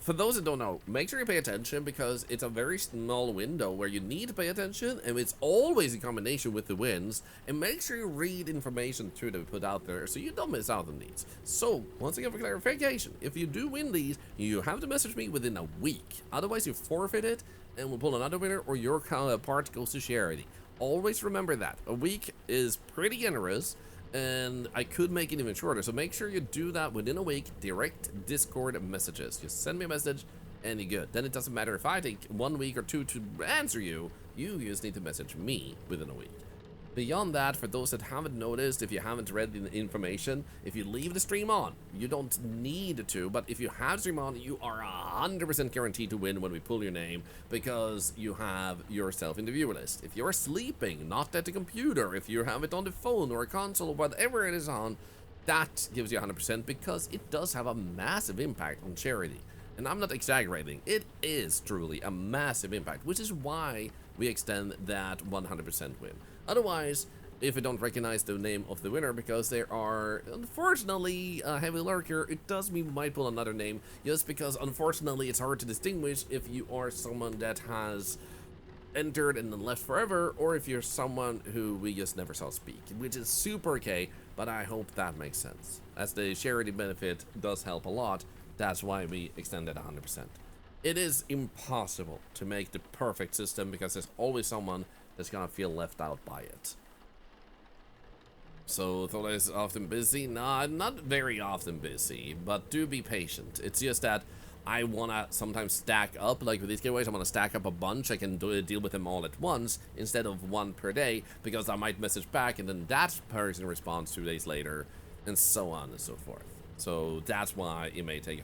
for those that don't know, make sure you pay attention because it's a very small window where you need to pay attention, and it's always in combination with the wins. And make sure you read information too that we put out there so you don't miss out on these. So, once again for clarification, if you do win these, you have to message me within a week. Otherwise, you forfeit it, and we'll pull another winner, or your part goes to charity. Always remember that. A week is pretty generous, and I could make it even shorter, so make sure you do that within a week. Direct Discord messages. Just send me a message and you're good. Then it doesn't matter if I take 1 week or 2 to answer you. You just need to message me within a week. Beyond that, for those that haven't noticed, if you haven't read the information, if you leave the stream on, you don't need to, but if you have stream on, you are 100% guaranteed to win when we pull your name, because you have yourself in the viewer list. If you're sleeping, not at the computer, if you have it on the phone or a console or whatever it is on, that gives you 100% because it does have a massive impact on charity. And I'm not exaggerating, it is truly a massive impact, which is why we extend that 100% win. Otherwise, if you don't recognize the name of the winner, because they are unfortunately a heavy lurker, it does mean we might pull another name, just because unfortunately it's hard to distinguish if you are someone that has entered and then left forever, or if you're someone who we just never saw speak, which is super okay, but I hope that makes sense. As the charity benefit does help a lot, that's why we extend it 100%. It is impossible to make the perfect system because there's always someone that's gonna feel left out by it. So Thorlar is often busy? Nah, not very often busy, but do be patient. It's just that I wanna sometimes stack up, like with these giveaways, I wanna stack up a bunch. I can deal with them all at once instead of 1 per day, because I might message back and then that person responds 2 days later, and so on and so forth. So that's why it may take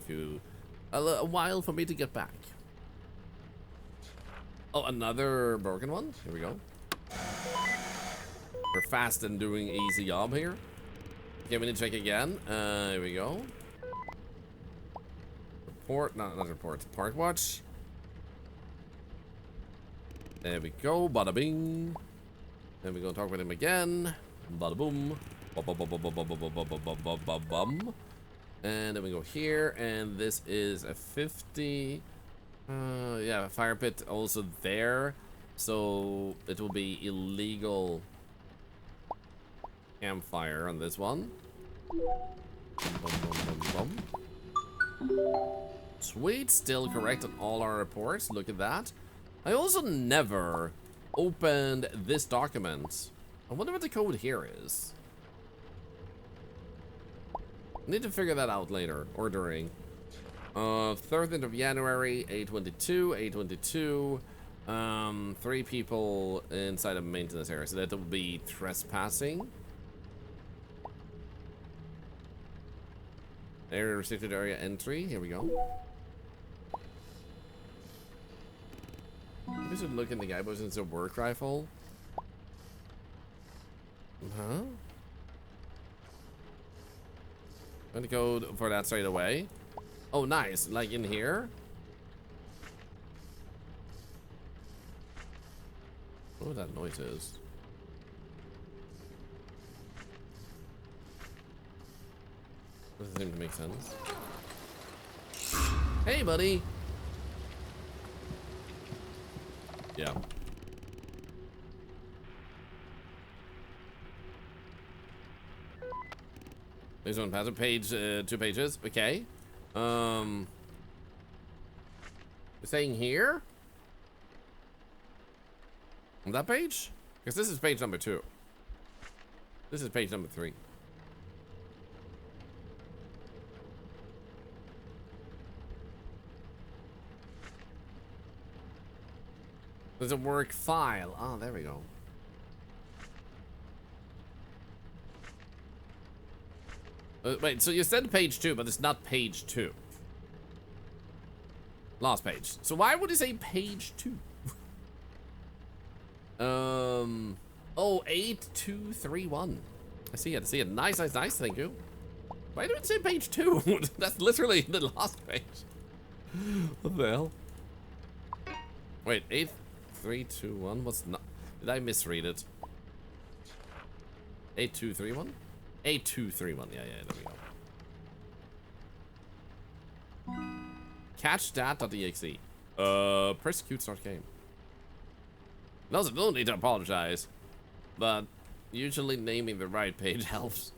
a while for me to get back. Oh, another broken one? Here we go. We're fast and doing easy job here. Okay, we need to check again. Here we go. Report, not report. Park watch. There we go. Bada bing. Then we're gonna talk with him again. Bada boom. Bum. And then we go here, and this is a 50. Yeah, fire pit also there, so it will be illegal campfire on this one. Sweet, still correct on all our reports. Look at that. I also never opened this document. I wonder what the code here is. Need to figure that out later, or during. 13th of January, 822. 3 people inside a maintenance area, so that will be trespassing. Area restricted area entry, here we go. We should look in the guidebook since it's a work rifle. Huh? I'm gonna go for that straight away. Oh, nice. Like in here? I don't know what that noise is. Doesn't seem to make sense. Hey, buddy! Yeah. There's one passage, page, 2 pages. Okay. Saying here? On that page? Because this is page number 2. This is page number 3. There's a work file. Oh, there we go. Wait, so you said page 2, but it's not page 2. Last page. So why would it say page 2? Oh, 8231. I see it, I see it. Nice, nice, nice, thank you. Why did it say page 2? That's literally the last page. What the hell? Wait, 8321? What's not? Did I misread it? 8231? 8231, yeah, there we go. Catch that.exe. Persecute start game. No, don't need to apologize. But usually naming the right page helps.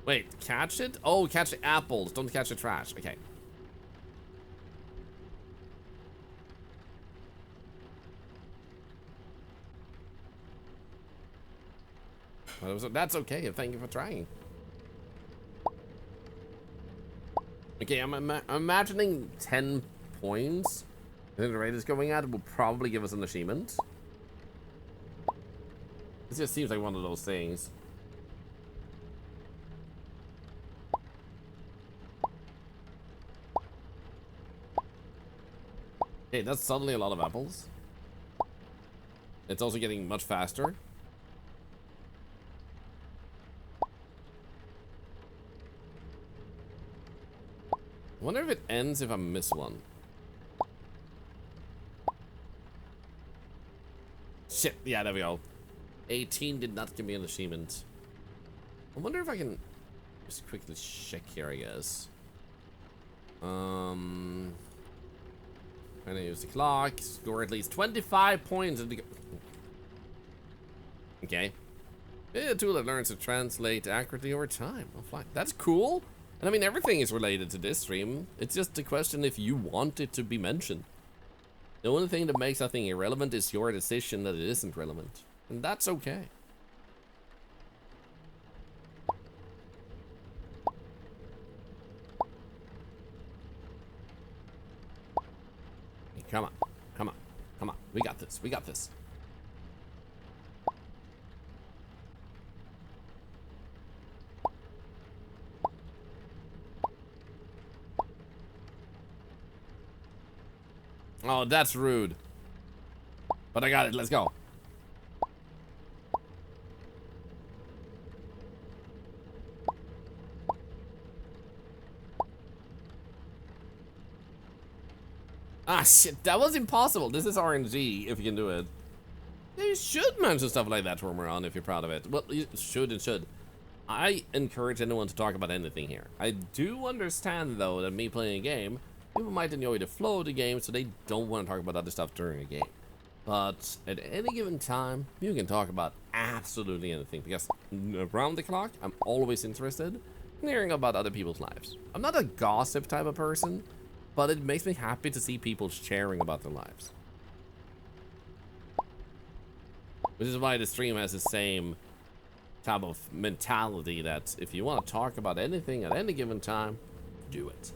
Wait, catch it? Oh, catch the apples, don't catch the trash. Okay. That's okay, thank you for trying. Okay, I'm imagining 10 points. I think the rate is going at will probably give us an achievement. This just seems like one of those things. Okay, that's suddenly a lot of apples. It's also getting much faster. I wonder if it ends if I miss one. Shit, yeah, there we go. 18 did not give me an achievement. I wonder if I can just quickly check here, I guess. I'm gonna use the clock, score at least 25 points. Okay. A tool that learns to translate accurately over time. Oh, fine. That's cool. And I mean, everything is related to this stream. It's just a question if you want it to be mentioned. The only thing that makes something irrelevant is your decision that it isn't relevant. And that's okay. Come on. Come on. Come on. We got this. We got this. Oh, that's rude. But I got it. Let's go. Ah, shit. That was impossible. This is RNG, if you can do it. You should mention stuff like that from around if you're proud of it. Well, you should and should. I encourage anyone to talk about anything here. I do understand, though, that me playing a game, people might enjoy the flow of the game, so they don't want to talk about other stuff during a game. But at any given time, you can talk about absolutely anything, because around the clock, I'm always interested in hearing about other people's lives. I'm not a gossip type of person, but it makes me happy to see people sharing about their lives. Which is why the stream has the same type of mentality that if you want to talk about anything at any given time, do it.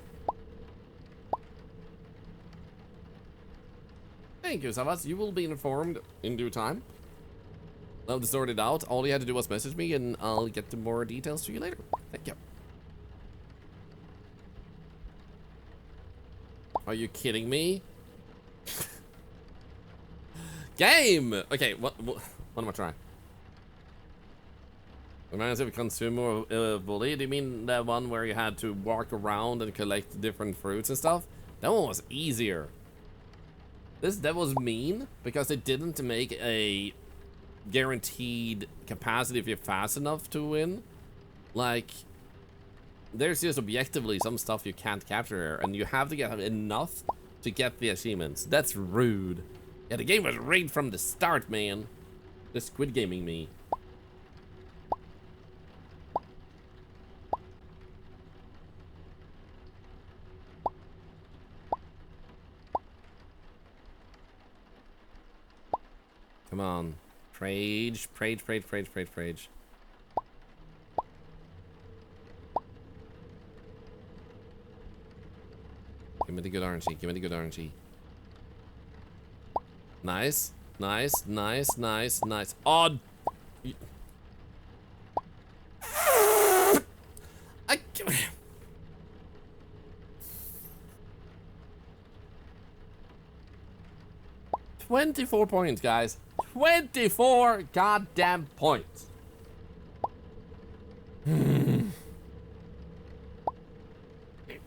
Thank you, Savas. You will be informed in due time. I'll have to sort it out. All you had to do was message me and I'll get to more details to you later. Thank you. Are you kidding me? Game! Okay, what am I trying? Reminds me of Consumer Bully. Do you mean that one where you had to walk around and collect different fruits and stuff? That one was easier. That was mean because they didn't make a guaranteed capacity if you're fast enough to win. Like, there's just objectively some stuff you can't capture and you have to get enough to get the achievements. That's rude. Yeah, the game was rigged from the start, man. The Squid Gaming me. Come on. Prage. Give me the good RNG. Nice. Oh! I... 24 points, guys. 24 goddamn points.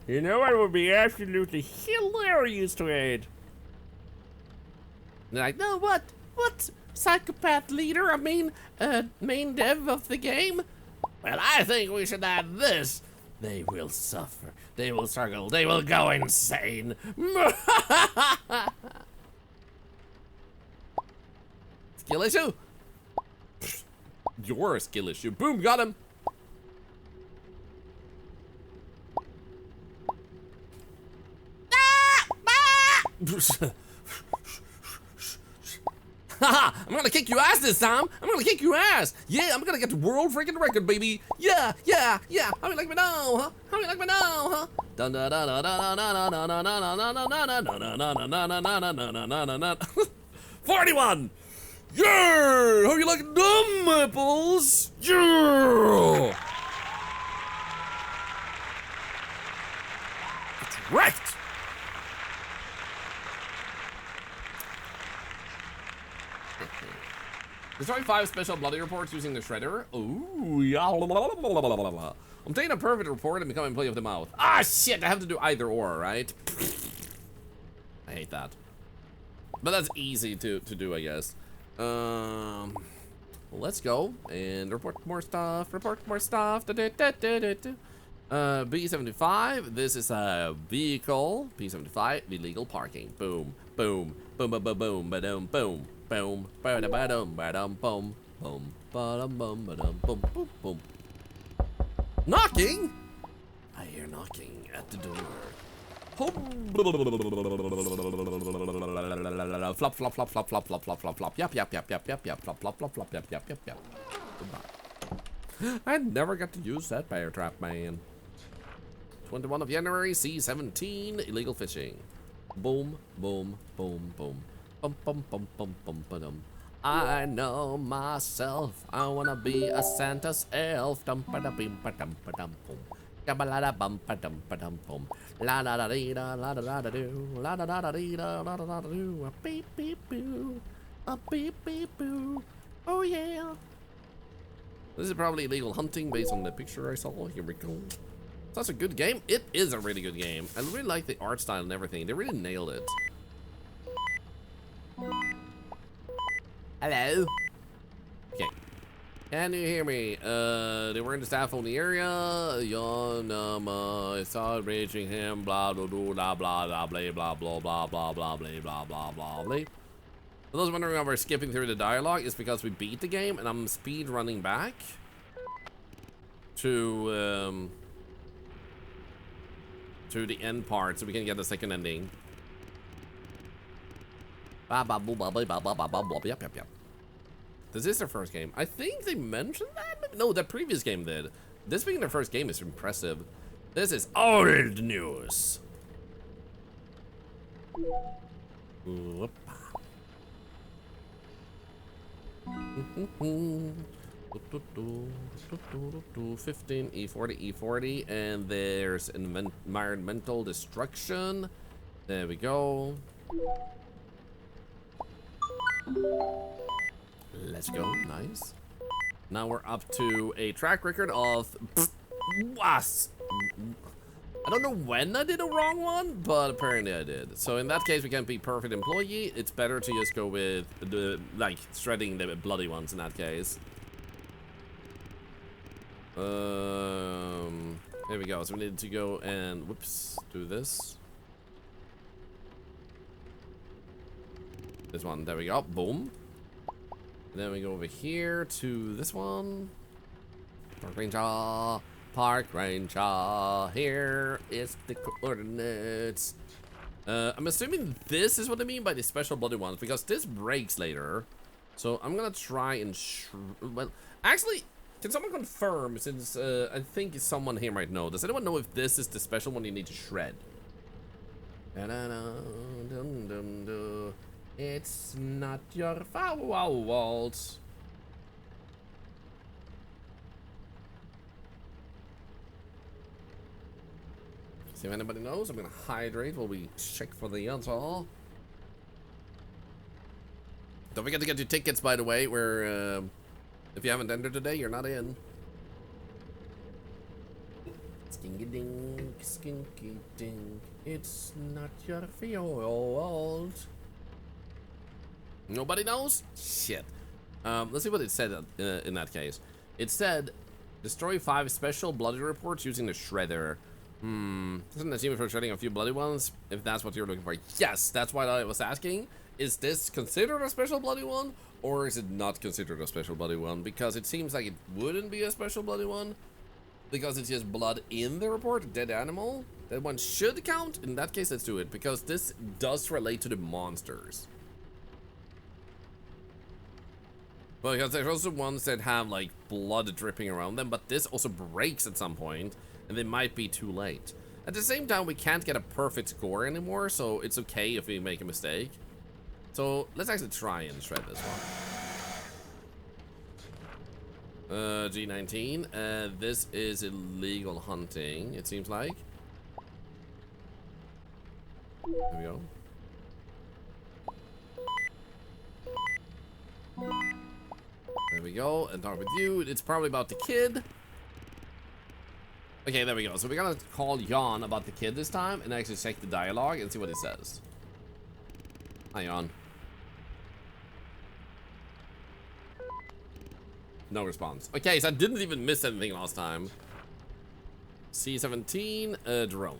You know what would be absolutely hilarious to add? They're like, no, what? What? Psychopath leader? I mean, main dev of the game? Well, I think we should add this. They will suffer. They will struggle. They will go insane. Skill issue? Your skill issue. Boom, got him. Haha, I'm gonna kick your ass this time. I'm gonna kick your ass. Yeah, I'm gonna get the world freaking record, baby. Yeah. How you like me now, huh? How you like me now, huh? 41. Yeah! How you like them apples? Yeah! It's wrecked! Destroy 5 special bloody reports using the shredder. Ooh, yeah. Obtain a perfect report and become employee of the mouth. Ah, shit! I have to do either or, right? I hate that. But that's easy to do, I guess. Let's go and report more stuff. B75. This is a vehicle. P75. Illegal parking. Boom. Boom. Boom. Boom. Boom. Boom. Boom. Boom. Boom. Ba-da-ba-dum. Ba-dum. Boom. Boom. Ba-dum. Boom. Ba-dum. Boom. Boom. Boom. Knocking. I hear knocking at the door. Flop, flop, flop, flop, flop, flop, flop, flop, flop. Yep. Flop, flop, flop, flop, yep. Goodbye. I never got to use that bear trap, man. 21 of January, C17, illegal fishing. Boom, boom, boom, boom. Bum, bum, bum, bum, bum, ba-dum. I know myself. I wanna be a Santa's elf. Dum, ba-da-bim, ba-dum, ba-dum, boom. Bum ba dum ba dum bum. La da da dee da la da da da do. La da da da dee da la da da da do. A beep beep boo. A beep beep boo. Oh yeah. This is probably illegal hunting based on the picture I saw. Here we go. That's a good game. It is a really good game. I really like the art style and everything. They really nailed it. Hello. Okay. Can you hear me? They were in the staff on the area. I saw reaching him. Blah blah blah blah blah blah blah blah blah blah blah blah blah blah blah blah. For those wondering why we're skipping through the dialogue, it's because we beat the game and I'm speed running back to the end part so we can get the second ending. Yep. This is their first game. I think they mentioned that. Maybe? No, that previous game did. This being their first game is impressive. This is old news. Whoop. 15 E40 E40, and there's environmental destruction. There we go. Let's go. Nice. Now we're up to a track record of was. I don't know when I did a wrong one, but apparently I did. So in that case, we can't be perfect employee. It's better to just go with the like shredding the bloody ones in that case. There we go. So we need to go and whoops, do this. This one. There we go. Boom. And then we go over here to this one. Park Ranger. Park Ranger. Here is the coordinates. I'm assuming this is what they mean by the special bloody ones, because this breaks later. So I'm gonna try and well, actually, can someone confirm, since I think someone here might know. Does anyone know if this is the special one you need to shred? It's not your fault. See if anybody knows. I'm gonna hydrate while we check for the answer. Don't forget to get your tickets, by the way. Where if you haven't entered today, you're not in. Skinky dink, skinky dink. It's not your fault. Nobody knows? Shit. Let's see what it said in that case. It said, destroy 5 special bloody reports using the shredder. Doesn't that seem for shredding a few bloody ones? If that's what you're looking for. Yes, that's why I was asking. Is this considered a special bloody one? Or is it not considered a special bloody one? Because it seems like it wouldn't be a special bloody one. Because it's just blood in the report, a dead animal. That one should count. In that case, let's do it. Because this does relate to the monsters. Because there's also ones that have like blood dripping around them, but this also breaks at some point, and they might be too late. At the same time, we can't get a perfect score anymore, so it's okay if we make a mistake. So let's actually try and shred this one. G19. This is illegal hunting, it seems like. There we go. There we go, and talk with you. It's probably about the kid. Okay, there we go. So we're gonna call Jan about the kid this time and actually check the dialogue and see what he says. Hi, Jan. No response. Okay, so I didn't even miss anything last time. C17, drone.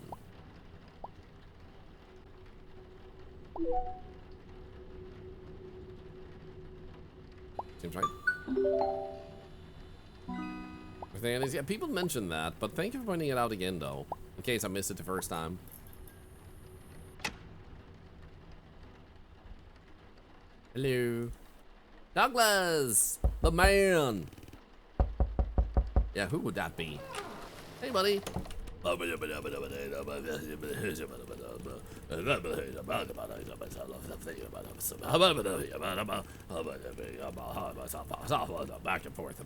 Seems right. Everything is, yeah, people mentioned that, but thank you for pointing it out again, though, in case I missed it the first time. Hello. Douglas! The man! Yeah, who would that be? Hey, buddy. Back and forth.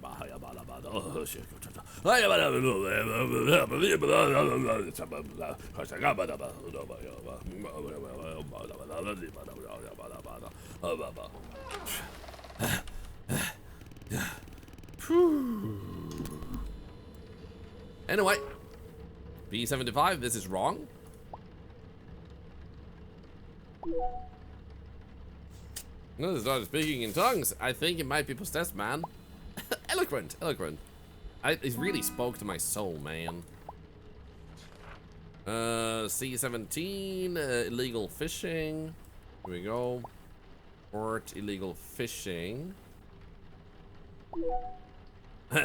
Anyway, B75, this is wrong. I'm gonna start speaking in tongues. I think it might be possessed, man. Eloquent, eloquent. It really spoke to my soul, man. C17, illegal fishing. Here we go. Port illegal fishing.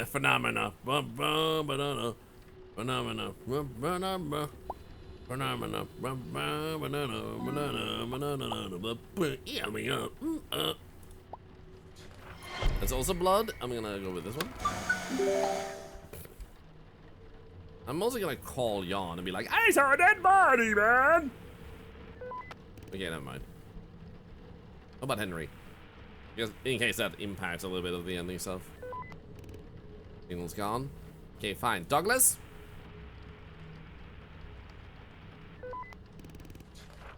Phenomena. Banana. Phenomena. Banana. Phenomena. Banana. That's also blood. I'm gonna go with this one. I'm also gonna call Jan and be like, I saw a dead body, man! Okay, never mind. How about Henry? Just in case that impacts a little bit of the ending stuff. Signal's gone. Okay, fine. Douglas?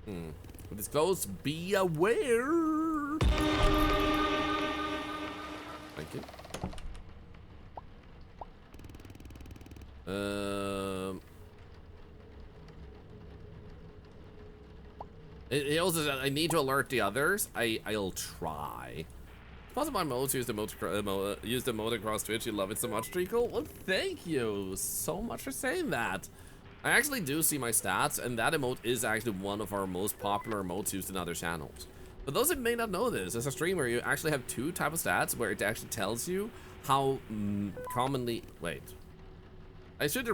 With this close, be aware. Thank you. It also said I need to alert the others. I'll try. Possible my modes use the mode across Twitch. You love it so much, Treacle. Well, thank you so much for saying that. I actually do see my stats, and that emote is actually one of our most popular emotes used in other channels. For those that may not know this, as a streamer, you actually have two types of stats where it actually tells you how commonly. Wait. I should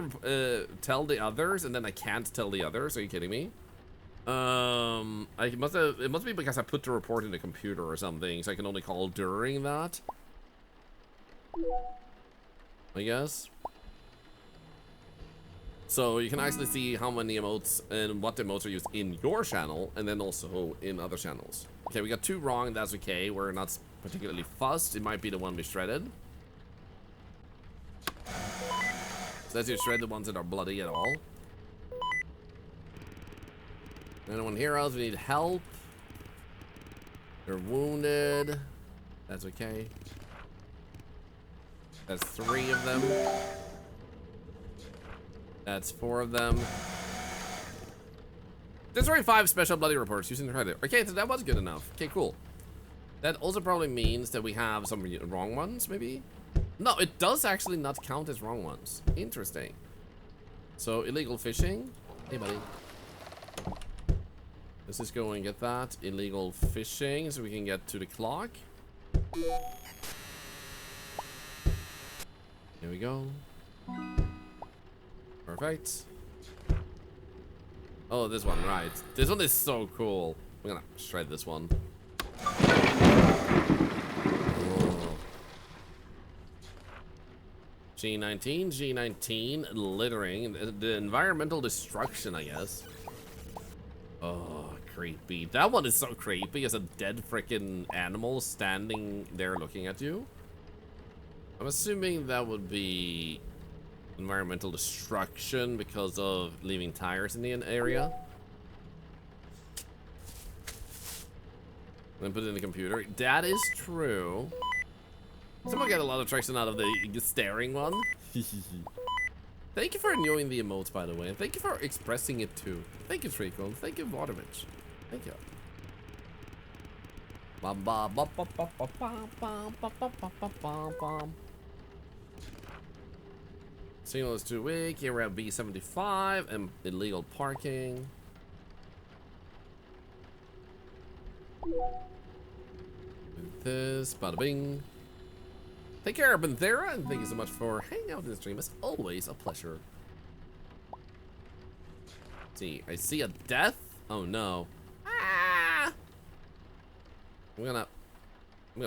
tell the others, and then I can't tell the others. Are you kidding me? It must be because I put the report in the computer or something, so I can only call during that. I guess. So you can actually see how many emotes and what the emotes are used in your channel, and then also in other channels. Okay, we got two wrong. That's okay. We're not particularly fussed. It might be the one we shredded. So let's just shred the ones that are bloody at all. Anyone here else? We need help. They're wounded. That's okay. That's 3 of them. That's 4 of them. There's already 5 special bloody reports using the credit. Okay, so that was good enough. Okay, cool. That also probably means that we have some wrong ones, maybe? No, it does actually not count as wrong ones. Interesting. So, illegal fishing. Hey, buddy. Let's just go and get that. Illegal fishing, so we can get to the clock. Here we go. Perfect. Oh, this one, right. This one is so cool. We're gonna shred this one. Oh. G19, littering. The environmental destruction, I guess. Oh, creepy. That one is so creepy as a dead freaking animal standing there looking at you. I'm assuming that would be environmental destruction because of leaving tires in the area. Then put it in the computer. That is true. Someone got a lot of traction out of the staring one. Thank you for enjoying the emotes, by the way. And thank you for expressing it too. Thank you, Treacle. Thank you, Waterwitch. Thank you. Signal is too weak. Here we have B75 and illegal parking. This, bada bing. Take care, Banthera, and thank you so much for hanging out in the stream. It's always a pleasure. Let's see, I see a death. Oh no. Ah! I'm gonna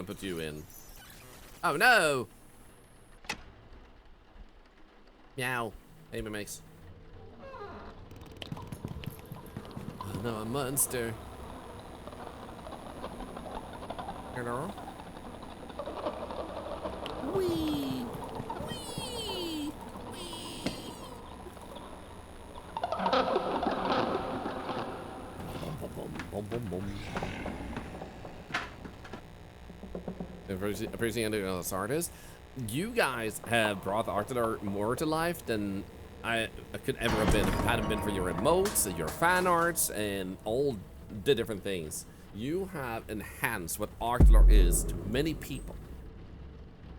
put you in. Oh no! Meow. Hey, mimics. Oh no, a monster. Hello? Wee! Wee! Wee! Appreciating the artist. You guys have brought the art more to life than I could ever have been if it hadn't been for your emotes, your fan arts, and all the different things. You have enhanced what Artlar is to many people.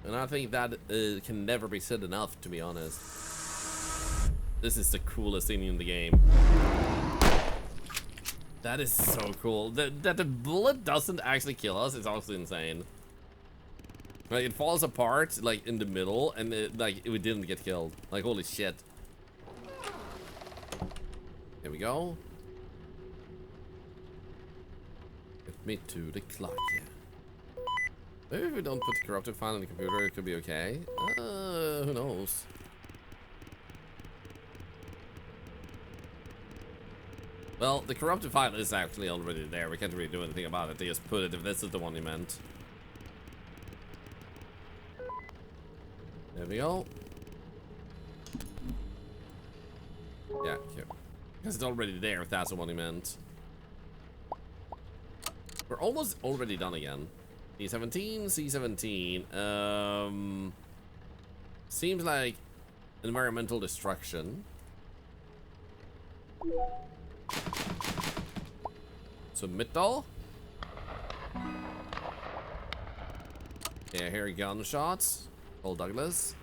And I think that can never be said enough, to be honest. This is the coolest thing in the game. That is so cool. That the bullet doesn't actually kill us is also insane. Like, it falls apart, like, in the middle, and we didn't get killed. Like, holy shit. Here we go. Get me to the clock, yeah. Maybe if we don't put the corrupted file on the computer, it could be okay. Who knows? Well, the corrupted file is actually already there. We can't really do anything about it. They just put it if this is the one you meant. There we go. Yeah, here. Because it's already there if that's the one he meant. We're almost already done again. C17, C17. Seems like environmental destruction. Submit all. Yeah, here are gunshots. Paul Douglas.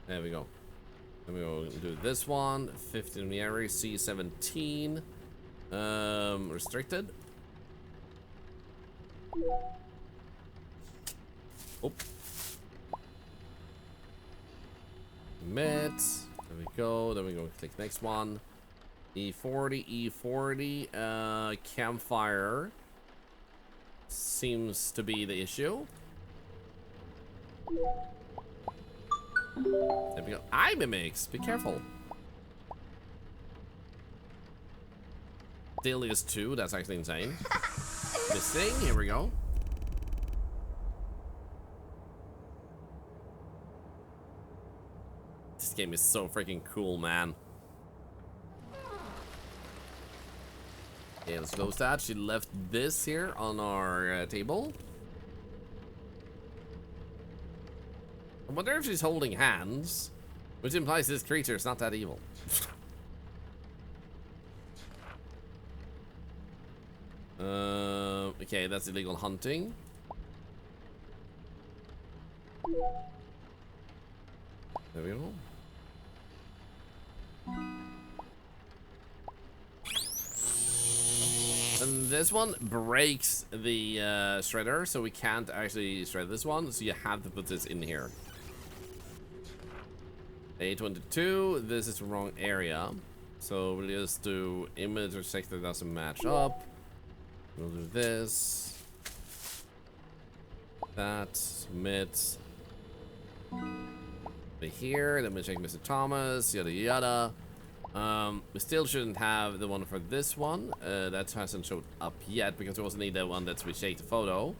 There we go. Then we will do this one. 15 in the area. C17. Restricted. Oh. Mid. There we go. Then we go click next one. E40, E40. Campfire seems to be the issue. There we go. Eye mimics. Be careful. Delius 2. That's actually insane. Missing. Here we go. This game is so freaking cool, man. Okay, let's close that. She left this here on our table. I wonder if she's holding hands, which implies this creature is not that evil. Okay, that's illegal hunting. There we go. And this one breaks the shredder, so we can't actually shred this one, so you have to put this in here. A22, this is the wrong area. So we'll just do image or sector doesn't match up. We'll do this. That, submit. Here, then we'll check Mr. Thomas, yada yada. We still shouldn't have the one for this one. That hasn't showed up yet because we also need the one that's we shake the photo.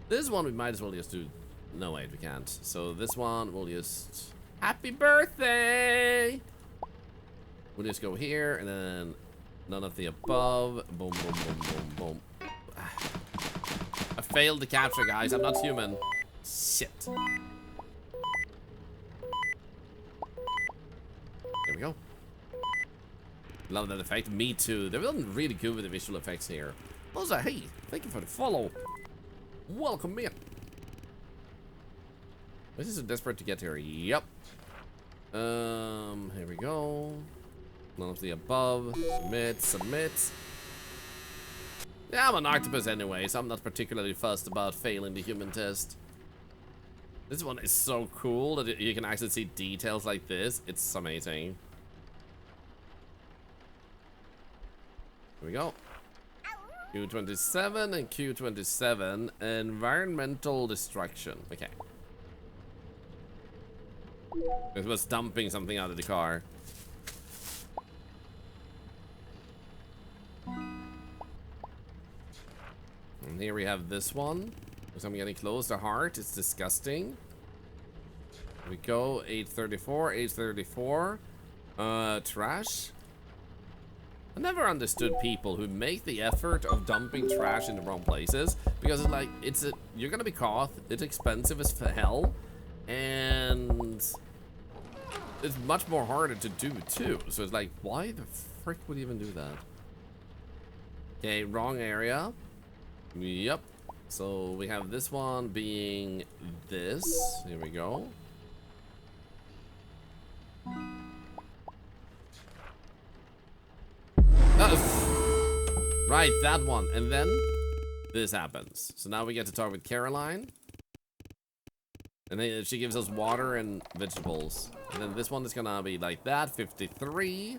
This one we might as well just do. No, wait, we can't. So this one we'll just happy birthday. We'll just go here and then none of the above. Boom, boom, boom, boom, boom. I failed the capture, guys. I'm not human. Shit. Here we go. Love that effect. Me too. They're really good with the visual effects here. Also, hey, thank you for the follow. Welcome in. This is so desperate to get here. Yep. Here we go. None of the above. Submit, submit. Yeah, I'm an octopus anyway, so I'm not particularly fussed about failing the human test. This one is so cool that you can actually see details like this. It's amazing. Here we go. Q27 and Q27. Environmental destruction. Okay. It was dumping something out of the car. And here we have this one. So I'm getting close. The heart. It's disgusting. Here we go. 834. 834. Trash. I never understood people who make the effort of dumping trash in the wrong places because it's like you're gonna be caught. It's expensive as hell, and it's much more harder to do too. So it's like, why the frick would you even do that? Okay, wrong area. Yep. So we have this one being this. Here we go. Right, that one. And then this happens. So now we get to talk with Caroline. And then she gives us water and vegetables. And then this one is gonna be like that. 53.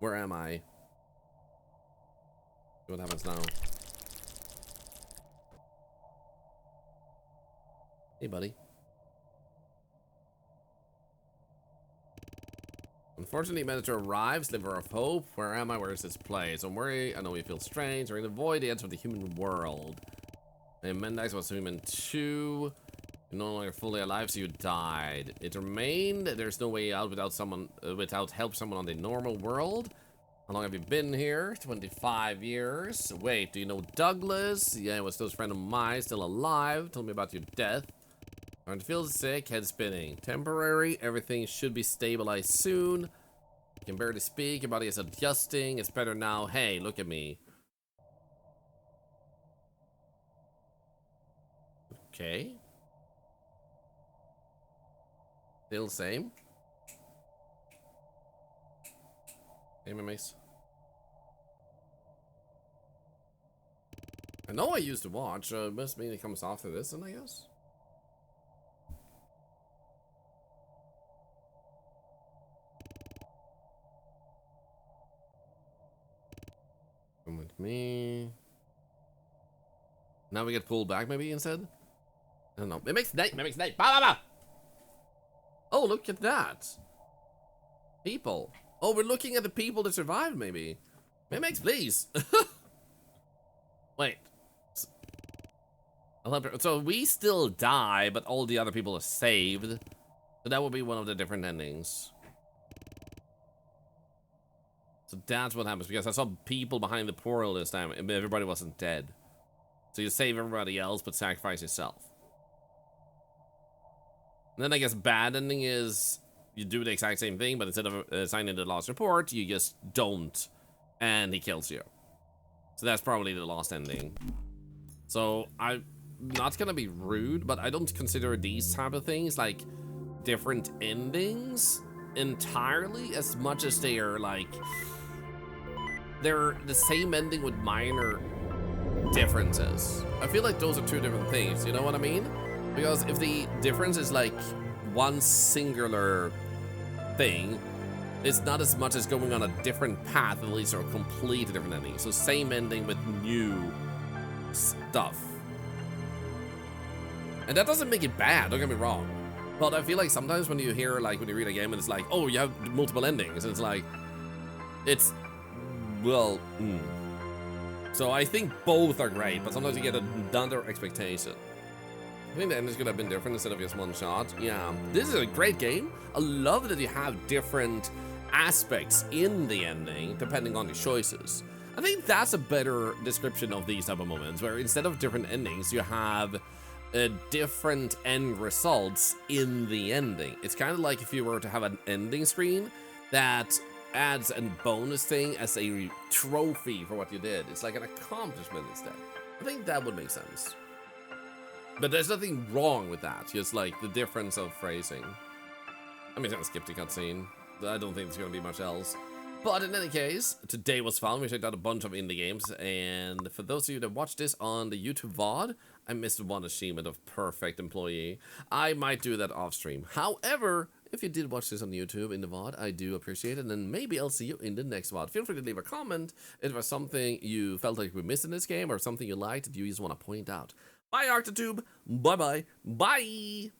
Where am I? What happens now? Hey, buddy. Unfortunately, managed to arrive. Sliver of hope. Where am I? Where is this place? Don't worry. I know you feel strange. You're in the void, the edge of the human world. And Mendax was human too. You're no longer fully alive, so you died. It remained. There's no way out without someone, without help someone on the normal world. How long have you been here? 25 years. Wait, do you know Douglas? Yeah, he was still a friend of mine, still alive. Tell me about your death. Starting to feel sick, head spinning. Temporary, everything should be stabilized soon. You can barely speak, your body is adjusting. It's better now. Hey, look at me. Okay. Still the same. Hey, mace. I know I used to watch. Must mean it comes after this, then I guess. Come with me. Now we get pulled back, maybe instead. I don't know. It makes night. It makes night. Bah, bah, bah. Oh, look at that. People. Oh, we're looking at the people that survived, maybe. Mimics, please. Wait. So we still die, but all the other people are saved. So that would be one of the different endings. So that's what happens, because I saw people behind the portal this time, and everybody wasn't dead. So you save everybody else, but sacrifice yourself. And then I guess bad ending is you do the exact same thing, but instead of signing the lost report, you just don't, and he kills you. So that's probably the lost ending. So I'm not gonna be rude, but I don't consider these type of things like different endings entirely, as much as they are like they're the same ending with minor differences. I feel like those are two different things, you know what I mean? Because if the difference is like one singular thing, it's not as much as going on a different path that leads to a completely different ending. So same ending with new stuff. And that doesn't make it bad, don't get me wrong. But I feel like sometimes when you hear, like, when you read a game and it's like, oh, you have multiple endings, it's like, it's, well, So I think both are great, but sometimes you get another expectation. I think the ending could have been different instead of just one shot. Yeah, this is a great game. I love that you have different aspects in the ending depending on your choices. I think that's a better description of these type of moments, where instead of different endings, you have different end results in the ending. It's kind of like if you were to have an ending screen that adds a bonus thing as a trophy for what you did. It's like an accomplishment instead. I think that would make sense. But there's nothing wrong with that, just like the difference of phrasing. I mean, I'm gonna skip the cutscene. I don't think there's gonna be much else. But in any case, today was fun. We checked out a bunch of indie games, and for those of you that watched this on the YouTube VOD, I missed one achievement of Perfect Employee. I might do that off stream. However, if you did watch this on YouTube in the VOD, I do appreciate it, and then maybe I'll see you in the next VOD. Feel free to leave a comment if there's something you felt like we missed in this game, or something you liked that you just want to point out. Bye, Arctotube. Bye-bye. Bye!